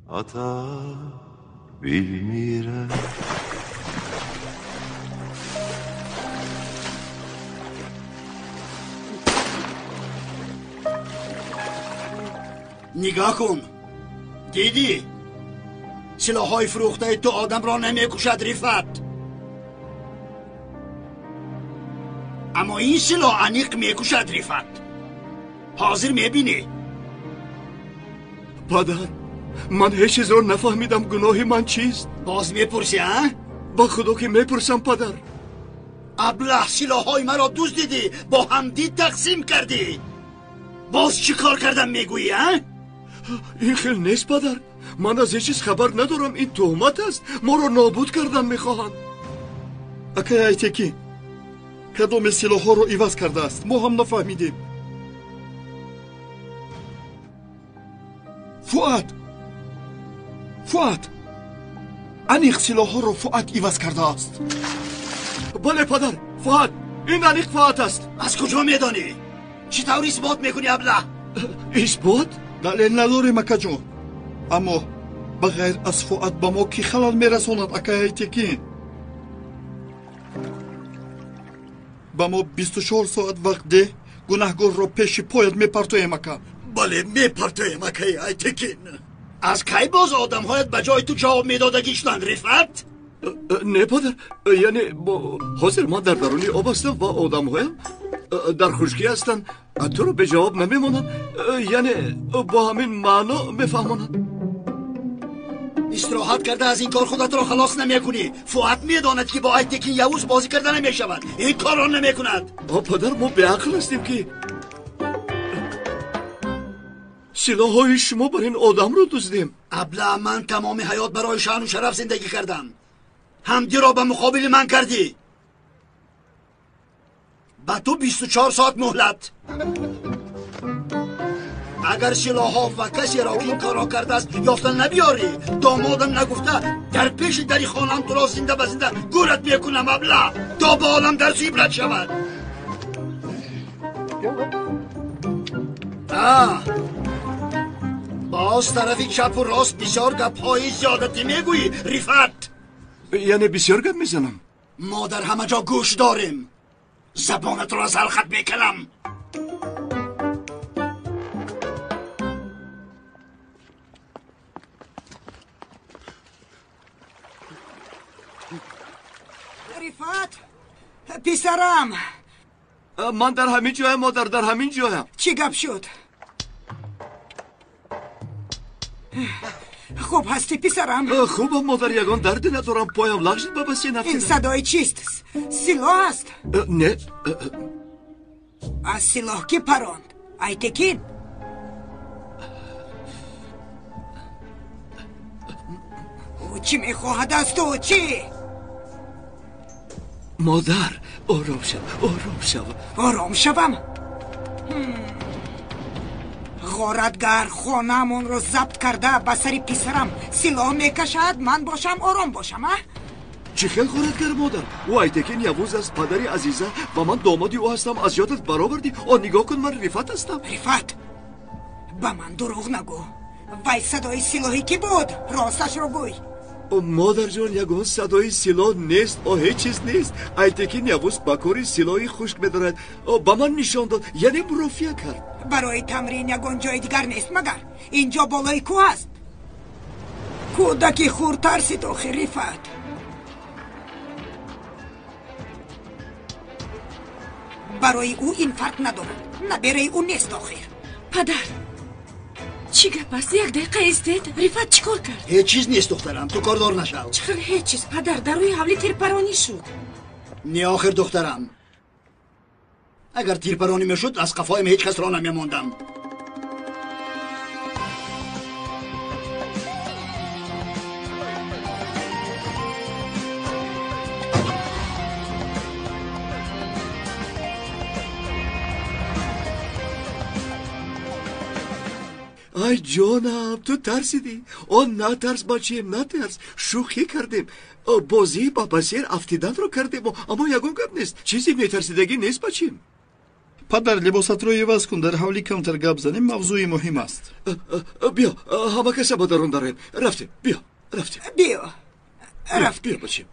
ata bilmirəm. نگاه کن دیدی سلاح‌های فروخته تو آدم را نمیکشد رفت، اما این سلاح انیق میکشد رفت. حاضر میبینی؟ پدر من هیچ چیز رو نفهمیدم. گناهی من چیست؟ باز میپرسی ها؟ با خدا که میپرسم پدر. ابله سلاح‌های مرا دزدیدی، با همدید تقسیم کردی. باز چی کار کردم میگویی ها؟ این خیلی نیست پدر. من از هیچ چیز خبر ندارم. این تهمت است. ما رو نابود کردن میخواهند. اکای ایتکی کدام سلاح ها رو عوض کرده است؟ ما هم نفهمیدیم. فؤاد انیق سلاح ها رو فؤاد عوض کرده است. بله پدر، فؤاد. این انیق فؤاد است. از کجا میدانی؟ چطور اثبات میکنی ابله؟ اثبات؟ دلیل نداریم اکا جان، اما بغیر از فؤاد با ما کی خلال میرساند اکای ایتکی؟ با ما 24 ساعت وقت ده گناهگار رو پیش پایت میپرتویم اکا. بله میپرتویم اکای ایتکی. از کی باز آدم هایت به جای تو جواب میدادگیشتن رفت؟ نه پدر، یعنی حاضر ما در درونی آب هستم و آدم هایم در خشکی هستن. تو رو به جواب نمیمونن، یعنی با همین معنا میفهمونن. استراحت کرده از این کار خودت را خلاص نمیکنی. فؤاد میداند که با ایتکی یوز بازی کرده نمیشود. این کار را نمیکند. پدر ما به عقل هستیم که سلاح های شما بر این آدم رو دزدیم. ابله من تمام حیات برای شان و شرف زندگی کردم. همدی را به مقابل من کردی. با تو 24 ساعت مهلت. اگر سلاح ها و کسی را که این کار را کرده است یافتن نبیاری، دامادم نگفته در پیش دری خانم تو را زنده به زنده گورت میکنم ابله تا به عالم در عبرت شود. باز طرفی چپ و راست بسیار گپ‌های زیادتی میگویی رفت. یعنی بسیار گپ میزنم. ما در همه جا گوش داریم. زبانت را از حلقت میکنم. رفت پسرم. من در همین جایم مادر، در همین جایم. چی گپ شد؟ خوب هستی پسرم؟ خوبم مادر، یگان دردی ندارم. پایم لغزید به بسی نفسیدم. این صدای چیست؟ سلاح است؟ نه. از سلاح کی پراند؟ ایتکین؟ او چی میخواهد از تو؟ چی؟ مادر آرام شو، آرام شو. آرام شوم؟ غارتگر خانه‌مون رو ضبط کرده به سر پسرم سلاح میکشد من باشم آرام باشم؟ چی خیلی غارتگر مادر؟ او ایتکین یوز است، پدری عزیزه و من دامادی او هستم. از یادت برآوردی؟ نگاه کن، من رفت هستم. رفت؟ به من دروغ نگو. وای صدای سلاحی کی بود؟ راستش رو گوی. مادر جان یگان صدای سلاح نیست. هیچ چیز نیست. ایتکین یوز با کاری سلاحی خشک بدارد. با من نشان داد، یعنی برافیه کرد. برای تمرین یگان جای دیگر نیست مگر اینجا بالای کوه است. کودکی خور ترسید آخر رفت. برای او این فرق ندارد. نه برای او نیست آخر. پدر چی گپ است؟ یک دقیقه ایستید. رفت چیکار کرد؟ هیچ چیز نیست دخترم، تو کاردار نشو. چقدر هیچ چیز پدر؟ در روی حولی تیرپرانی شد. نه آخر دخترم، اگر تیرپرانی میشد از قفایم هیچ کس را نمیماندم. ای جانم تو ترسیدی؟ نه ترس بچیم، نه ترس. شوخی کردیم. بازی با بسیر افتیدن رو کردیم. اما یگان گپ نیست. چیزی میترسیدگی نیست بچیم. падар либосатро иваз кун, дар ҳавли камтар гап занем, мавзӯи муҳим аст. بیا همه کس مادرون داریم رفتیم بیا رفتیم Биё. Рафтем. بیا بچیم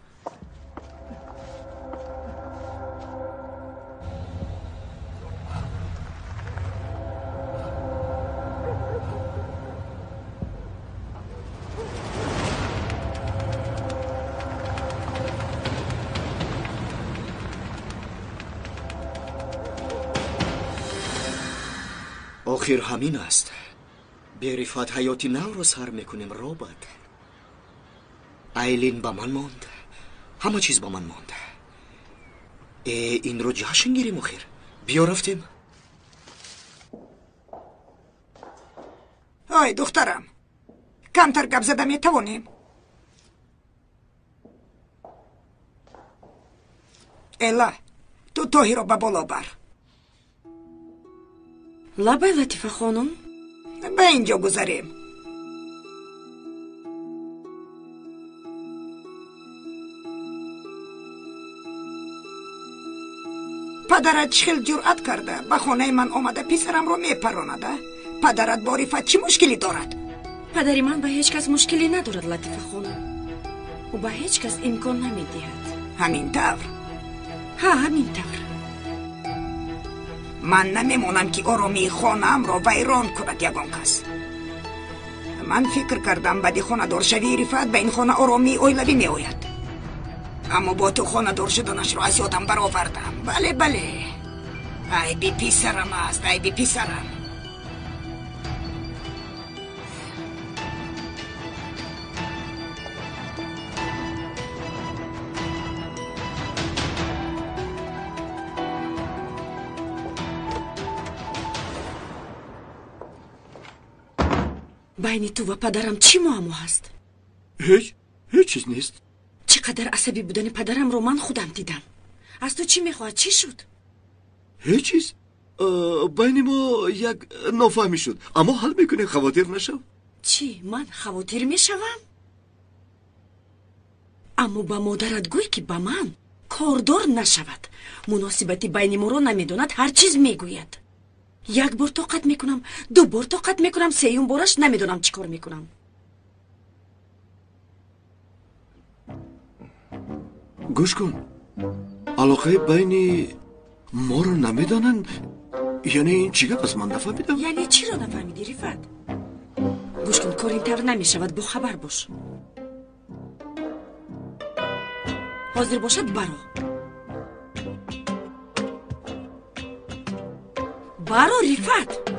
آخر همین است. به رفت حیاتی نو رو سر میکنیم رابط. ایلین با من ماند. همه چیز با من ماند. این رو جشن گیریم آخر. بیا رفتیم. آی دخترم، کمتر گپ زده میتوانیم؟ الا تو توهی رو به بالا بر. لابای لطیفه خانم به اینجا گذاریم. پدرت چخیل جرأت کرده به خانه من آمده پسرم رو میپرانده. پدرت با رفت چی مشکلی دارد؟ پدری من به هیچ کس مشکلی ندارد لطیفه خانم. او به هیچ کس امکان نمیدهد. همین طور. ها همین طور. من نمیمونم که آرامی خانم را ویران کند یگان کس. من فکر کردم بدی خانه دار شوی رفت به این خانه آرامی اویلوی می آید. اما با تو خانه دار شدنش را از یادم برآوردم. بله بله، ای بی پسرم است، ای بی پسرم. بین تو و پدرم چی معما هست؟ هیچ چیز نیست چقدر عصبی بودن پدرم رو من خودم دیدم. از تو چی میخواهد؟ چی شد؟ هیچ چیز بین ما یک نافهمی شد اما حل میکنیم خواطر نشو چی؟ من خواطر میشوم؟ اما با مادرت گوی که با من کاردار نشود. مناسبتی بین ما رو نمیدوند، هر چیز میگوید. یک بار طاقت میکنم، دو بار طاقت میکنم، سیوم بارش نمیدونم چی کار میکنم. گوش کن، علاقه بین ما رو نمیدانن؟ یعنی این چی گپ است؟ من نفهمیدم. یعنی چی رو نفهمیدی رفت؟ گوش کن، کار اینطور نمیشود، با خبر باش. حاضر باشد برو. برو رفت.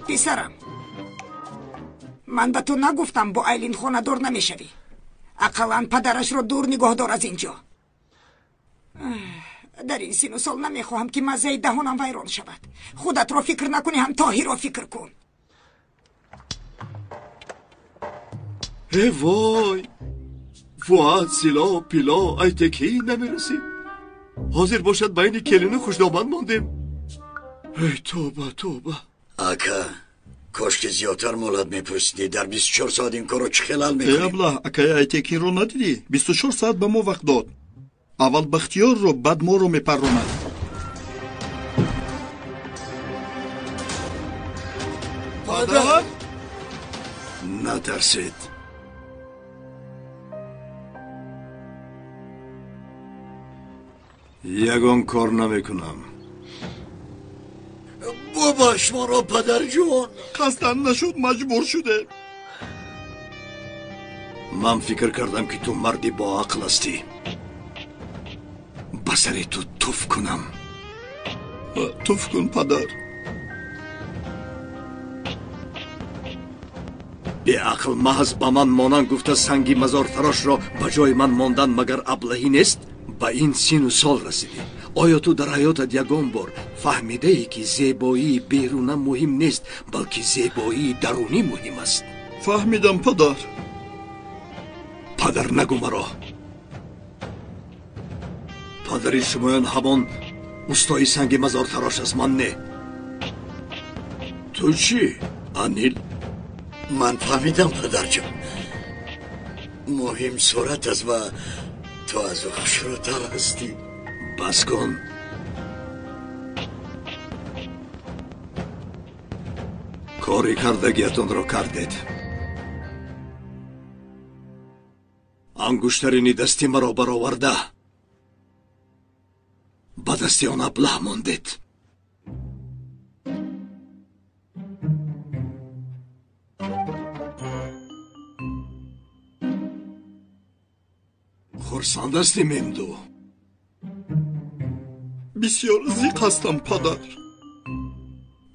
پسرم، من به تو نگفتم با ایلین خانه دار نمیشوی؟ اقلا پدرش رو دور نگاه دار از اینجا. در این سن و سال نمیخواهم که مزه دهانم ویران شود. خودت رو فکر نکنی، هم تاهی رو فکر کن. ای وای، فؤاد سیلا پیلا ایتکی نمیرسی. حاضر باشد بین کلینو خوشدامن ماندیم. ای توبه توبه. اکا کاش که زیادتر مولد میپرسیدی. در 24 ساعت این کارو چه خلال ای میکنی؟ ابله، اکای ایتکین رو ندیدی؟ 24 ساعت به ما وقت داد. اول بختیار رو، بعد ما رو میپراند. پادر نترسید. یگان کار نمیکنم. بابا شما را پدر جون. قصدن نشد، مجبور شده. من فکر کردم که تو مردی با عقل هستی. بسری تو توف کنم. توف کن پدر. به عقل محض با من مانند گفته سنگی مزار تراش را به جای من ماندن مگر ابلهی نیست؟ با این سن و سال رسیدی. آیا تو در حیاتت یگان بار فهمیده ای که زیبایی بیرونه مهم نیست بلکه زیبایی درونی مهم است؟ فهمیدم پدر. پدر نگو مرا. پدری شمایان همان استای سنگ مزار تراش از من نه. تو چی؟ انیل؟ من فهمیدم پدر جون. مهم صورت است و تو از او خوشروتر هستی. بس کن. کاری کردگیتون رو کردید. انگشترینی دستی مرا برآورده با دستی آن ابله ماندید. خرسند هستی ممدو؟ بسیار زیق هستم پدر.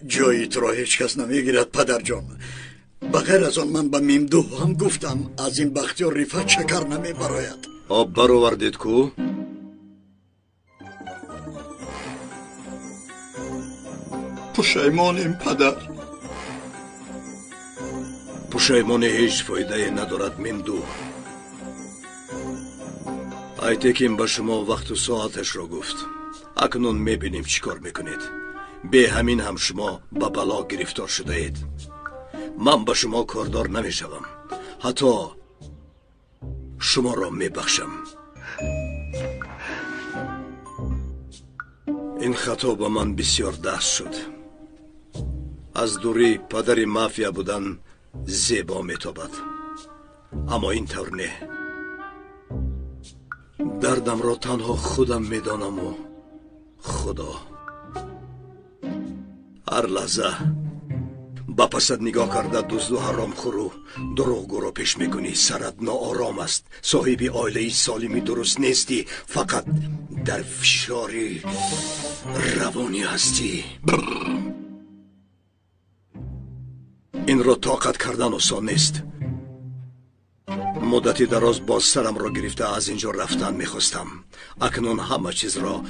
جایی تو را هیچ کس نمیگیرد پدر جان. بغیر از آن من به ممدو هم گفتم از این بختیار رفت شکر نمی براید. آب برآوردید کو؟ پشیمانیم پدر. پشیمانی هیچ فایده ندارد ممدو. ایتکیم به شما وقت و ساعتش را گفت. اکنون میبینیم چی کار میکنید. به همین هم شما به بلا گرفتار شده اید. من به شما کاردار نمیشوم. حتی شما را میبخشم. این خطا به من بسیار دست شد. از دوری پدر مافیا بودن زیبا میتابد، اما این طور نه. دردم را تنها خودم میدانم و خدا. هر لحظه با پسد نگاه کرده دزد و حرام خورو دروغگو را پیش میکنی. سرت ناآرام است. صاحب عائله سالمی درست نیستی. فقط در فشاری روانی هستی. این را طاقت کردن آسان نیست. مدتی دراز باز سرم را گرفته از اینجا رفتن میخواستم. اکنون همه چیز را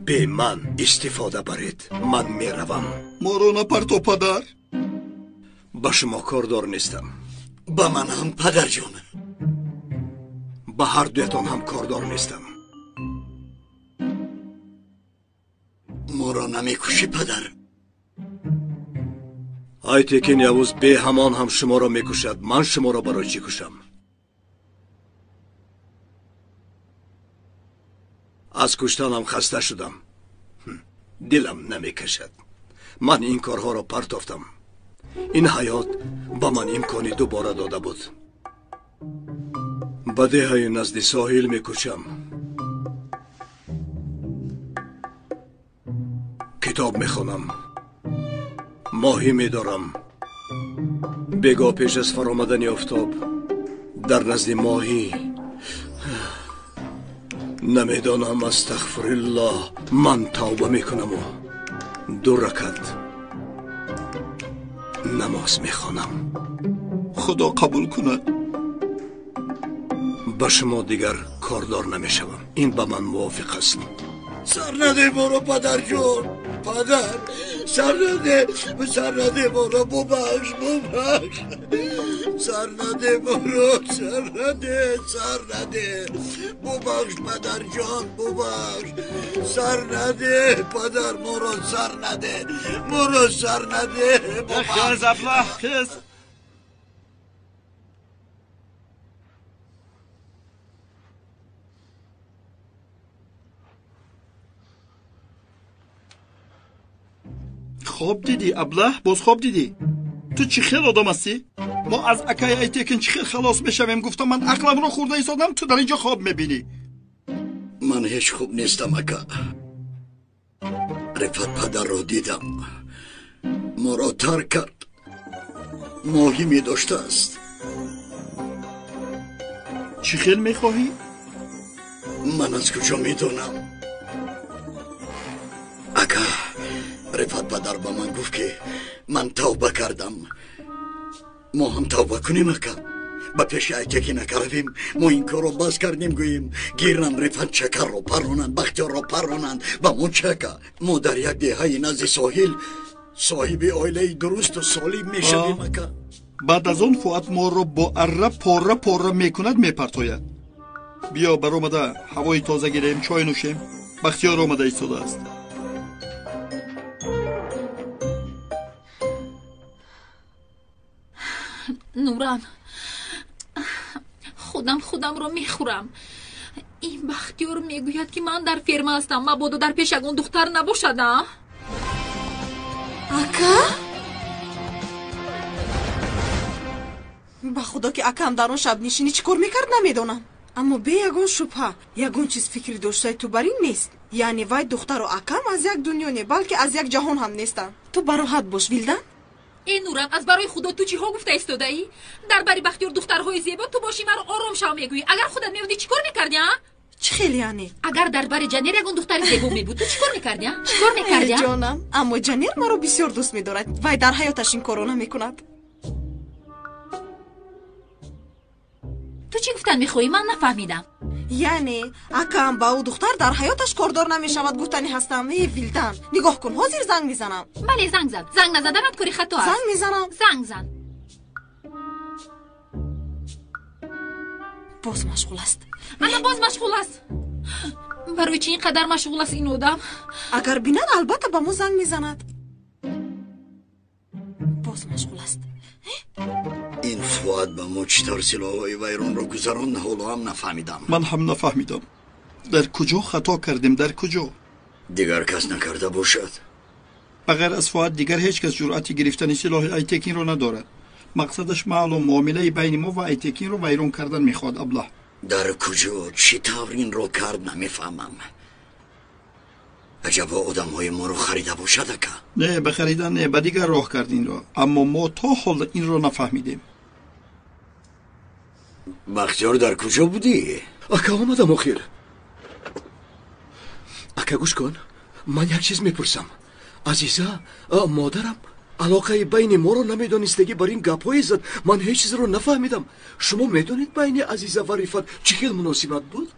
به من استفاده برید. من میروم. ما رو نپرتو پدر. با شما کاردار نیستم. با من هم پدر جان. با هر دویتان هم کاردار نیستم. ما را نمیکشی پدر. ایتکین یوز به همان هم شما را میکشد. من شما را برای چی کشم؟ از کشتنم خسته شدم. دلم نمیکشد. من این کارها را پرتافتم. این حیات با من امکانی دوباره داده بود. به دههای نزد ساحل میکشم. کتاب میخوانم. ماهی میدارم. بگاه پیش از فرامدن آفتاب در نزد ماهی نمیدانم. استغفر الله. من توبه میکنم و 2 رکعت نماز میخوانم. خدا قبول کند. با شما دیگر کاردار نمیشوم. این با من موافق است؟ سر نده برو پدر جون. پدر سر نده. سر نده برو. ببخش. سر نده برو. سر نده. سر نده. ببخش پدر جان. ببخش. سر نده پدر. مرو سر نده. مرو سر نده. خیز ابله خیز. خواب دیدی ابله؟ باز خواب دیدی؟ تو چی خیل آدم هستی؟ ما از اکای ایتکن چی خیل خلاص بشویم. گفتم من عقلم رو خورده ایستادم. تو در اینجا خواب میبینی. من هیچ خوب نیستم اکا. رفت پدر رو دیدم. ما را ترک کرد. ماهی می داشته است. چی خیل میخواهی؟ من از کجا میدونم؟ اکا رفت پدر با من گفت که من توبه کردم. ما هم توبه کنیم اکا. با پیش ایتکی نکردیم. ما این کار رو باز کردیم. گوییم گیرن رفت شکر رو پرونن. بختیار رو پرونن. و ما چکا. ما در یک دهه نزد ساحل صاحب عائله درست و سالم میشویم اکا. بعد از اون فؤاد ما رو با اره پاره میکند میپرتاید. بیا بر آمده هوای تازه گیریم. چای نوشیم. بختیار آمده ایستاده است. نوران خودم رو میخورم. این بختیار میگوید که من در فرما هستم، مبادا در پیش اون دختر نباشدم. اکا؟ با خدا که اکم در اون شب نشینی چی کار میکرد نمیدونم. اما به یگون شبه یگون چیز فکری داشته تو بر این نیست. یعنی وای دختر و اکم از یک دنیا نه بلکه از یک جهان هم نیستن. تو براحت باش ویلدن. این نورم از برای خدا تو چی ها گفته ایستاده ای؟ در بری بختیار دخترهای زیبا تو باشی مرا آرام شو میگویی. اگر خودت میبودی چیکار میکردی؟ چی خیلی یعنی؟ اگر در بری جنیر یگون دختر زیبا میبود تو چیکار میکردی؟ چیکار میکردی؟ جانم اما جنیر مرا بسیار دوست می‌دارد. وای در حیاتش این کارو نمیکند. تو چی گفتن میخوایی؟ من نفهمیدم. یعنی اکم با او دختر در حیاتش کاردار نمیشود گفتنی هستم. ویلدن نگاه کن حاضر زنگ میزنم. بله زنگ زد. زنگ نزدنت کاری خطا است. زنگ میزنم. زنگ زن. باز مشغول است. انا باز مشغول است. برای چی اینقدر مشغول است این آدم؟ اگر بیند البته با مو زنگ میزند. باز مشغول است. این فؤاد با ما چطور سلاح‌های ویران رو گذران حالا هم نفهمیدم. من هم نفهمیدم. در کجا خطا کردیم؟ در کجا؟ دیگر کس نکرده باشد. بغیر از فؤاد دیگر هیچ کس جرأتی گرفتن سلاح ایتکین رو ندارد. مقصدش معلوم معامله بین ما و ایتکین رو ویران کردن میخواد. ابله در کجا چطور این رو کرد نمیفهمم. عجبا آدم های ما رو خریده باشد که؟ نه به خریدن نه، به دیگر راه کرد این را. اما ما تا حال این رو نفهمیدیم. بختیار در کجا بودی؟ اکا آمدم آخیر. اکا گوش کن، من یک چیز میپرسم. عزیزه مادرم علاقه بین ما رو نمیدانستگی بر این گپ‌های زد. من هیچ چیز رو نفهمیدم. شما میدونید بین عزیزه و رفت چه خیلی مناسبت بود؟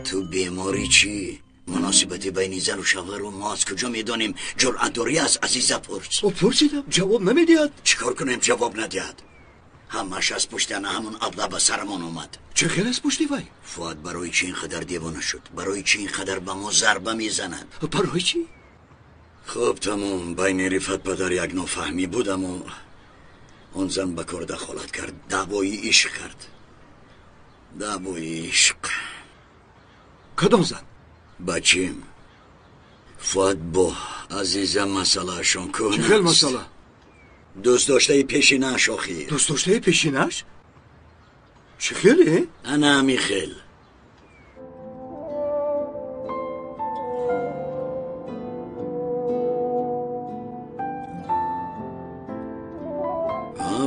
تو بیماری چی؟ مناسبت بین زن و شوهر رو ما از کجا میدانیم؟ جرأت داری از عزیزه پرس. پرسیدم جواب نمیدهد. چیکار کنیم جواب ندهد؟ همش از پشت همون ابله به سرمان اومد. چه خیلی از پشتی وای؟ فؤاد برای چی اینقدر دیوانه شد؟ برای چی اینقدر به ما ضربه میزند؟ برای چی؟ خب تمام. بین رفت پدر یک نافهمی بودم و اون زن به کار دخالت کرد. دعوای عشق کرد. دعوای عشق. کدام زن؟ بچیم فؤاد با عزیزم مسئله شون کن. چه خیلی مسئله؟ دوست داشته پیشینش آخی. دوست داشته پیشینش؟ چه خیلی؟ انا همی خیل.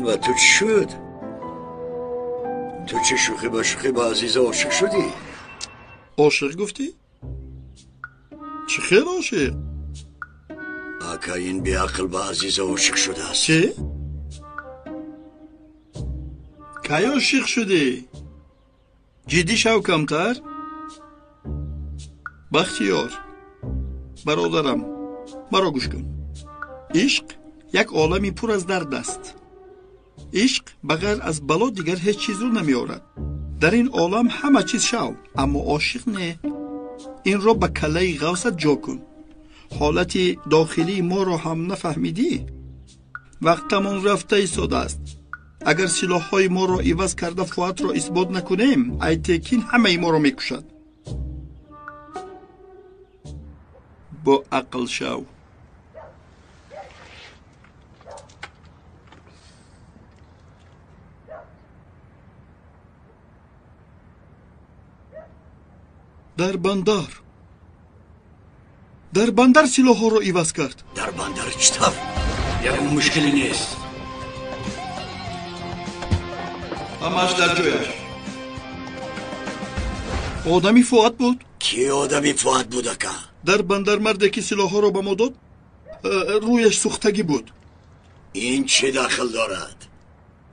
با تو چی شد؟ تو چه شوخی با شوخی با عزیزه عاشق شدی؟ عاشق گفتی؟ چه خیلی عاشق؟ آکا این بی عقل با عزیزه عاشق شده است. چه؟ کی عاشق شدی؟ جدی شو کمتر؟ بختیار برادرم مرا گوش کن. عشق یک عالمی پر از درد است. عشق بغیر از بلا دیگر هیچ چیز رو نمی آورد. در این عالم همه چیز شو، اما عاشق نه. این رو به کله غوثت جا کن. حالت داخلی ما رو هم نفهمیدی؟ وقتمون رفته ایستاده است. اگر سلاح‌های ما رو عوض کرده فؤاد رو اثبات نکنیم، ایتکین همه ما رو میکشد. با عقل شو. در بندر سلاح ها رو عوض کرد. در بندر چطور؟ یک مشکلی نیست. همش در جایش. آدمی فؤاد بود؟ کی آدمی فؤاد بود که؟ در بندر مرده که سلاح ها رو به ما داد رویش سوختگی بود. این چه دخل دارد؟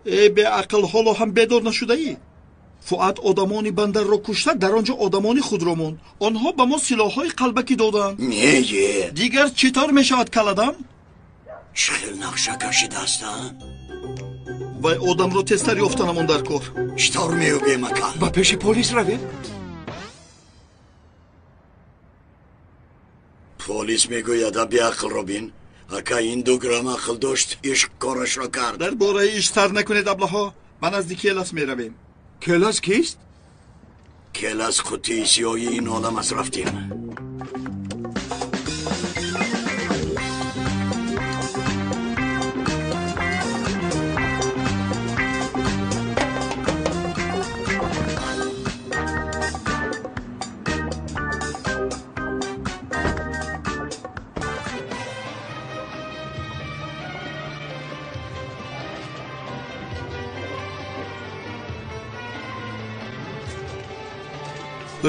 ای به عقل حالا هم بیدار نشده ای؟ فؤاد آدمانی بندر را کشته، در آنجا آدمانی خود را موند. آنها به ما سلاح‌های قلبکی دادند. میگه دیگر چطور میشود کلدم؟ چه نقشه کشیده هستند؟ و آدم را تستر یافتنمون در کار. چطور میوگه مکان؟ با پیش پلیس روید؟ پلیس میگوید بی عقل رو بین. اکا این 2 گرم عقل داشت عشق کارش را کرد. дар бораи иш сар накунед аблаҳо. ман назди келас меравем. کلاس کیست؟ کلاس خطی سیاهی این عالم از رفتیم.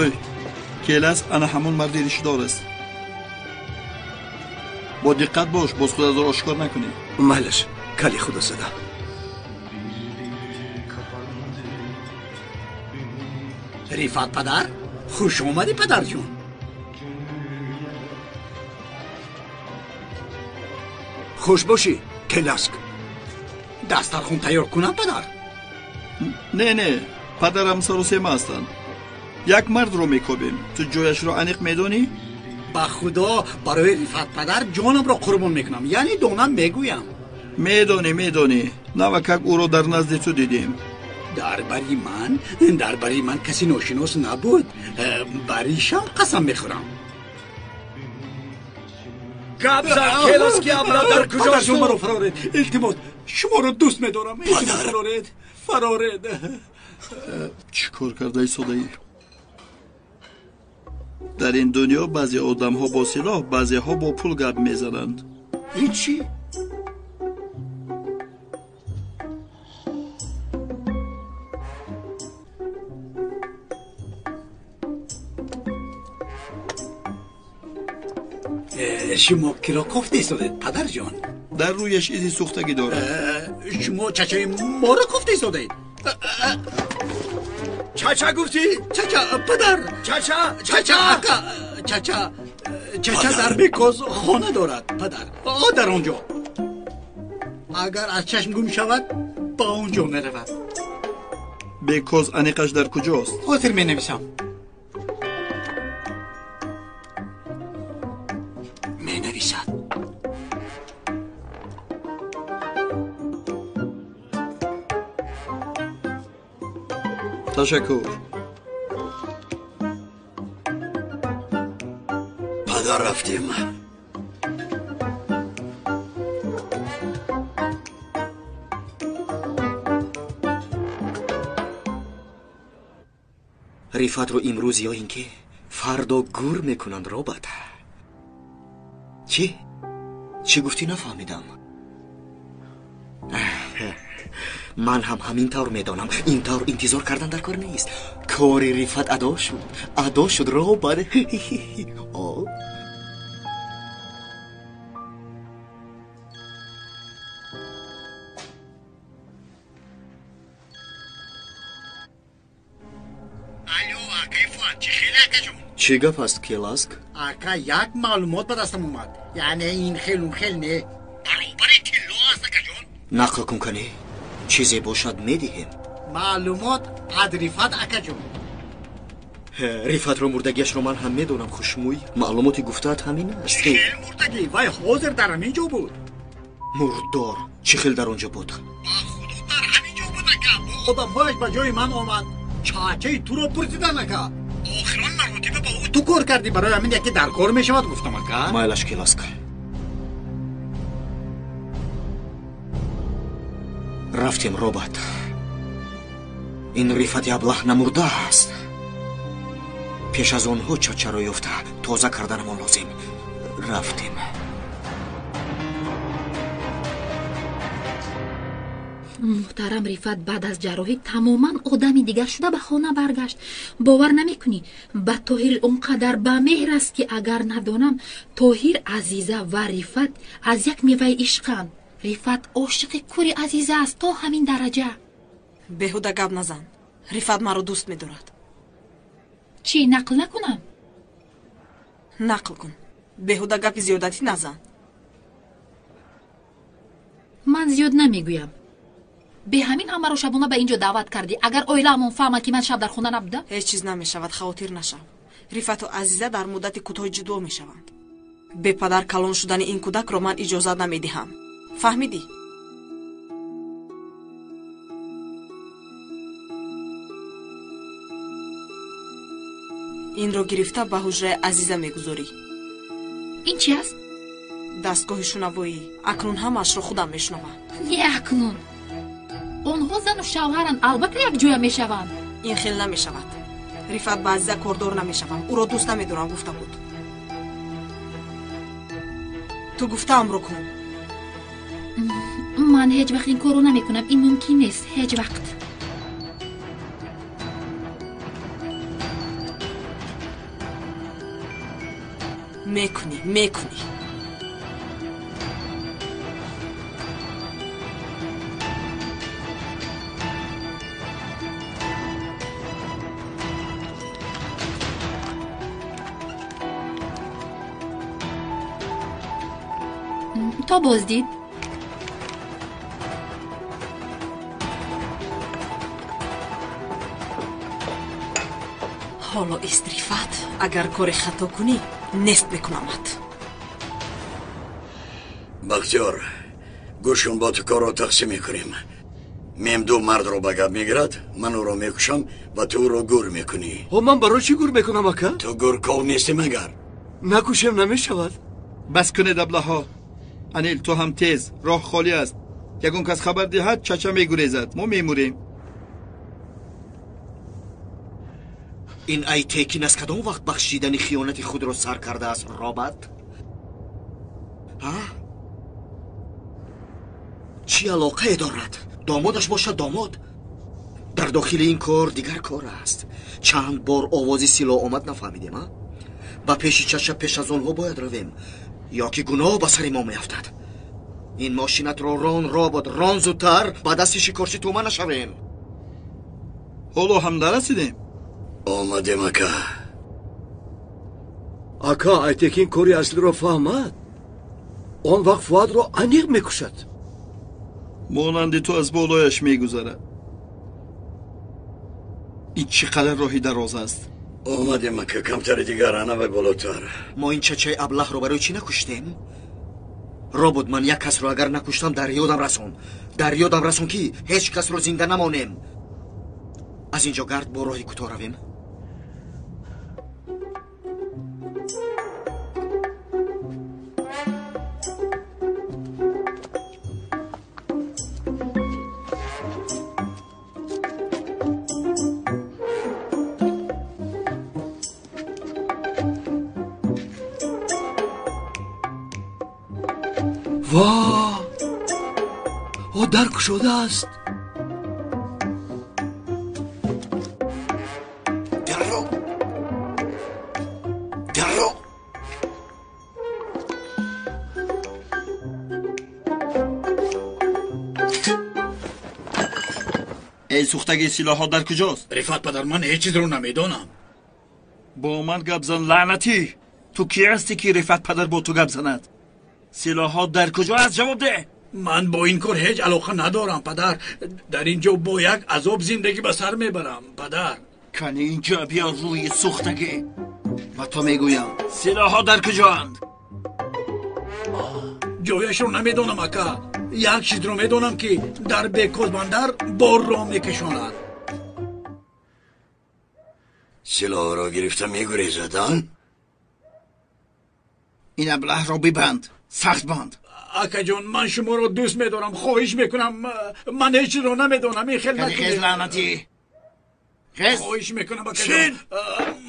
ой келас ана ҳамон марди ришдор аст. бо диққат бош, боз худро ошкор накунӣ. مالش کلی خدا صدا. رفعت پدر خوش اومدی پدر جون. خوش باشی کلاسک. دسترخوان تیار کنم پدر. не не падарам саросема ҳастанд. як мардро мекобем. ту ҷояшро аниқ медонӣ? با خدا برای رفعت پدر جانم را قربان میکنم. یعنی دونم میگویم. медонӣ навакак ӯро дар назди ту дидем. درباره من کسی ناشناس نبود. بریشم قسم میخورم. گابزا کلاسکی ابلا در کجاست؟ پدر مرا فرارید. التماس شما را دوست میدارم. فرارید. چی کار کرده سودایی؟ در این دنیا بعضی آدم ها با سلاح، بعضی ها با پول گپ میزنند. این چی؟ شما کراکوفت ایستادید پدر جان. در رویش ایزی سوختگی دارد. شما چچه ما را کوفت ایستادید. چچا گفتی؟ چچا پدر. چچا در بیکاز خانه دارد پدر. در آنجا. اگر از چشم گم شود با اونجا میرود. بیکاز انیقش در کجاست؟ خاطر می نویسم. می نویسد. تشکر. پدر رفتیم. رفعت رو امروز یا اینکه فردا گور میکنند رابط. چی گفتی نفهمیدم. من هم همین طور میدانم. این طور انتظار کردن در کار نیست. کاری رفعت ادا شد رابط. چی گپ است کلاسک؟ اکا یک معلومات به دستم اومد. یعنی این خیل اون خیل نه. برابر کیلو است اکا جون. نقل کن کنی چیزی باشد میدهیم. معلومات از رفعت اکا جون. رفعت رو مردگیش رو من هم میدونم خوشموی. معلوماتی گفته‌ات همین است. خیل مردگی وای حاضر در همینجا بود. مردار چی خیل در اونجا بود؟ با خدا در همینجا بود اکا. با آدمهایش به جای من آمد. چاچه تو رو پرسیدن اکا. آخران مراتبه با او تو کار کردی. برای همین یکی در کار میشود گفتم اکا. مایلش کلاسک. رفتیم رابط. این رفعت ابله نمرده است. پیش از آنها چچه را یافته تازه کردن ما لازم. رفتیم. محترم رفعت بعد از جراحی تماما آدمی دیگر شده به خانه برگشت. باور نمیکنی به طاهر اونقدر به مهر است که اگر ندانم طاهر عزیزه و رفعت از یک میوه عشقند. رفعت عاشق کوری عزیزه است تا همین درجه. بهوده گپ نزن. رفعت مرا دوست می‌دارد. چی نقل نکنم؟ نقل کن. بهوده گپ زیادتی نزن. من زیاد نمیگویم. به همین همه رو شبانه به اینجا دعوت کردی. اگر اویله‌مون فهمه که من شب در خونه نبودم هیچ چیز نمیشود. خاطر نشو. رفعت و عزیزه در مدت کوتاه جدا میشوند. به پدر کلان شدن این کودک را من اجازه نمیدهم. فهمیدی؟ این رو گرفته به حجره عزیزه میگذاری. این چی است؟ دستگاه شنوایی. اکنون همش رو خودم میشنوم. نه اکنون. آنها زن و شوهرند، البته یک جای میشوند. این خیلی نمیشود. رفعت به عزیزه کاردار نمیشوم. او را دوست نمیدارم گفته بود. تو گفته امر کن. من هیچ وقت این کارو نمیکنم. این ممکن نیست هیچ وقت. میکنی. تا بازدید. حالا استریفت اگر کار خطا کنی نست بکنمت. بختیار گوشون با تو کار رو تقسیم میکنیم. میم دو مرد رو بگب میگرد، من او رو میکشم و تو رو گور میکنی. من برای چی گور میکنم اکا؟ تو گور کو نیستی مگر؟ نکشم نمیشود. بس کنید ابله‌ها. انیل تو هم تیز، راه خالی است. یگون کس خبر دهد چچا میگریزد، ما میموریم. این ایتکین از کدام وقت بخشیدن خیانت خود را سر کرده است رابرت؟ چی علاقه دارد؟ دامادش باشد داماد. در داخل این کار دیگر کار است. چند بار آوازی سلاح آمد نفهمیدیم. با پیش چشم پیش از آنها باید رویم یا که گناه به سر ما میافتد. این ماشینت را ران زودتر با دست شکارچی تومه نشویم. حالا هم درسیدیم. آمدیم اکا. اکا ایتکین کاری اصلی را فهمد. آن وقت فؤاد را انیق میکشد. مانند تو از بالایش میگذرد. این چقدر راهی دراز است. آمدیم اکا، کمتر دیگرانه و بالاتر. ما این چچه ابله رو برای چی نکشتیم؟ رابط من یک کس رو اگر نکشتم در یادم رسون که هیچ کس رو زنده نمانیم. از اینجا گرد با راهی کوتاه رویم. واه، درک شده است. درو ای سوختگی سلاح ها در کجاست؟ رفعت پدر من هیچ چیز رو نمیدونم. با من گپ زن لعنتی. تو کی هستی که رفعت پدر با تو گپ زند؟ سلاح ها در کجا است؟ جواب ده. من با این کار هیچ علاقه ندارم پدر. در اینجا با یک عذاب زندگی به سر میبرم پدر. کنی اینجا بیا روی سوختگی و تو میگویم سلاح ها در کجا اند؟ جایش رو نمیدونم اکا. یک چیز رو میدونم که در بیکوز بندر بار رو میکشونند. سلاح را گرفته میگریزد. این ابله را ببند، سخت بند. اکا جان من شما رو دوست میدارم، خواهش میکنم. من هیچ رو نمیدونم. این خیلی خیز لعنتی. خیز خواهش میکنم اکا جان.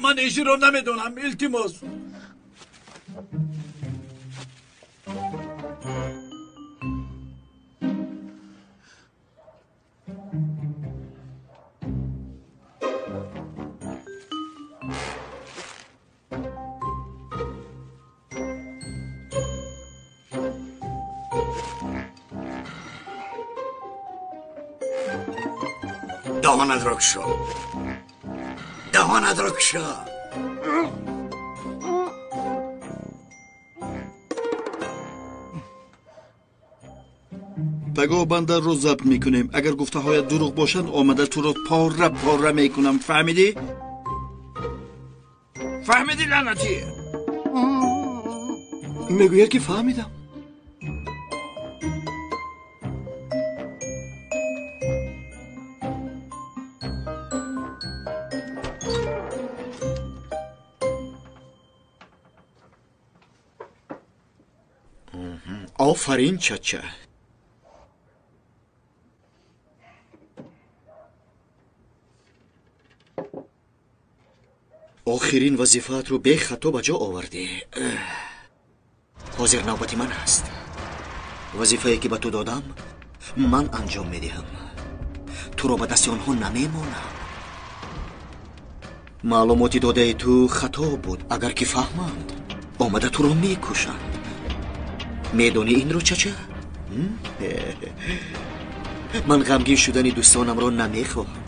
من هیچ رو نمیدونم. التماس. دهانت را کشا. دهانت را کشا. پگاه بندر رو ضبط میکنیم. اگر گفته های دروغ باشند آمده تو رو پاره میکنم. فهمیدی؟ فهمیدی لعنتی؟ میگوید که فهمیدم. آفرین چچه. آخرین وظیفت رو به خطا به جا آوردی. حاضر نوبت من است. وظیفه‌ای که به تو دادم من انجام میدهم. تو رو به دست آنها نمیمانم. معلوماتی داده تو خطا بود. اگر که فهمند آمده تو رو میکشند. میدانی این رو چچه؟ من غمگین شدن دوستانم رو نمیخواهم.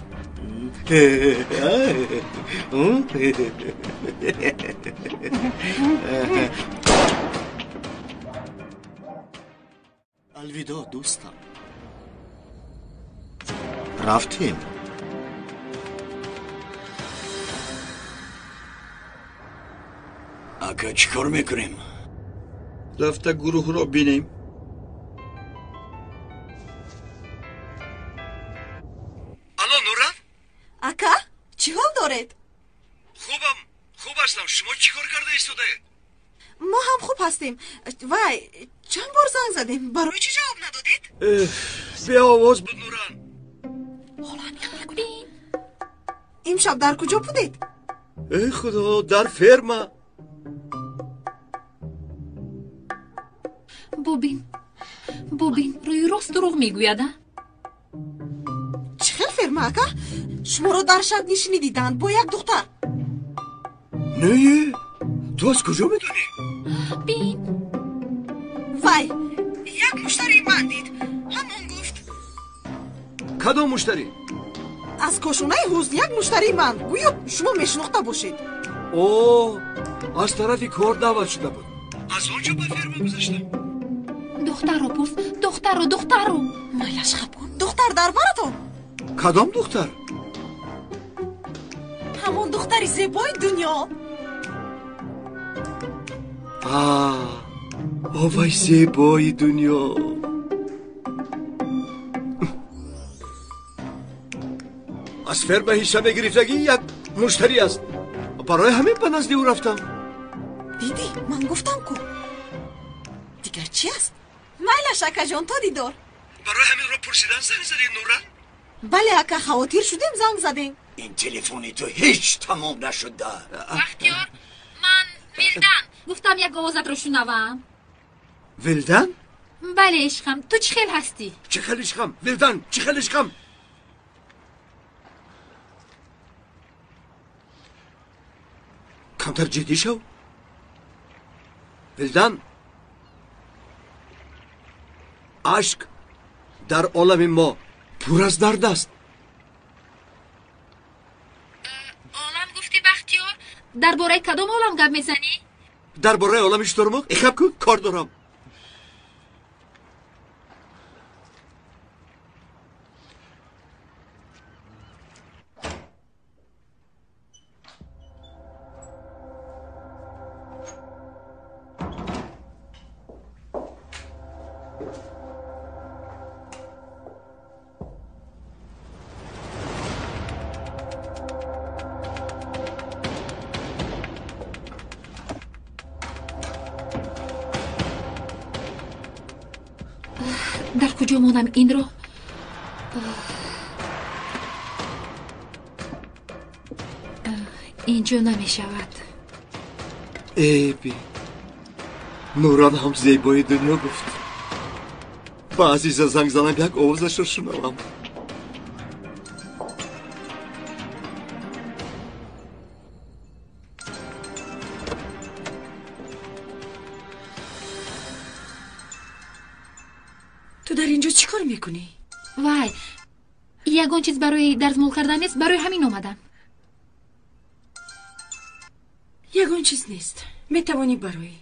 الوداع دوستم. رفتیم. اکا چیکار میکنیم؟ رفته گروه رو بینیم. الو نوران؟ اکا چی حال دارید؟ خوب هستم. شما چیکار کرده ایستاده؟ ما هم خوب هستیم. وای چند بار زنگ زدیم برای چی جواب ندادید؟ به آواز بود نوران. امشب در کجا بودید؟ ای خدا، در فرما. ببین روی راست دروغ میگوید. چه خیلی فرما اکا؟ شما رو در شب نشینی دیدند با یک دختر. نه، تو از کجا میدونی؟ بین وای یک مشتری من دید. همون گفت. کدام مشتری؟ از کاشونه حوز یک مشتری من. گویا شما میشناخته باشید. اوه، از طرفی کار دعوت شده بود. از آنجا به فرما گذاشتم. دختر رو پرس. دختر رو مایلش خب کن. دختر در براتون. کدام دختر؟ همون دختری زیبای دنیا. وای زیبای دنیا. از فرما حصه گرفتگی یک مشتری است. برای همین به نزد او رفتم. دیدی من گفتم کو. دیگر چی است؟ مایلش اکا جان تو دیدار. برای همین رو پرسیدن زنگ زدی نوران؟ بله اکا خواتیر شدیم زنگ زدیم. این تلفنی تو هیچ تمام نشده. بختیار من ویلدن گفتم یک آوازت رو شنوم. ولدن؟ بله عشقم تو چه خیل هستی؟ چه خیل عشقم؟ ولدن چه خیل عشقم؟ کمتر جدی شو. ولدن، عشق در عالم ما پر از درد است. عالم گفتی بختیار؟ درباره کدام عالم گپ میزنی؟ درباره عالم اشترمک اخب کن کار دارم. در کجا مانم این رو؟ اینجا نمی شود. ای بی نوران هم زیبای دنیا گفت. با عزیز زنگ زنم یک آوازش رو شنوم. تو در اینجا چی کار میکنی؟ وای یگان چیز برای درز مول کردن نیست. برای همین اومدم. یگان چیز نیست. میتوانی برای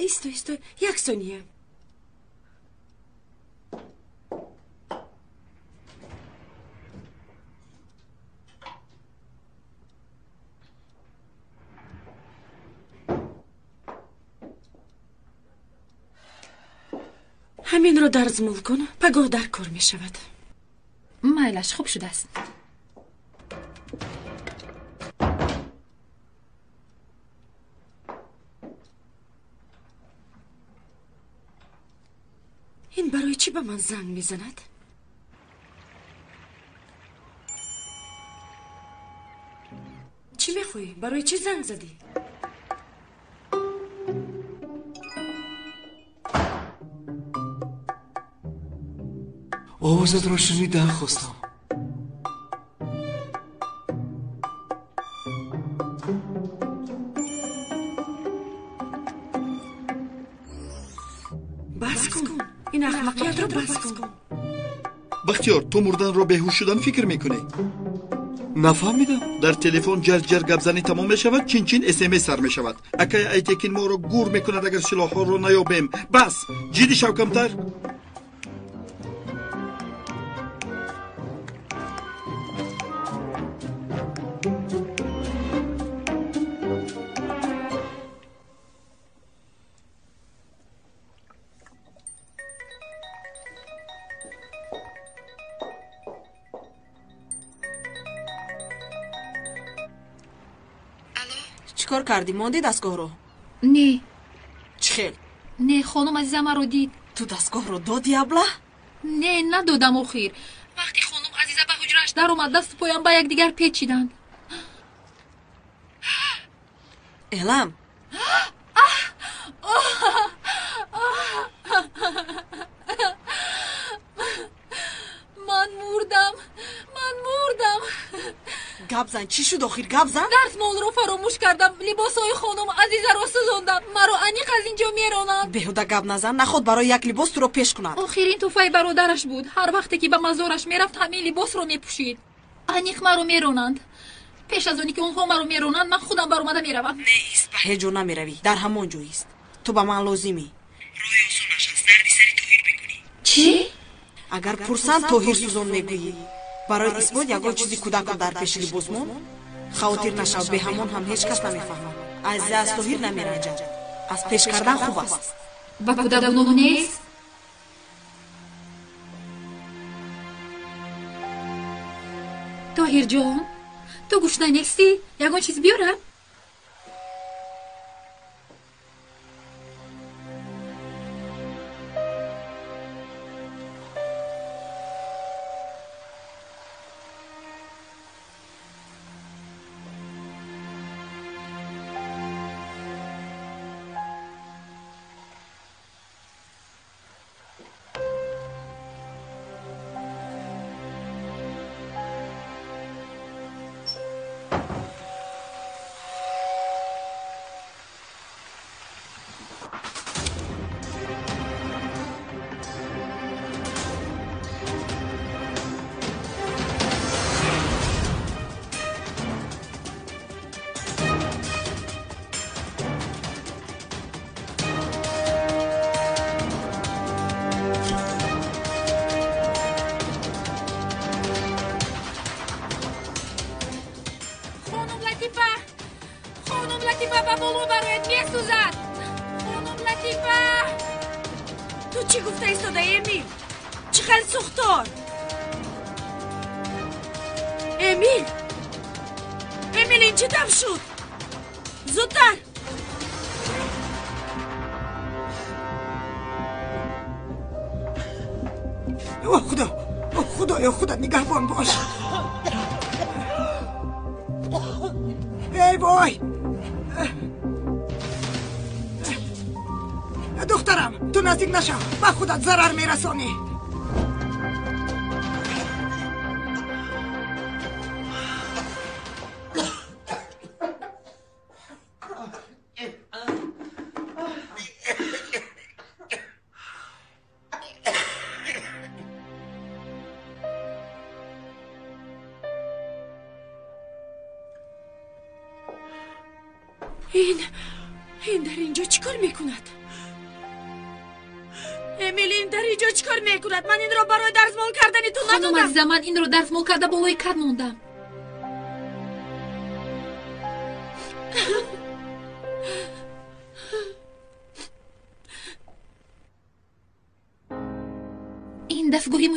ایستو یک ثانیه. ҳаминро дарзмул кун, пагоҳ дар кор мешавад. майлаш, хуб шудааст. ин барои чӣ ба ман занг мезанад? чӣ мехоҳӣ? барои чӣ занг задӣ? овозатро шунидам хостам. бас кун. ин ахмақиятро бас кун. бахтиёр, ту мурданро беҳуш шудан фикр мекунӣ? нафаҳмидам. дар телефон ҷар гапзанӣ тамом мешавад, чин смс сар мешавад. акай айтекин моро гур мекунад агар силоҳҳоро наёбем. бас ҷиддӣ шав камтар. чикор кардӣ? мондӣ дастгоҳро? не чӣ хел? не, хонум азизам маро дид. ту дастгоҳро додӣ абла? не, надодам. охир вақти хонум азиза ба ҳуҷрааш даромад, дасту поям ба якдигар печиданд. элам, ман мурдам. гап зан. чӣ шуд охир? гап зан. дастмолро фаромӯш кардам. либосҳои хонум азизаро сӯзондам. маро аниқ аз ин ҷо меронанд. беҳуда гап назан. наход барои як либос туро пеш кунад. охир ин туфаи бародараш буд. ҳар вақте ки ба мазораш мерафт ҳамин либосро мепӯшид. аниқ маро меронанд. пеш аз оне ки онҳо маро меронанд, ман худам баромада меравам. неист, ба ҳеҷ ҷо намеравӣ. дар ҳамон ҷоист. ту ба ман лозимӣ. роҳи осонаш аст. дарди сари тоҳир бикунӣ. чӣ? агар пурсанд тоҳир сӯзон мегӯӣ. барои исбот ягон чизи кӯдакро дар пеши либос мон. хавотир нашав, беҳамон ҳам ҳеҷ кас намефаҳмад. азиза аз тоҳир намеранҷад. аз пеш кардан хуб аст. ба кӯдак гуноҳ нест? тоҳирҷон, ту гушта нестӣ? ягон чиз биёрам? چی گفته ایستاده امیل؟ چقدر سوختار؟ امیل این چه دم شد؟ زودتر خدا نگهبان باش. ای وای دخترم، تو نزدیک نشو، با خودت ضرر میرسانی. این در اینجا چیکار میکند؟ امیل این در اینجا چیکار میکند؟ من این رو برای دستمال کردنی تو ندادم. خانم عزیزم، من این رو دستمال کرده بالای کد موندم.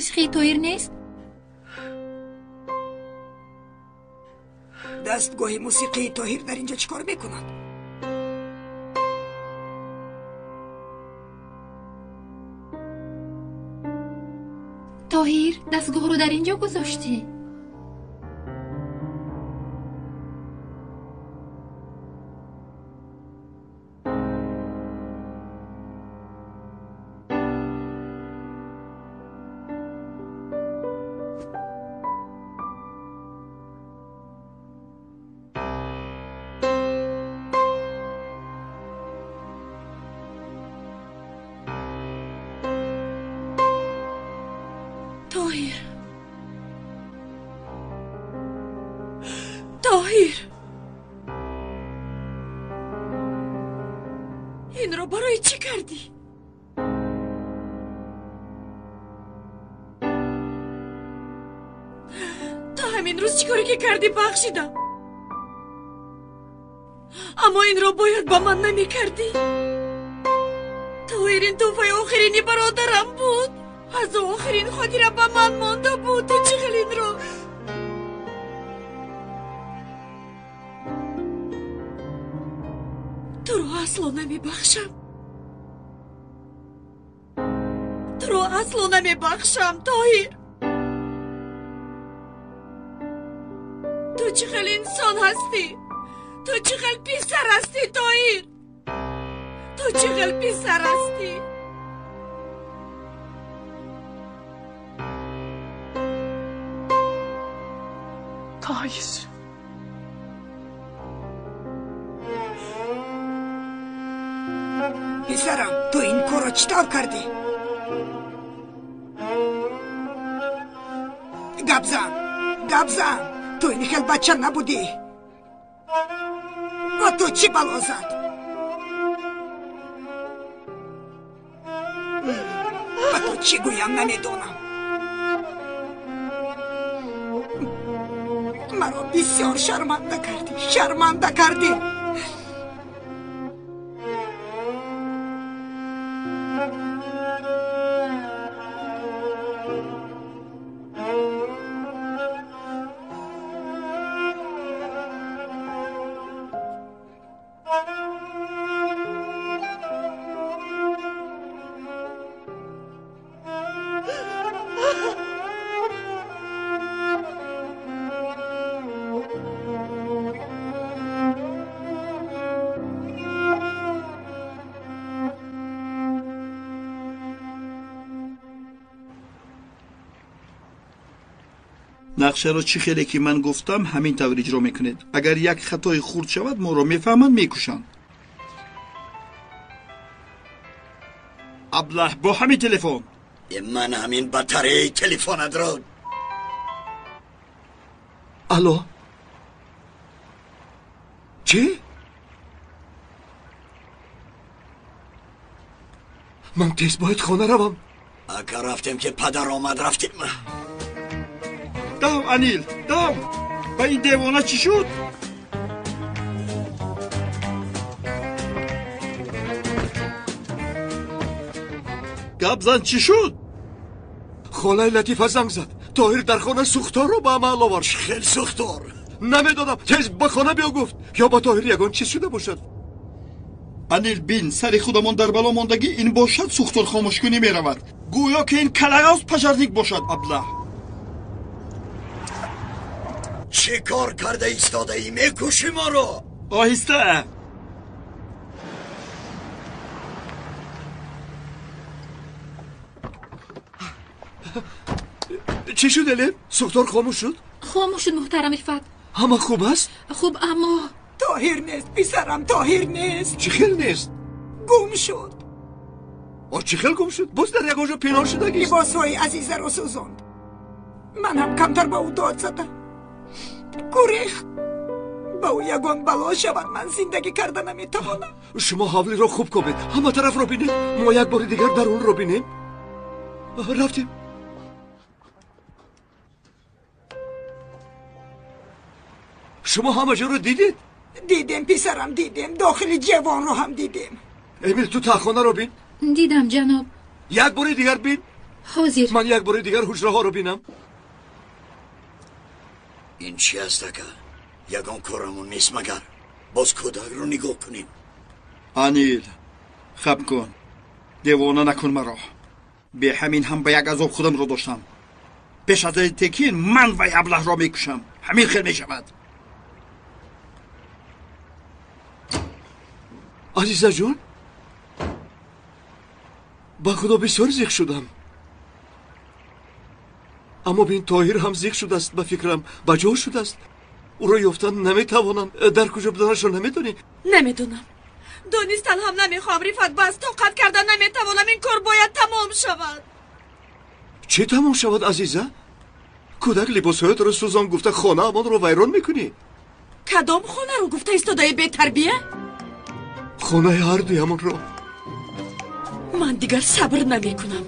موسیقی توهیر نیست؟ دستگاه موسیقی طاهر در اینجا چیکار میکند؟ طاهر دستگاه رو در اینجا گذاشتی؟ طاهر این رو برای چی کردی؟ تا همین روز چیکاری که کردی بخشیدم، اما این رو باید با من نمی کردی. طاهر این توفه آخرینی برادرم بود، از آخرین خاطره با من مانده بود. تو چیکار این رو؟ تو رو اصلا نمی بخشم، تو رو اصلا نمی بخشم طاهر. تو چقدر انسان هستی، تو چقدر پسر هستی طاهر، تو چقدر پسر هستی. طاهر پسرم، تو این کارو چطور کردی؟ گپ زن، تو این خیلی بچه نبودی و تو چی بلا زد؟ و تو چی گویم نمیدونم. مرا بسیار شرمنده کردی. نقشه رو چی خیلی که من گفتم همین طور اجرا میکنید. اگر یک خطای خورد شود ما رو میفهمند میکشند. ابله با همین تلفن. من همین بطری تلفن را. الو چی؟ من تیز باید خانه روم. اگر رفتیم که پدر آمد رفتیم. دام انیل دام، با این دیوانه چی شد؟ گبزن چی شد؟ خاله لطیفه زنگ زد. طاهر در خانه سوختار رو به عمل آورد. خیلی سوختار نمیدادم، تیز به خانه بیا گفت یا با طاهر یگان چیز شده باشد. انیل بین سری خودمان در بلا ماندگی این باشد سوختار خاموش کنی میرود. گویا که این کلغاز پژرنیک باشد. ابله چه کار کرده ایستاده ای؟ میکشی ما رو. آهسته. چی شد الیم؟ سوختار خاموش شد؟ خاموش شد محترم رفت. همه خوب است؟ خوب اما طاهر نیست پسرم، طاهر نیست. چی خیل نیست؟ گم شد. چی خیل گم شد؟ باز در یکانجا پنهان شدگی؟ لباس های عزیزه رو سوزند. من هم کمتر با او داد زدم. گریخت. با او یگان بلا شود من زندگی کرده نمیتوانم. شما حولی رو خوب کنید، همه طرف رو بینید. ما یک بار دیگر در اون رو بینیم. رفتیم. شما همه جا رو دیدید؟ دیدیم پسرم، دیدیم. داخل جوان رو هم دیدیم. امیل تو تاخانه رو بین. دیدم جناب. یک بار دیگر بین. حاضر. من یک بار دیگر حجره ها رو بینم. این چی است اکا؟ یگان کارمون نیست مگر باز کودک رو نگاه کنیم. انیل خب کن، دیوانه نکن مرا. به همین هم به یک عذاب خودم رو داشتم. پیش از تکین من و ابله را میکشم. همین خیر میشود. عزیزه جان، با خدا بسیار زیخ شدم. اما بین طاهر هم زیخ شده است. به فکرم بجا شده است. او را یافتن نمیتوانم. در کجا بدانش را نمیدانی؟ نمیدونم. دونستن هم نمیخوام رفت. بس طاقت کردن نمیتوانم. این کار باید تمام شود. چه تمام شود عزیزه؟ کودک لباسهایت را سوزان گفته خانه امان را ویران میکنی. کدام خانه رو گفته ایستاده بی تربیه؟ خانه هر دویمان را. من دیگر صبر نمیکنم.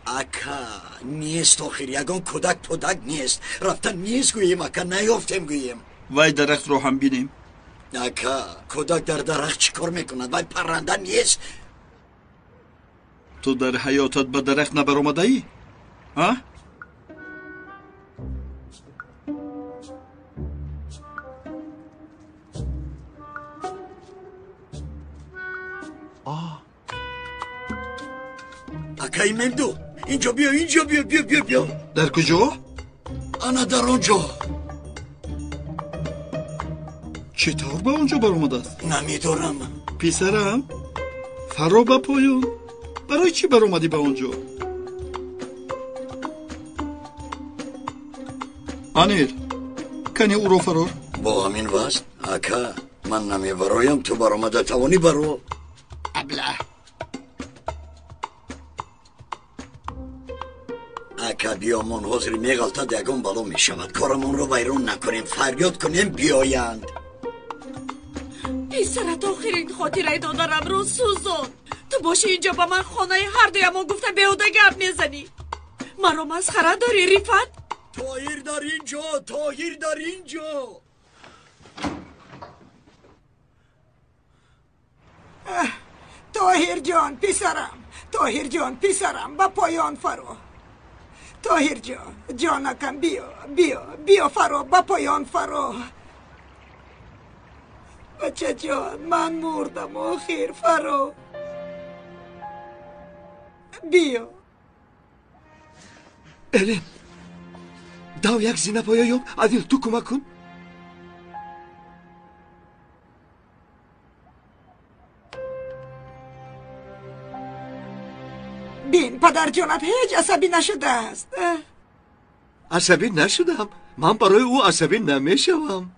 اکا نیست آخر یگان کودک پودک نیست. رفتن نیست گوییم اکا نیافتیم گوییم. وای درخت رو هم بینیم. اکا کودک در درخت چی کار میکند؟ وای پرنده نیست. تو در حیاتت به درخت نبر آمده ای؟ ها؟ اکای مندو اینجا بیا اینجا بیا بیا بیا بیا. در کجا؟ انا در آنجا. چطور به اونجا بر آمده است؟ نمیدارم. پسرم فرا به پایون. برای چی بر آمدی به اونجا؟ انیل کنی او رو فرار. با همین وست اکا من نمیبرایم. تو بر آمده توانی برو. ابله اکا بیامون حاضری میغلطد یگان بلا میشود. کارمون رو ویرون نکنیم. فریاد کنیم بیایند. پسرت آخرین خاطره دادرم رو سوزان. تو باشی اینجا با من خانه هر دویمون گفته بیهوده گپ میزنی. مرا مسخره داری رفت؟ طاهر در اینجا. طاهر در اینجا. طاهر جان پسرم. طاهر جان پسرم با پایان فرو. طاهر جان جانکم بیا بیا بیا فرو با پایان فرو. بچه جان من مردم آخر فرو. بیا. الین داو یک زینه پایا یاب. عدیل تو کمک کن. بین پدر جانت هیچ عصبی نشده است. عصبی نشدم. من برای او عصبی نمیشوم.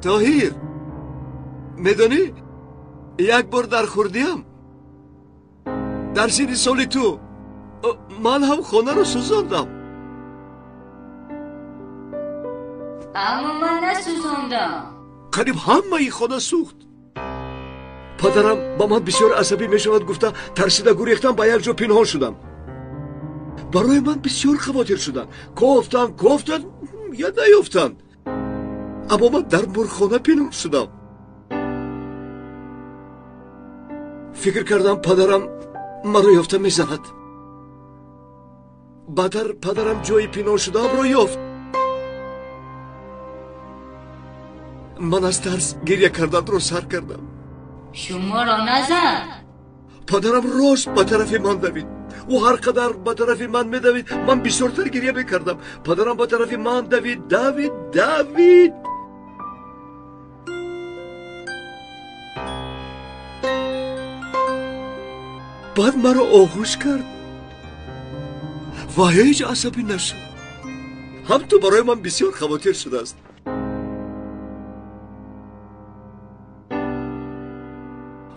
طاهر میدانی یک بار در خوردیم در سین سال تو من هم خانه رو سوزاندم. اما من نسوزاندم. قریب همه ای خانه سوخت. پدرم با من بسیار عصبی می شود. گفته ترسیده گریختم به یک جا پنهان شدم. برای من بسیار خواطر شدن. گفتن یا نیافتن. اما من در مرخانه پنهان شدم. فکر کردم پدرم مرا یافته میزند. بعدر پدرم جای پنهان شدم را یافت. من از ترس گریه کردن رو سر کردم. شما را نزد. پدرم راست به طرف من دوید. او هر قدر به طرف من میدوید من بسیارتر گریه میکردم. پدرم به طرف من دوید. بعد مرا آغوش کرد و هیچ عصبی نشد. هم تو برای من بسیار خواطر شده است.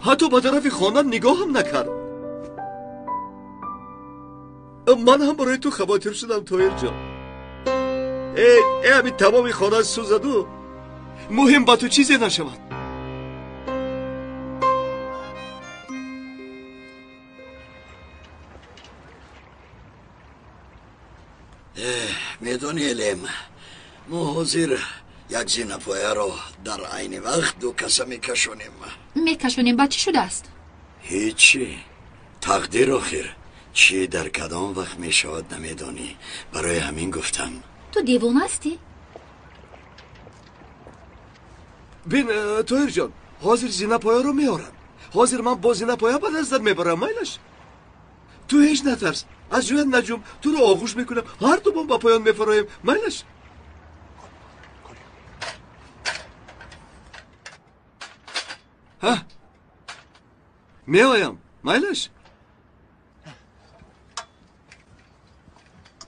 حتی به طرف خانه نگاه هم نکرد. من هم برای تو خواطر شدم طاهر جان. ای همین تمام خانه سوزدو. مهم با تو چیزی نشود. میدونی الیم ما حاضر یک زینپایه را در عین وقت دو کسه میکشونیم. میکشونیم بعد چی شده است؟ هیچی. تقدیر آخر چی در کدام وقت میشود نمیدانی. برای همین گفتم. تو دیوانه هستی؟ بین طاهر جان، حاضر زینپایه رو میارم. حاضر من با زینپایه به نظر میبرم. میلش تو هیچ نترس. از جوی نجوم تو رو آغوش میکنم. هر دو با پایان میفرایم. میلش ها میایم. میلش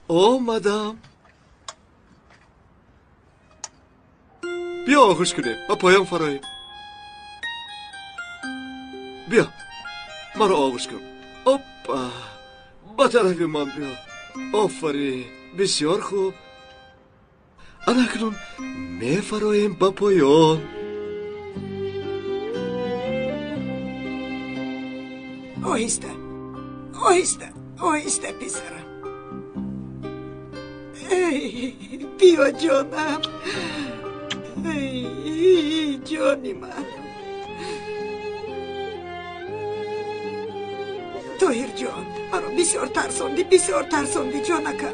آمدم. بیا آغوش کنیم و پایان فرایم. بیا مرا آغوش کن. اپا با طرف من بیا. آفرین بسیار خوب. اکنون میفرایم با پایان. آهسته آهسته آهسته پسرم. ای بیا جانم. ای جانی من. طاهر جان مرا بسیار ترساندی جانکم.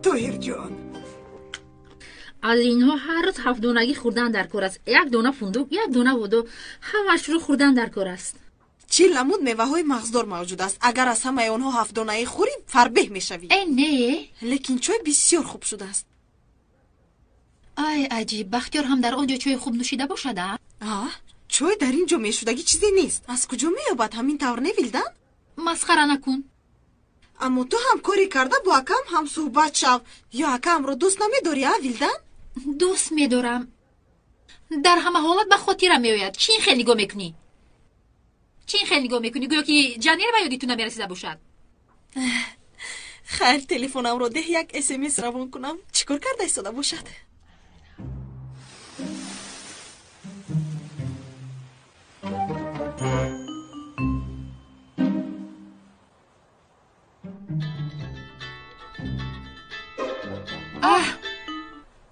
طاهر جان از اینها هر روز 7 دونگی خوردن در کار است. 1 دونه فندق، 1 دونه ودو، همش رو خوردن در کار است. چی لمود میوه‌های مغزدار موجود است. اگر از همه آنها 7 دانه خوریم فربه میشوی. نه لیکن چای بسیار خوب شده است. ای عجیب. بختیار هم در آنجا چای خوب نوشیده باشد؟ چای در اینجا میشودگی چیزی نیست. از کجا مییابد همین طور نویلدن؟ مسخره نکن. اما تو هم کاری کرده با اکم هم صحبت شو. یا اکم رو دوست نمیداری ویلدن؟ دوست میدارم. در همه حالت به خاطرم میآید. چی خیلی نگاه میکنی؟ گویا که جنیر به یادی تو نمیرسیده باشد. خیر تلفنم رو ده یک SMS روان کنم. چیکار کرده ایستاده باشد؟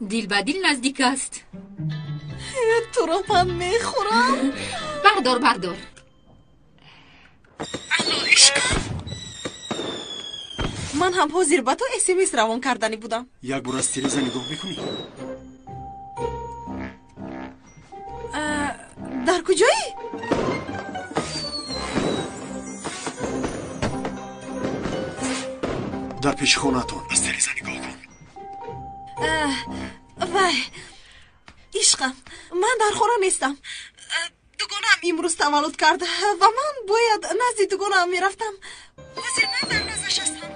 دیل به دیل نزدیک است. تو رو من میخورم. بردار. من هم حاضر به تو SMS روان کردنی بودم. یک بار از تلویزیون نگاه میکنی؟ در کجایی؟ در پیش خونتون. از تلویزیون نگاه کن. وای عشقم من در خونه نیستم. دوگانم امروز تولد کرد و من باید نزد دوگانم میرفتم. حاضر من در نزدش هستم.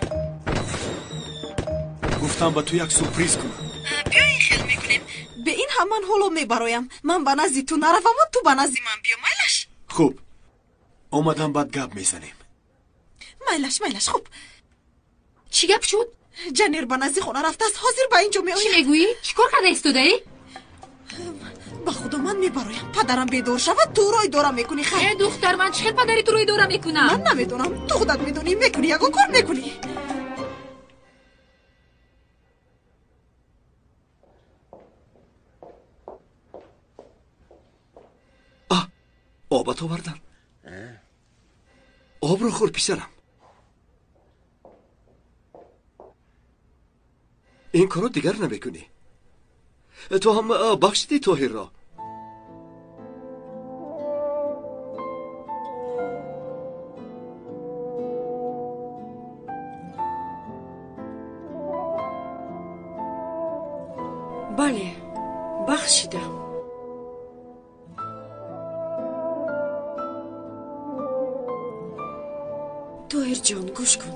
گفتم با تو یک سورپریز کنم. بیا این خیل میکنیم. به این هم من حالا میبرایم. من به نزد تو نروم و تو به نزد من بیا. میلش خوب اومدم بعد گپ میزنیم. میلش خوب. چی گپ شد؟ جنیر به نزد خونه رفته است. حاضر به اینجا میآید. چی میگویی؟ چیکار کرده ایستاده ای؟ با خدا من میبرایم. پدرم بیدار شود تو روی دورم میکنی. خیر دختر من چه پدری تو روی دورم میکنم؟ من نمیدونم. تو خودت میدونی میکنی. یکو کار میکنی. آبت آوردن. آب رو خور پسرم. این کارو دیگر نمیکنی. تو هم بخشیدی طاهر را. بله بخشیدم. طاهر جان گوش کن.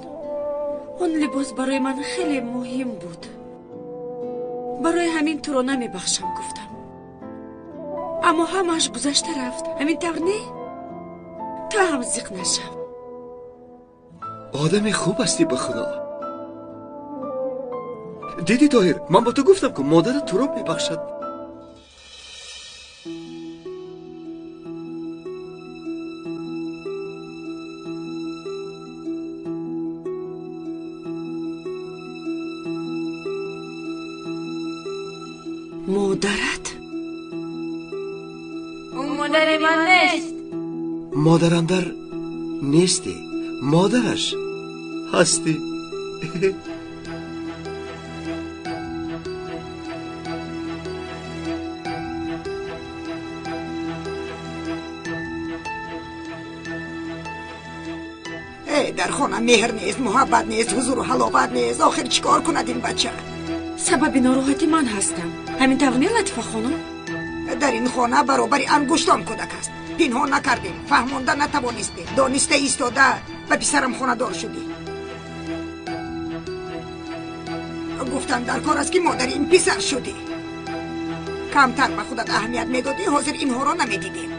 اون لباس برای من خیلی مهم بود. برای همین تو رو نمیبخشم گفتم. اما همش گذشته رفت. همین طور نه؟ تو هم زیق نشم. آدم خوب هستی به خدا. دیدی طاهر من با تو گفتم که مادرت تو رو میبخشد. مادرت؟ اون مادر من نیست. مادرم در نیستی، مادرش هستی. در خانه مهر نیست، محبت نیست، حضور و حلاوت نیست. آخر چیکار کند این بچه؟ سبب ناراحتی من هستم. همین طور نیست لطیفه خانم؟ در این خانه برابر انگشتان کودک است. پنهان نکردیم، فهمانده نتوانستیم، دانسته ایستاده به پسرم خانه دار شدی. گفتن در کار است که مادر این پسر شدی. کمتر به خودت اهمیت میدادی، حاضر اینها را نمیدیدیم.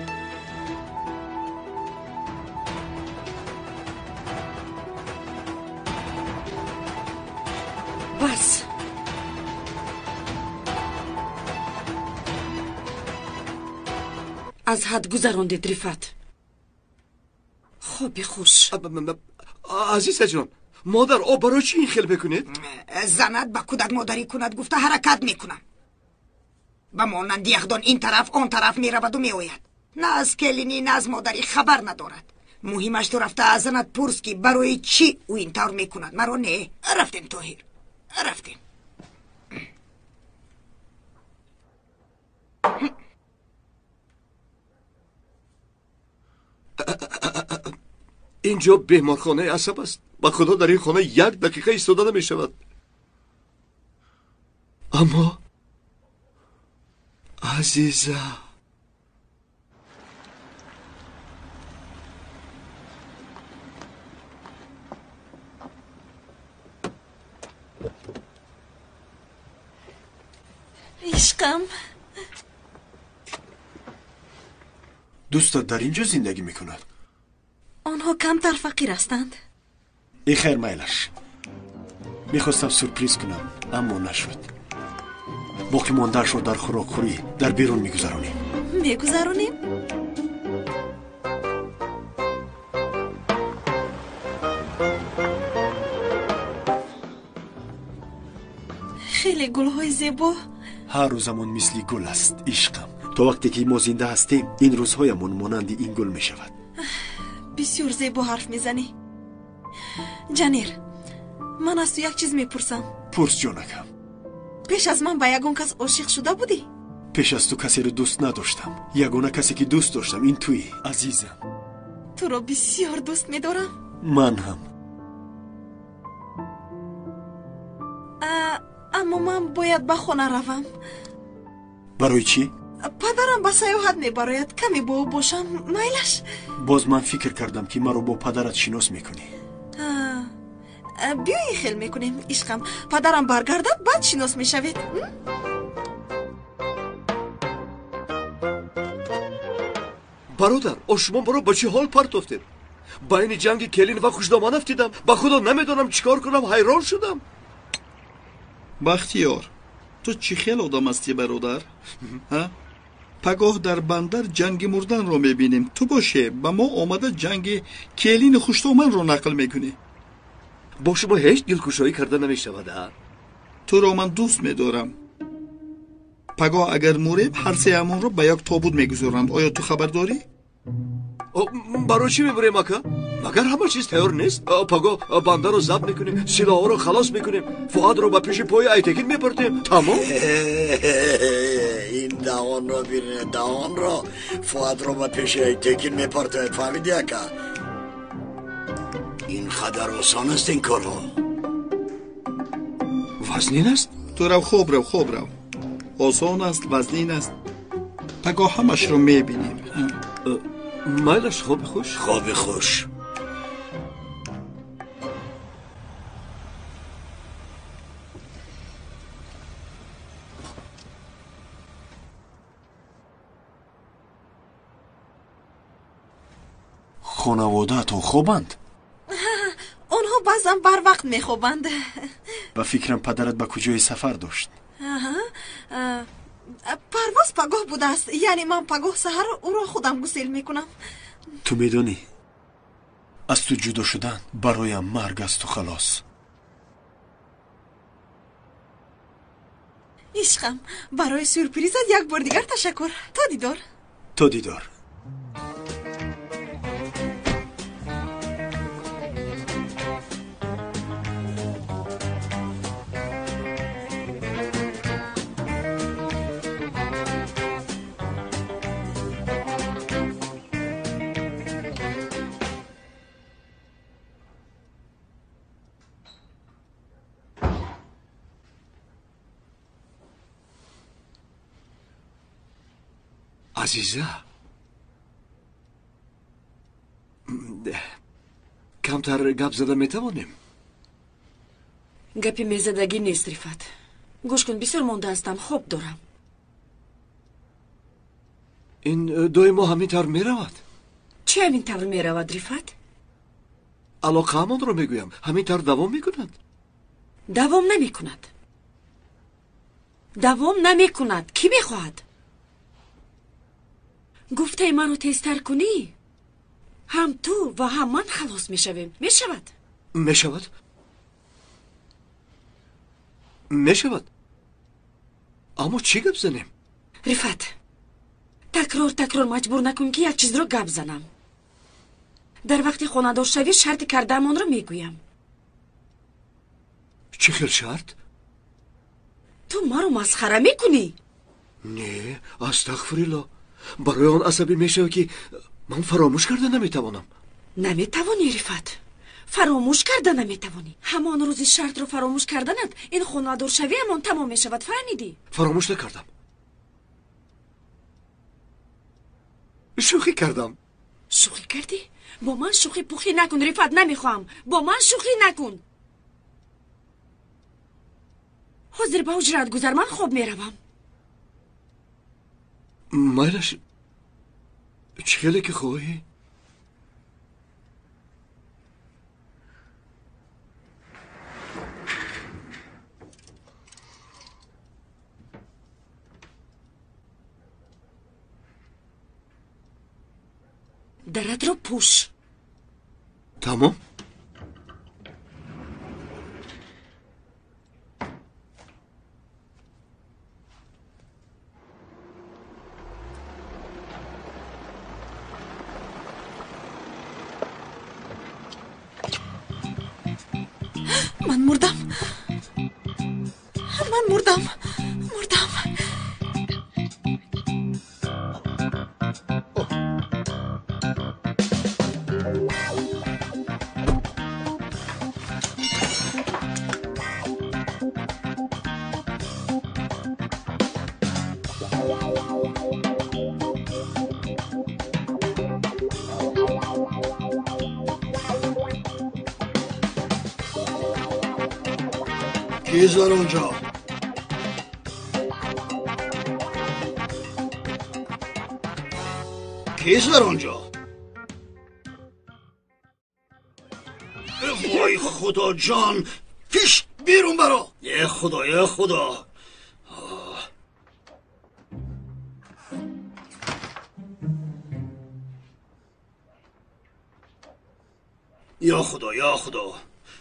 بس از حد گذراندید رفت. خوبی خوش. عزیز جان، مادر او برای چی این خیل بکنید؟ زند به کودک مادری کند گفته حرکت میکنم. به مانند یخدان این طرف آن طرف میرود و میآید. نه از کلینی نه از مادری خبر ندارد. مهمش تو رفته از زند پرس که برای چی او این طور میکند. مرا نه. رفتیم طاهر، رفتیم. اینجا بیمارخانه عصب است. با خدا در این خانه 1 دقیقه ایستاده نمی شود. اما عزیزه، عشقم، دوستت در اینجا زندگی میکند؟ آنها کمتر فقیر هستند. ای خیر میلش. میخواستم سورپریز کنم اما نشد. باقی ماندهش رو در خوراکخوری در بیرون میگذرانیم. میگذرانیم؟ خیلی گلهای زیبا. هر روزمون مثل گل است عشقم. تا وقتی که ما زنده هستیم این روزهایمون مانند این گل میشود. بسیار زیبا حرف میزنی جنیر. من از تو یک چیز میپرسم. پرس جانکم. پیش از من به یگان کس عاشق شده بودی؟ پیش از تو کسی رو دوست نداشتم. یگانه کسی که دوست داشتم این تویی عزیزم. تو رو بسیار دوست میدارم. من هم. اما من باید به خانه روم. برای چی؟ پدرم به سیاحت میبراید. کمی با او باشم میلش. باز من فکر کردم که مرا با پدرت شناس میکنی. بیایی خیل میکنیم عشقم. پدرم برگردد بعد شناس میشوید. برادر، شما برای با چی حال پرتافتید؟ با این جنگ کلین و خوشدامان افتیدم. با خدا نمیدونم چیکار کنم. حیران شدم. بختیار، تو چی خیل آدم هستی برادر؟ پگاه در بندر جنگ مردن رو میبینیم. تو باشه با ما آمده جنگ کلین خوشدامان رو نقل میکنی. با شما هیچ دلکشایی کرده نمیشود. تو رو من دوست میدارم. پگاه اگر موریم هر سه همون رو به یک تابوت میگذارند. آیا تو خبر داری؟ برای چی میبریم اکا؟ مگر همه چیز تیار نیست؟ پگاه بنده رو ضبط میکنیم، سلاح رو خلاص میکنیم، فؤاد رو به پیش پای ایتکین میپرتیم. تمام. این دهان رو بیرونه، دهان رو. فؤاد رو به پیش ایتکین میپرته. فهمیدی اکا؟ این خدر آسان است این کار ها. وزنین است؟ تو رو خوب رو. آسان است، وزنین است. پگاه همش رو میبینیم. میلش خوب خوش. خوب خوش. خانواده تو خوبند؟ آنها بعضا بر وقت میخوابند. با فکرم پدرت به کجای سفر داشت؟ پرواز پگاه بوده است. یعنی من پگاه سحر او را خودم گسیل میکنم. تو میدونی از تو جدا شدن برایم مرگ است و خلاص. عشقم برای سورپریزت یک بار دیگر تشکر. تا دیدار. تا دیدار. عزیزه کمتر گپ زده میتوانیم؟ گپی میزدگی نیست رفت. گوش کن بسیار مونده هستم. خوب دارم. این 2 ماه همینطور میرود؟ چه همینطور میرود رفت؟ علاقه همان رو میگویم. همینطور دوام میکند؟ دوام نمیکند. دوام نمیکند. کی میخواهد؟ گفته من رو تیزتر کنی هم تو و هم من خلاص میشویم. میشود؟ میشود؟ میشود. اما چی گپ زنیم؟ رفت تکرار مجبور نکن که یک چیز رو گپ زنم. در وقتی خانه‌دار شوی شرط کرده‌مان رو میگویم. چه خیل شرط؟ تو ما رو مسخره میکنی؟ نه استغفرالله. برای آن عصبی میشه که من فراموش کرده نمیتوانم. نمیتوانی رفت. فراموش کرده نمیتوانی. همان روزی شرط رو فراموش کردنت این خانه‌دار شوی همان تمام میشود. فهمیدی؟ فراموش نکردم. شوخی کردم. شوخی کردی؟ با من شوخی پوخی نکن رفت. نمیخوام. با من شوخی نکن. حاضر به حجرت گذر. من خوب میروم. مایلش چه که خواهی؟ درد رو پوش. تمام؟ من مردم. کیست در اونجا؟ کیست در اونجا؟ وای خدا جان، پیش بیرون برو. یه خدا یا خدا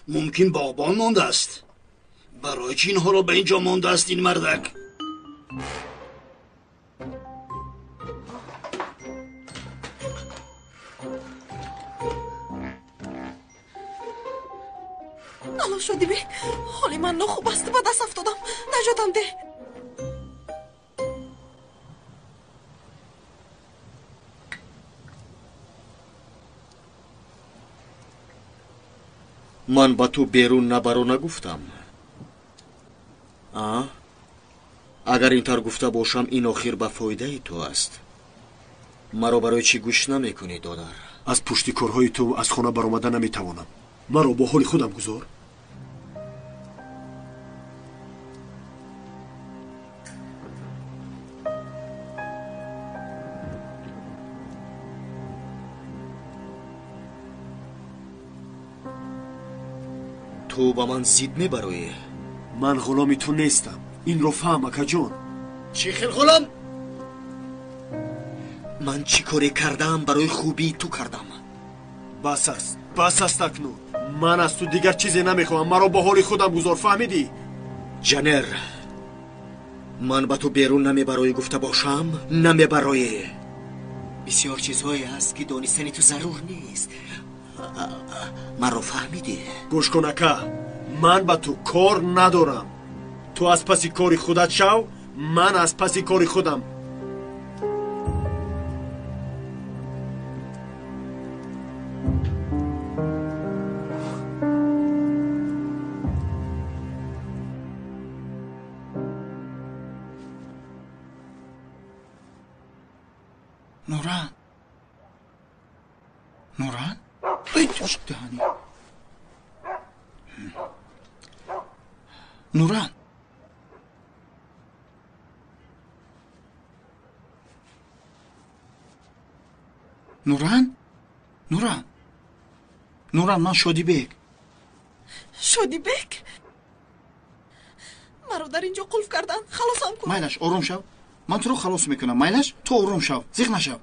ممکن باغبان مانده است. برای چی اینها را به اینجا مانده است این مردک؟ الان شدی به حالی من خوب است. با دست افتادم. نجاتم ده. من با تو بیرون نبرو نگفتم. اگر اینطور گفته باشم این آخر به فایده تو است. مرا برای چی گوش نمیکنی دادر؟ از پشت کارهای تو از خانه برآمده نمیتوانم. مرا با حال خودم گذار. تو با من زید میبروی؟ من غلامی تو نیستم. این رو فهم اکا جان. چی خیل غلام؟ من چی کاری کردم برای خوبی تو کردم؟ بس است اکنون. من از تو دیگر چیزی نمیخوام. مرا با حال خودم گذار. فهمیدی؟ جنر من با تو بیرون نمیبرایی گفته باشم نمیبرایی. بسیار چیزهایی هست که دانستنی تو ضرور نیست. من رو فهمیدی؟ گوش کن اکا، من با تو کار ندارم. تو از پسی کاری خودت شو، من از پسی کاری خودم. نوران نوران ای توش دهانی نوران نوران نوران نوران من شادی بیگ. شادی بیگ؟ مرا در اینجا قلف کردن. خلاصم کن. مایلش آروم شو. من تو رو خلاص میکنم. مایلش تو آروم شو. زیغ نشو.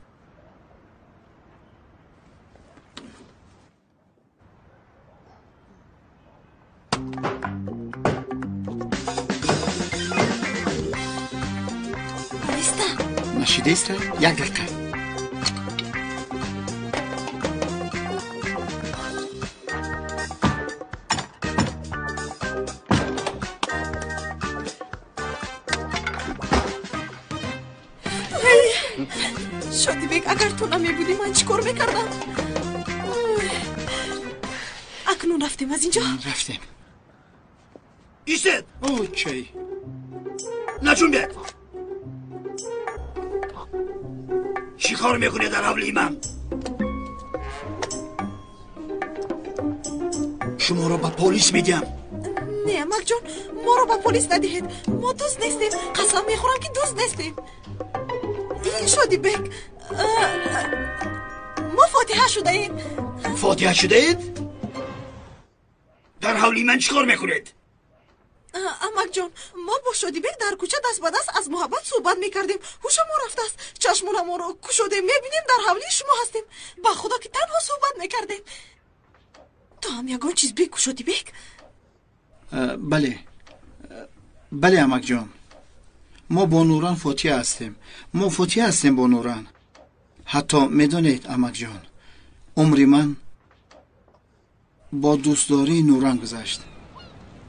نشیده است؟ یک دقیقه. شادی بیگ اگر تو نمی بودی من چیکار میکردم؟ اکنون رفتیم از اینجا؟ رفتیم. ایستد. اوکی. نچون بیاد. چی کار میکنه در حولی من؟ شما رو به پلیس میدم. نه امک جان، ما رو به پلیس ندهید. ما دوست نیستیم. قسم میخورم که دوست نیستیم. این شادی بیگ، ما فاتحه شده ایم. فاتحه شده اید؟ در حولی من چیکار میکنید؟ امک جان، ما با شادی بیگ در کوچه دست به دست از محبت صحبت میکردیم. هوش ما رفته است. چشمون ما رو کشوده میبینیم در حولی شما هستیم. با خدا که تنها صحبت میکردیم. تو هم یگان چیز بگو شادی بیگ. بله بله امک جان، ما با نوران فاتحه هستیم. ما فاتحه هستیم با نوران. حتی میدونید امک جان، عمری من با دوستداری نوران گذشت.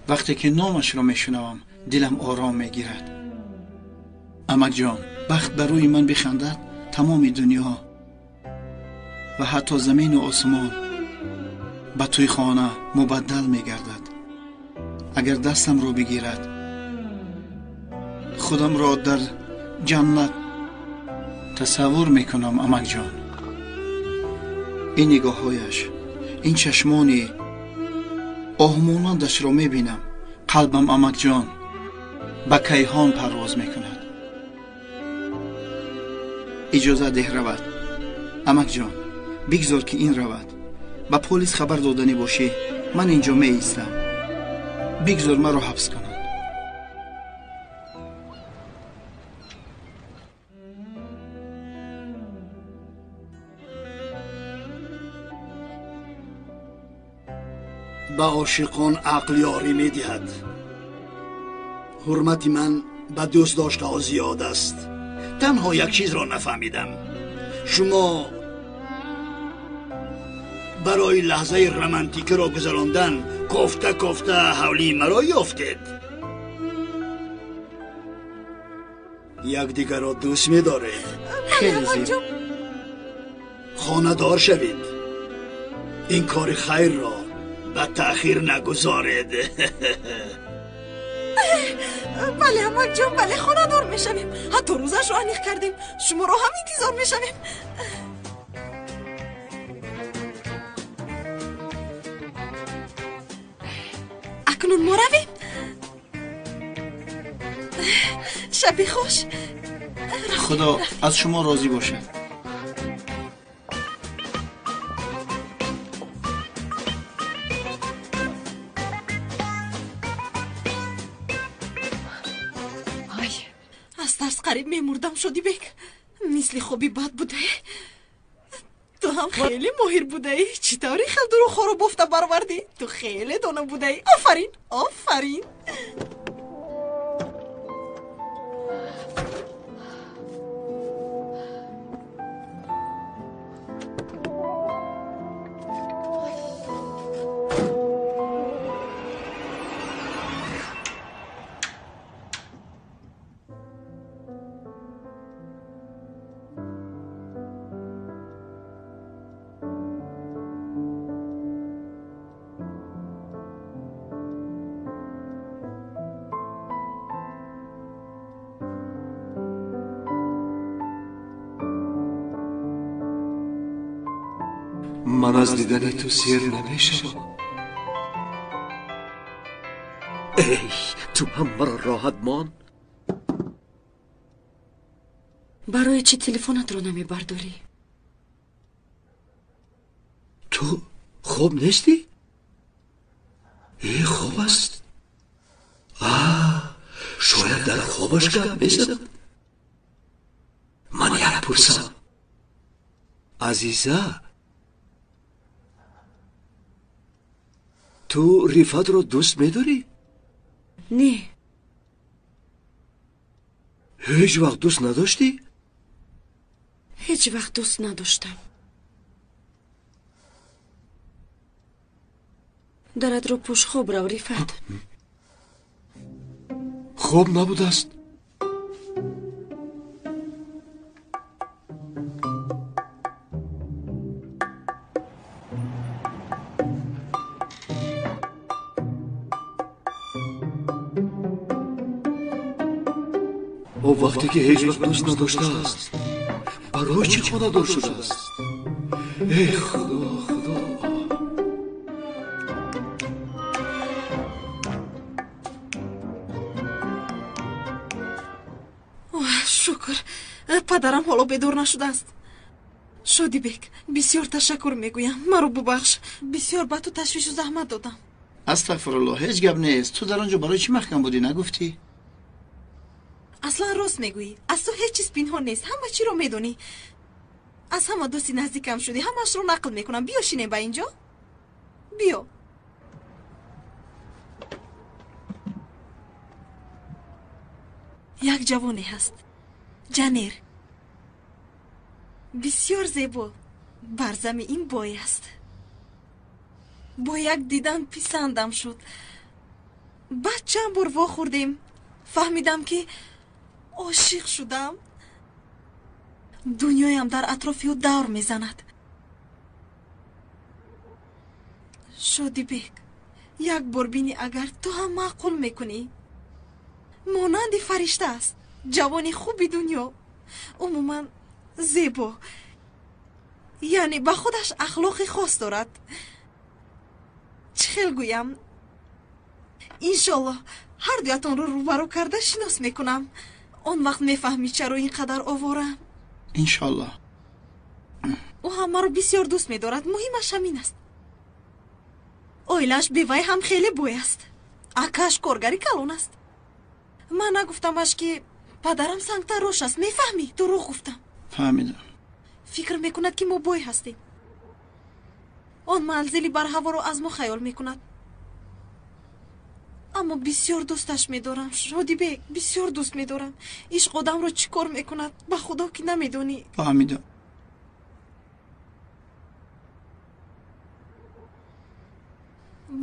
وقتی که نامش را میشنوم دلم آرام میگیرد. امک جان، بخت بر روی من بخندد تمام دنیا و حتی زمین و آسمان به توی خانه مبدل میگردد. اگر دستم رو بگیرد خودم را در جنت تصور میکنم. امک جان، این نگاههایش، این چشمانی آهمانندش را میبینم. قلبم امک جان به کیهان پرواز میکند. اجازه ده رود. امک جان بگذار که این رود. به پلیس خبر دادنی باشی من اینجا می ایستم. بگذار مرا حبس کنند. به عاشقان عقل یاری می دهد. حرمت من به دوست داشته ها زیاد است. تنها یک چیز را نفهمیدم. شما برای لحظه رمانتیک را گذراندن کفته حولی مرا یافتید. یک دیگر را دوست می دارید. خیلی زیاد. خانه دار شوید. این کار خیر را به تأخیر نگذارید. بله امک جان، بله خانه دار می شویم. حتی روزش رو انیخ کردیم. شما رو هم انتظار می شویم. اکنون ما رویم. شبی خوش. خدا از شما راضی باشد. از ترس قریب میمردم شدی بیگ. مثل خوبی بد بوده. تو هم خیلی ماهر بوده ای. چطوری خلدو رو خورو بفته بروردی؟ تو خیلی دانه بوده ای. آفرین آفرین. من از دیدن تو سیر نمیشم. ای تو هم مرا راحت مان. برای چی تلفنت رو نمیبرداری؟ تو خوب نیستی؟ ای خوب است. شاید در خوابش گپ میزد. من یک پرسم عزیزه، تو رفت رو دوست میداری؟ نه. هیچ وقت دوست نداشتی؟ هیچ وقت دوست نداشتم. درد رو پوش خوب رو رفت. خوب نبود است. او وقتی که هیچ وقت دوست نداشته است برای چی خانه دار شده است؟ ای خدا خدا. شکر پدرم حالا بدور نشده است. شادی بک بسیار تشکر میگویم. مرا ببخش، بسیار به تو تشویش و زحمت دادم. استغفرالله، هیچ گپ نیست. تو در آنجا برای چی محکم بودی نگفتی؟ اصلا راست میگویی. از تو هیچ چیز پنهان نیست. همه چی رو میدونی. از همه دوستی نزدیکم شدی. همش رو نقل میکنم. بیا شینیم با اینجا. بیا. یک جوانی هست، جنیر، بسیار زیبا، برزم این بای است. با یک دیدن پسندم شد. بعد چند بار وا خوردیم، فهمیدم که عاشق شدم. دنیایم در اطرافی او دور میزند. شادی بیگ، یک بار بینی اگر تو هم معقول میکنی. مانند فرشته است، جوانی خوبی دنیا، عموما زیبا، یعنی به خودش اخلاقی خاص دارد. چه خیل گویم، انشالله هر دویتان رو روبرو کرده شناس میکنم. اون وقت میفهمی چرا اینقدر آوارم. انشالله. او همه رو بسیار دوست میدارد. مهمش همین است. اویلش بیوی هم خیلی بوی است. اکش کارگری کلون است. من نگفتمش که پدرم سنگتر روش است. میفهمی؟ دروغ گفتم. فهمیدم. فکر میکند که ما بوی هستیم. آن منزلی بر هوا رو از ما خیال میکند. اما بسیار دوستش میدارم. شادی بیگ، بسیار دوست میدارم. عشق آدم رو چی کار میکند به خدا که نمیدونی. فهمیدم.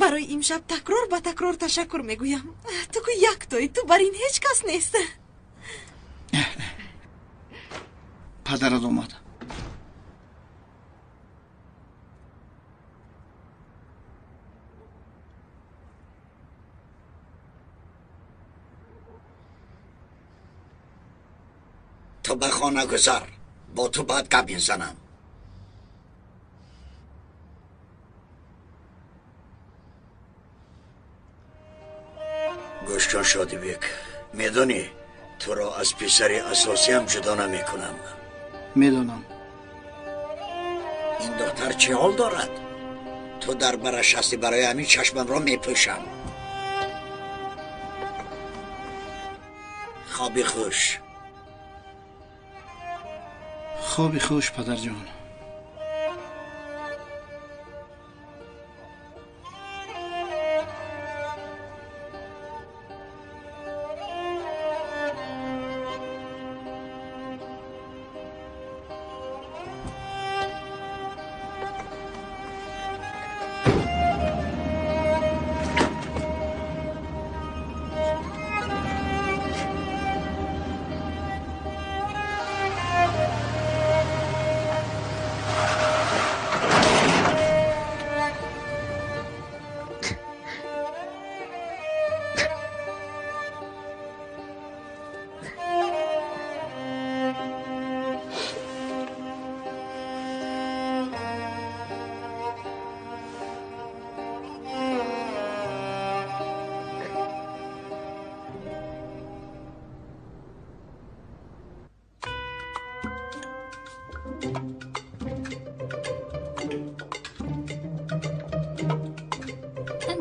برای امشب تکرار به تکرار تشکر میگویم. تو که یک توی، تو بر این هیچ کس نیست. پدرت اومد. تو به خانه گذر، با تو باید گپ میزنم. گوش کن شادی بیک، میدونی تو را از پسری اساسی هم جدا نمی کنم. میدونم. این دختر چه حال دارد؟ تو در برش هستی، برای همین چشمم را میپوشم. خوابی خوش. خوابی خوش پدر جان.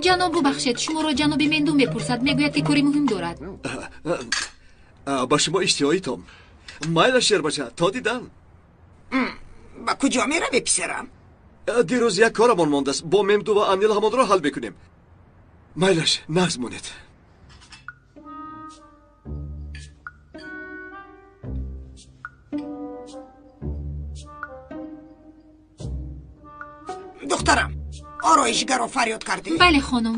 ҷаноб бубахшед, шуморо ҷаноби менду мепурсад, мегӯяд ки кори муҳим дорад. ба шумо иштиҳоитон. майла шербача, то дидан. ба куҷо меравӣ писарам? дирӯз як корамон мондааст. бо мемду ва анил ҳамонро ҳал мекунем. майлаш, нағз монед. духтарам, ороишгаро фарёд кардӣ? бале хонум.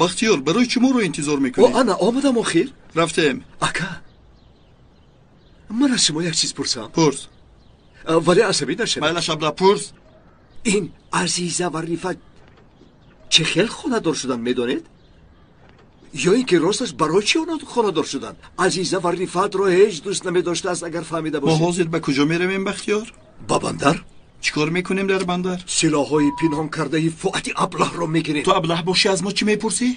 бахтиёр, барои чӣ моро интизор мекунӣ? ана омадам охир. рафтем. ака, ман аз шумо як чиз пурсам. пурс. вале асабӣ нашавед. майла шабла пурс. ин азиза ва рифат чӣ хел хонадор шудан медонед? ё ин ки росташ барои чӣ онҳо хонадор шуданд? азиза ва рифатро ҳеҷ дӯст намедоштааст. агар фаҳмида мо бошед. ҳозир ба куҷо меравем бахтиёр? ба бандар. чӣ кор мекунем дар бандар? силоҳҳои пинҳон кардаи фуати аблаҳро мегирем. ту аблаҳ бошӣ аз мо чӣ мепурсӣ?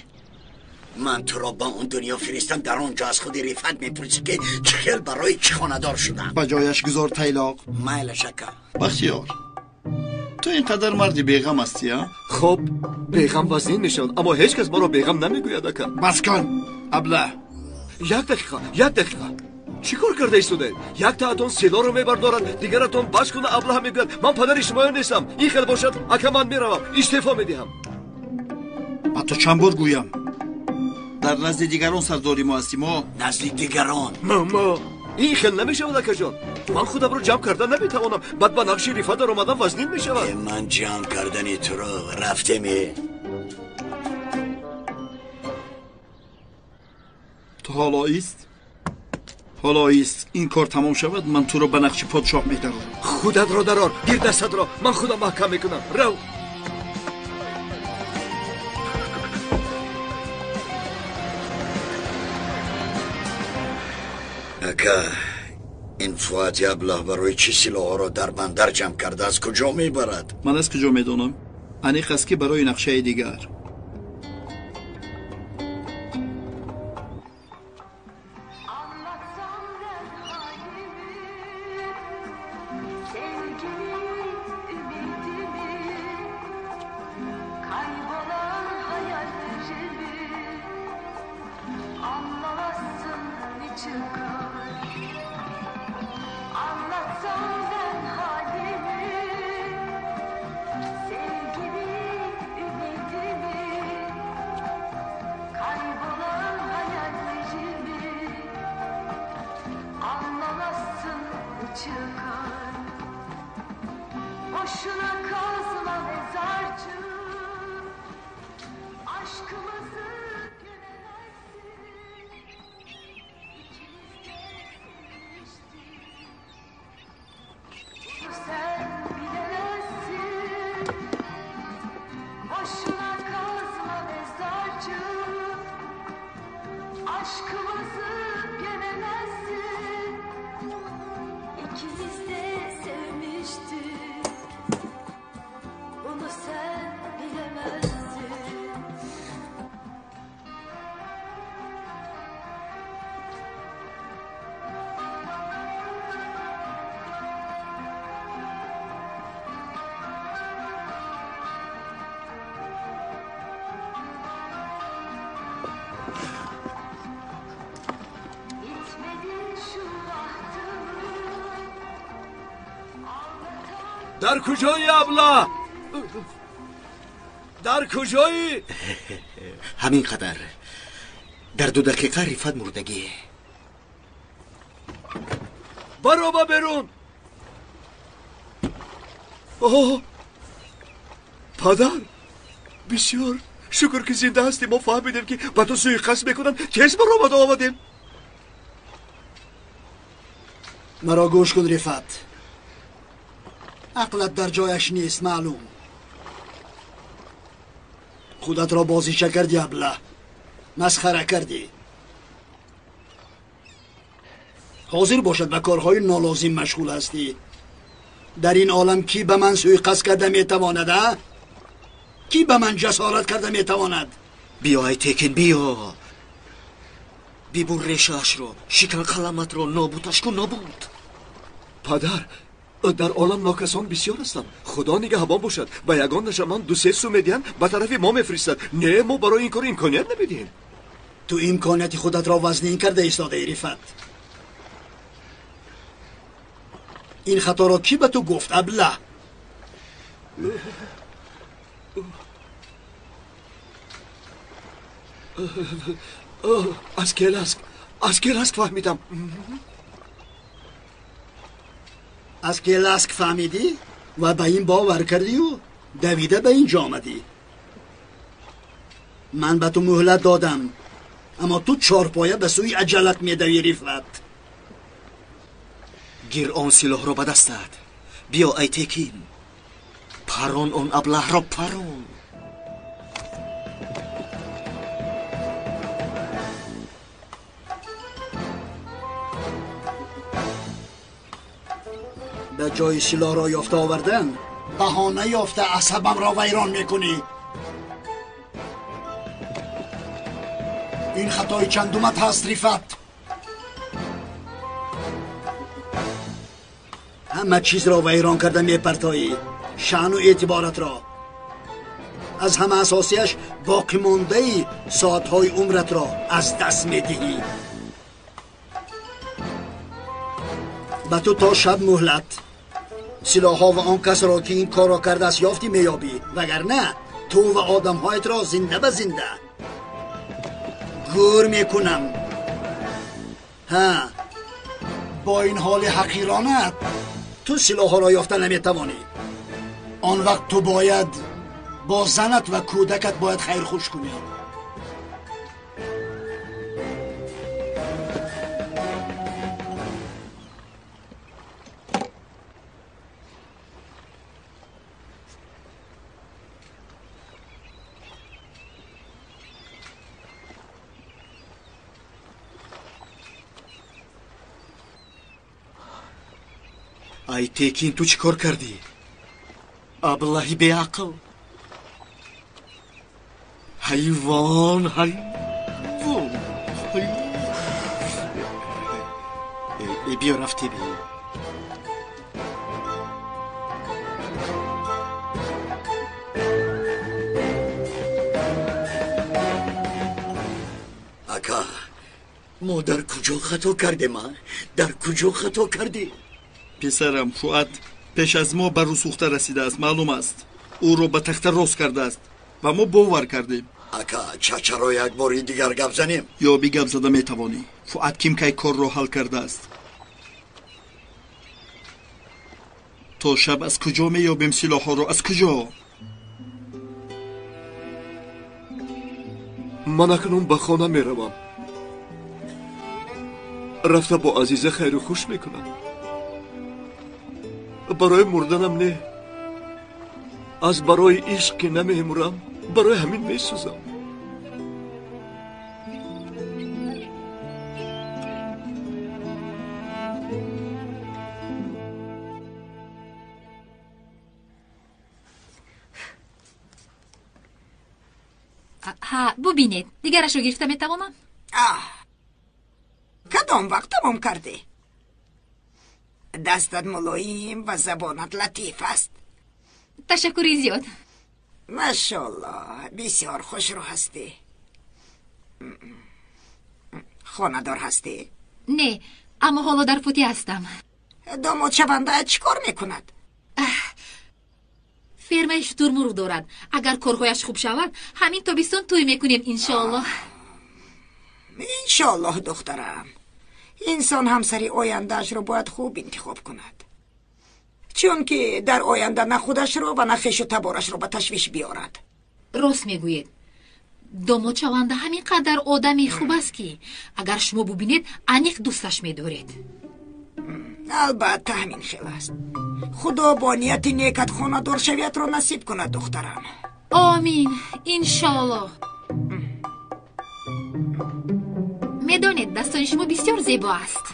من تو را با اون دنیا فرستم، در اونجا از خود رفت میپرسی که چه خیل برای چه خاندار شدم. با جایش گذار تیلاق. مایل شکر. بختیار، تو اینقدر مردی بیغم هستی ها؟ خب بیغم وزنین میشون، اما هیچ کس ما رو بیغم نمیگوید اکا. بس کن ابله. یک دقیقه چی کار کرده ایستوده؟ یک تاعتون سیلا رو میبردارد، دیگرتون باش کنه ابله میگوید من پدر شما نیستم، این خیلی باشد اکا من میروم استعفا میدهم. با تو چند بار گویم در نزد دیگران سرداری ما هستیم؟ ما نزد دیگران ما این خیلی نمیشود اکا جان. من خودم رو جمع کردن نمیتوانم، بعد با نقش رفت در اومدن وزنین میشود. من جمع کردنی تو رو رفته می تو حالا ایست این کار تمام شود من تو رو به نقش پادشاه میدارم. خودت رو درار، گیر دستت را، من خودم محکم میکنم. رو اکا این فوات ابله برای چی سلاح را در بندر جمع کرده؟ از کجا میبرد؟ من از کجا میدونم؟ انیق است که برای نقشه دیگر. در کجایی ابله؟ در کجایی؟ همین قدر در 2 دقیقه رفت مردگی. برو با برون. اوه پدر، بسیار شکر که زنده هستی. ما فهمیدیم که با تو سوء میکنن، تیز برو آمدیم. مرا گوش کن رفت، عقلت در جایش نیست. معلوم خودت را بازیچه کردی ابله، مسخره کردی. حاضر باشد به کارهای نالازم مشغول هستی. در این عالم کی به من سوی قصد کرده میتواند؟ کی به من جسارت کرده میتواند؟ بیا ای تکن، بیا бибур решаашро, шикан қаламатро, нобудаш кун, нобуд. падар, дар олам нокасон бисёр ҳастанд. худо нигаҳбон бошад. ба ягон нашаман 2-3 сӯ медиҳанд, ба тарафи мо мефиристад. Не, мо барои ин кор имконият намедиҳем. ту имконияти худатро вазнин карда истодаи Рифат. ин хаторо кӣ ба ту гуфт, абла? аз келаск фаҳмидам. аз келаск фаҳмидӣ ва ба ин бовар кардию давида ба ин ҷо омадӣ. ман ба ту муҳлат додам, аммо ту чорпоя ба сӯи аҷалат медавӣ, Рифат. гир он силоҳро ба дастат. биё ай текин, парон он аблаҳро парон. ба ҷои силоҳро ёфта овардан баҳона ёфта асабамро вайрон мекунӣ. ин хатои чандумат ҳаст, Рифат. ҳама чизро вайрон карда мепартоӣ, шаъну эътиборатро. аз ҳама асосияш боқимондаи соатҳои умратро аз даст медиҳӣ. ба ту то шаб муҳлат. силоҳҳо ва он касро ки ин корро кардааст ёфтӣ меёбӣ, вагарна ту ва одамҳоятро зинда ба зинда гӯр мекунам. ҳа, бо ин ҳоли ҳақиронат ту силоҳҳоро ёфта наметавонӣ. он вақт ту бояд бо занат ва кӯдакат бояд хайрхуш кунӣ. ай текин, ту чӣ кор кардӣ? аблаҳи беақл, ҳайвон, ҳайвон. биё рафтебӣ. ака, мо дар куҷо хато кардем? дар куҷо хато кардем? писарам, фуад пеш аз мо ба русухта расидааст, маълум аст. ӯро ба тахта рост кардааст ва мо бовар кардем. ака, чачаро як бори дигар гап занем? ё би гап зада метавонӣ. фуад кимкай корро ҳал кардааст. то шаб аз куҷо меёбем силоҳҳоро? аз куҷо? ман акнун ба хона меравам. рафта бо азиза хайру хуш мекунам. барои мурданам не, аз барои ишқ ки намемурам, барои ҳамин месӯзам. ҳа, бубинед, дигарашро гирифта метавонам? кадом вақт тамом кардӣ? дастат мулоим ва забонат латиф аст. ташаккури зиёд. машоаллоҳ, бисёр хушрӯ ҳастӣ. хонадор ҳастӣ? Не, аммо ҳоло дар путӣ ҳастам. домодшавандаат чӣ кор мекунад? фермаи шутурмурғ дорад. агар корҳояш хуб шавад, ҳамин тобистон тӯй мекунем, иншоаллоҳ. иншоаллоҳ, духтарам. инсон ҳамсари ояндаашро бояд хуб интихоб кунад, чунки дар оянда на худашро ва на хешу таборашро ба ташвиш биёрад. рост мегӯед. домодшаванда ҳамин қадар одами хуб аст ки агар шумо бубинед, аниқ дӯсташ медоред. албатта ҳамин хел аст. худо бо нияти некат хонадоршавиятро насиб кунад, духтарам. омин, иншоаллоҳ. медонед, дастони шумо бисёр зебо аст.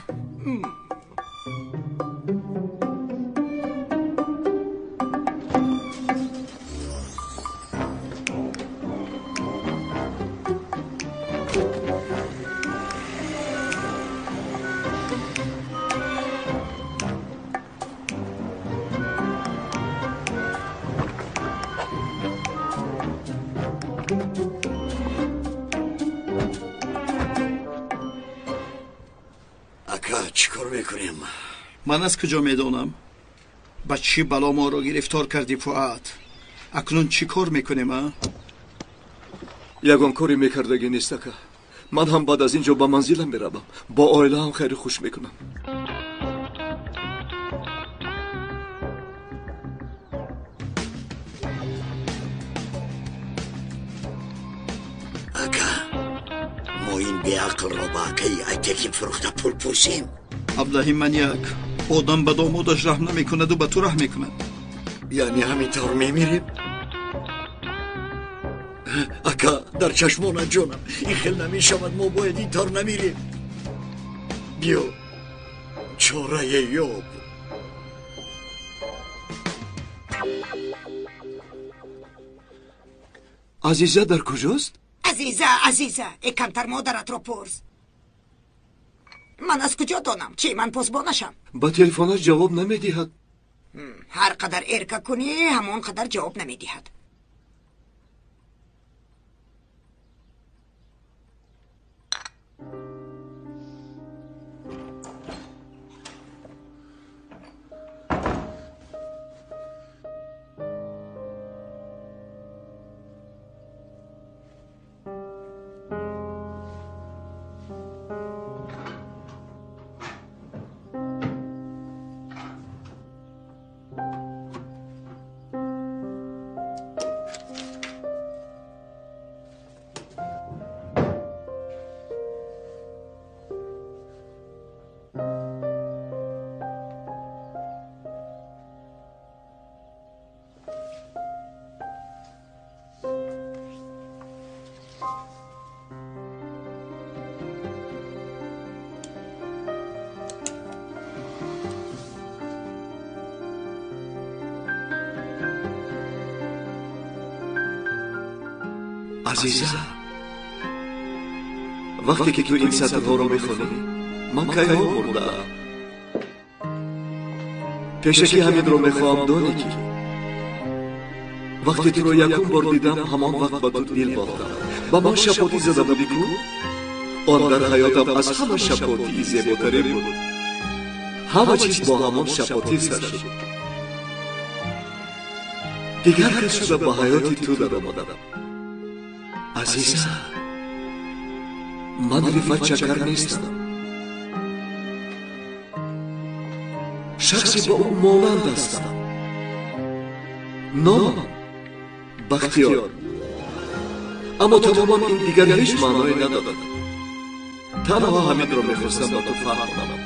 اکا چیکار میکنیم؟ من از کجا میدونم؟ با چی بلا ما رو گرفتار کردی فؤاد؟ اکنون چی کار میکنیم؟ یگان کاری میکردگی نیست که من هم بعد از اینجا با منزلم میروم، با عائله هم خیلی خوش میکنم. اکا ما این بیعقل رو با اکای ایتکی فروخته پول پوشیم. ابلهی منیک آدم به دامادش رحم نمیکند و به تو رحم میکند. یعنی همینطور میمیریم؟ اکا در چشمان جانم این خیل نمیشود، ما باید اینطور نمیریم. بیا چاره یاب. عزیزه در کجاست؟ عزیزه کمتر مادرت رو پرس. من از کجا دانم؟ چی من پاسبانشم؟ با تلفنش جواب نمیدهد. هر قدر ارکه کنی همون قدر جواب نمیدهد. عزیزه وقتی که تو این سطح ها رو میخونی من که ها مرده پیشکی همین رو میخواهم دانی که وقتی تو رو یکم بار دیدم همان وقت با تو دل باختم. با من شپاتی زده بودی کو؟ آن در حیاتم از همه شپاتی زیباتره بود. همه چیز با همان شپاتی سر شد. دیگر کس شده با حیاتی تو در آمدم. عزیزه من رفت چکر نیستم، شخصی با اون مانند هستم. نامم بختیار، اما تماما این دیگر هیچ معنای ندارد. تنها همین را میخواستم با تو فهمانم.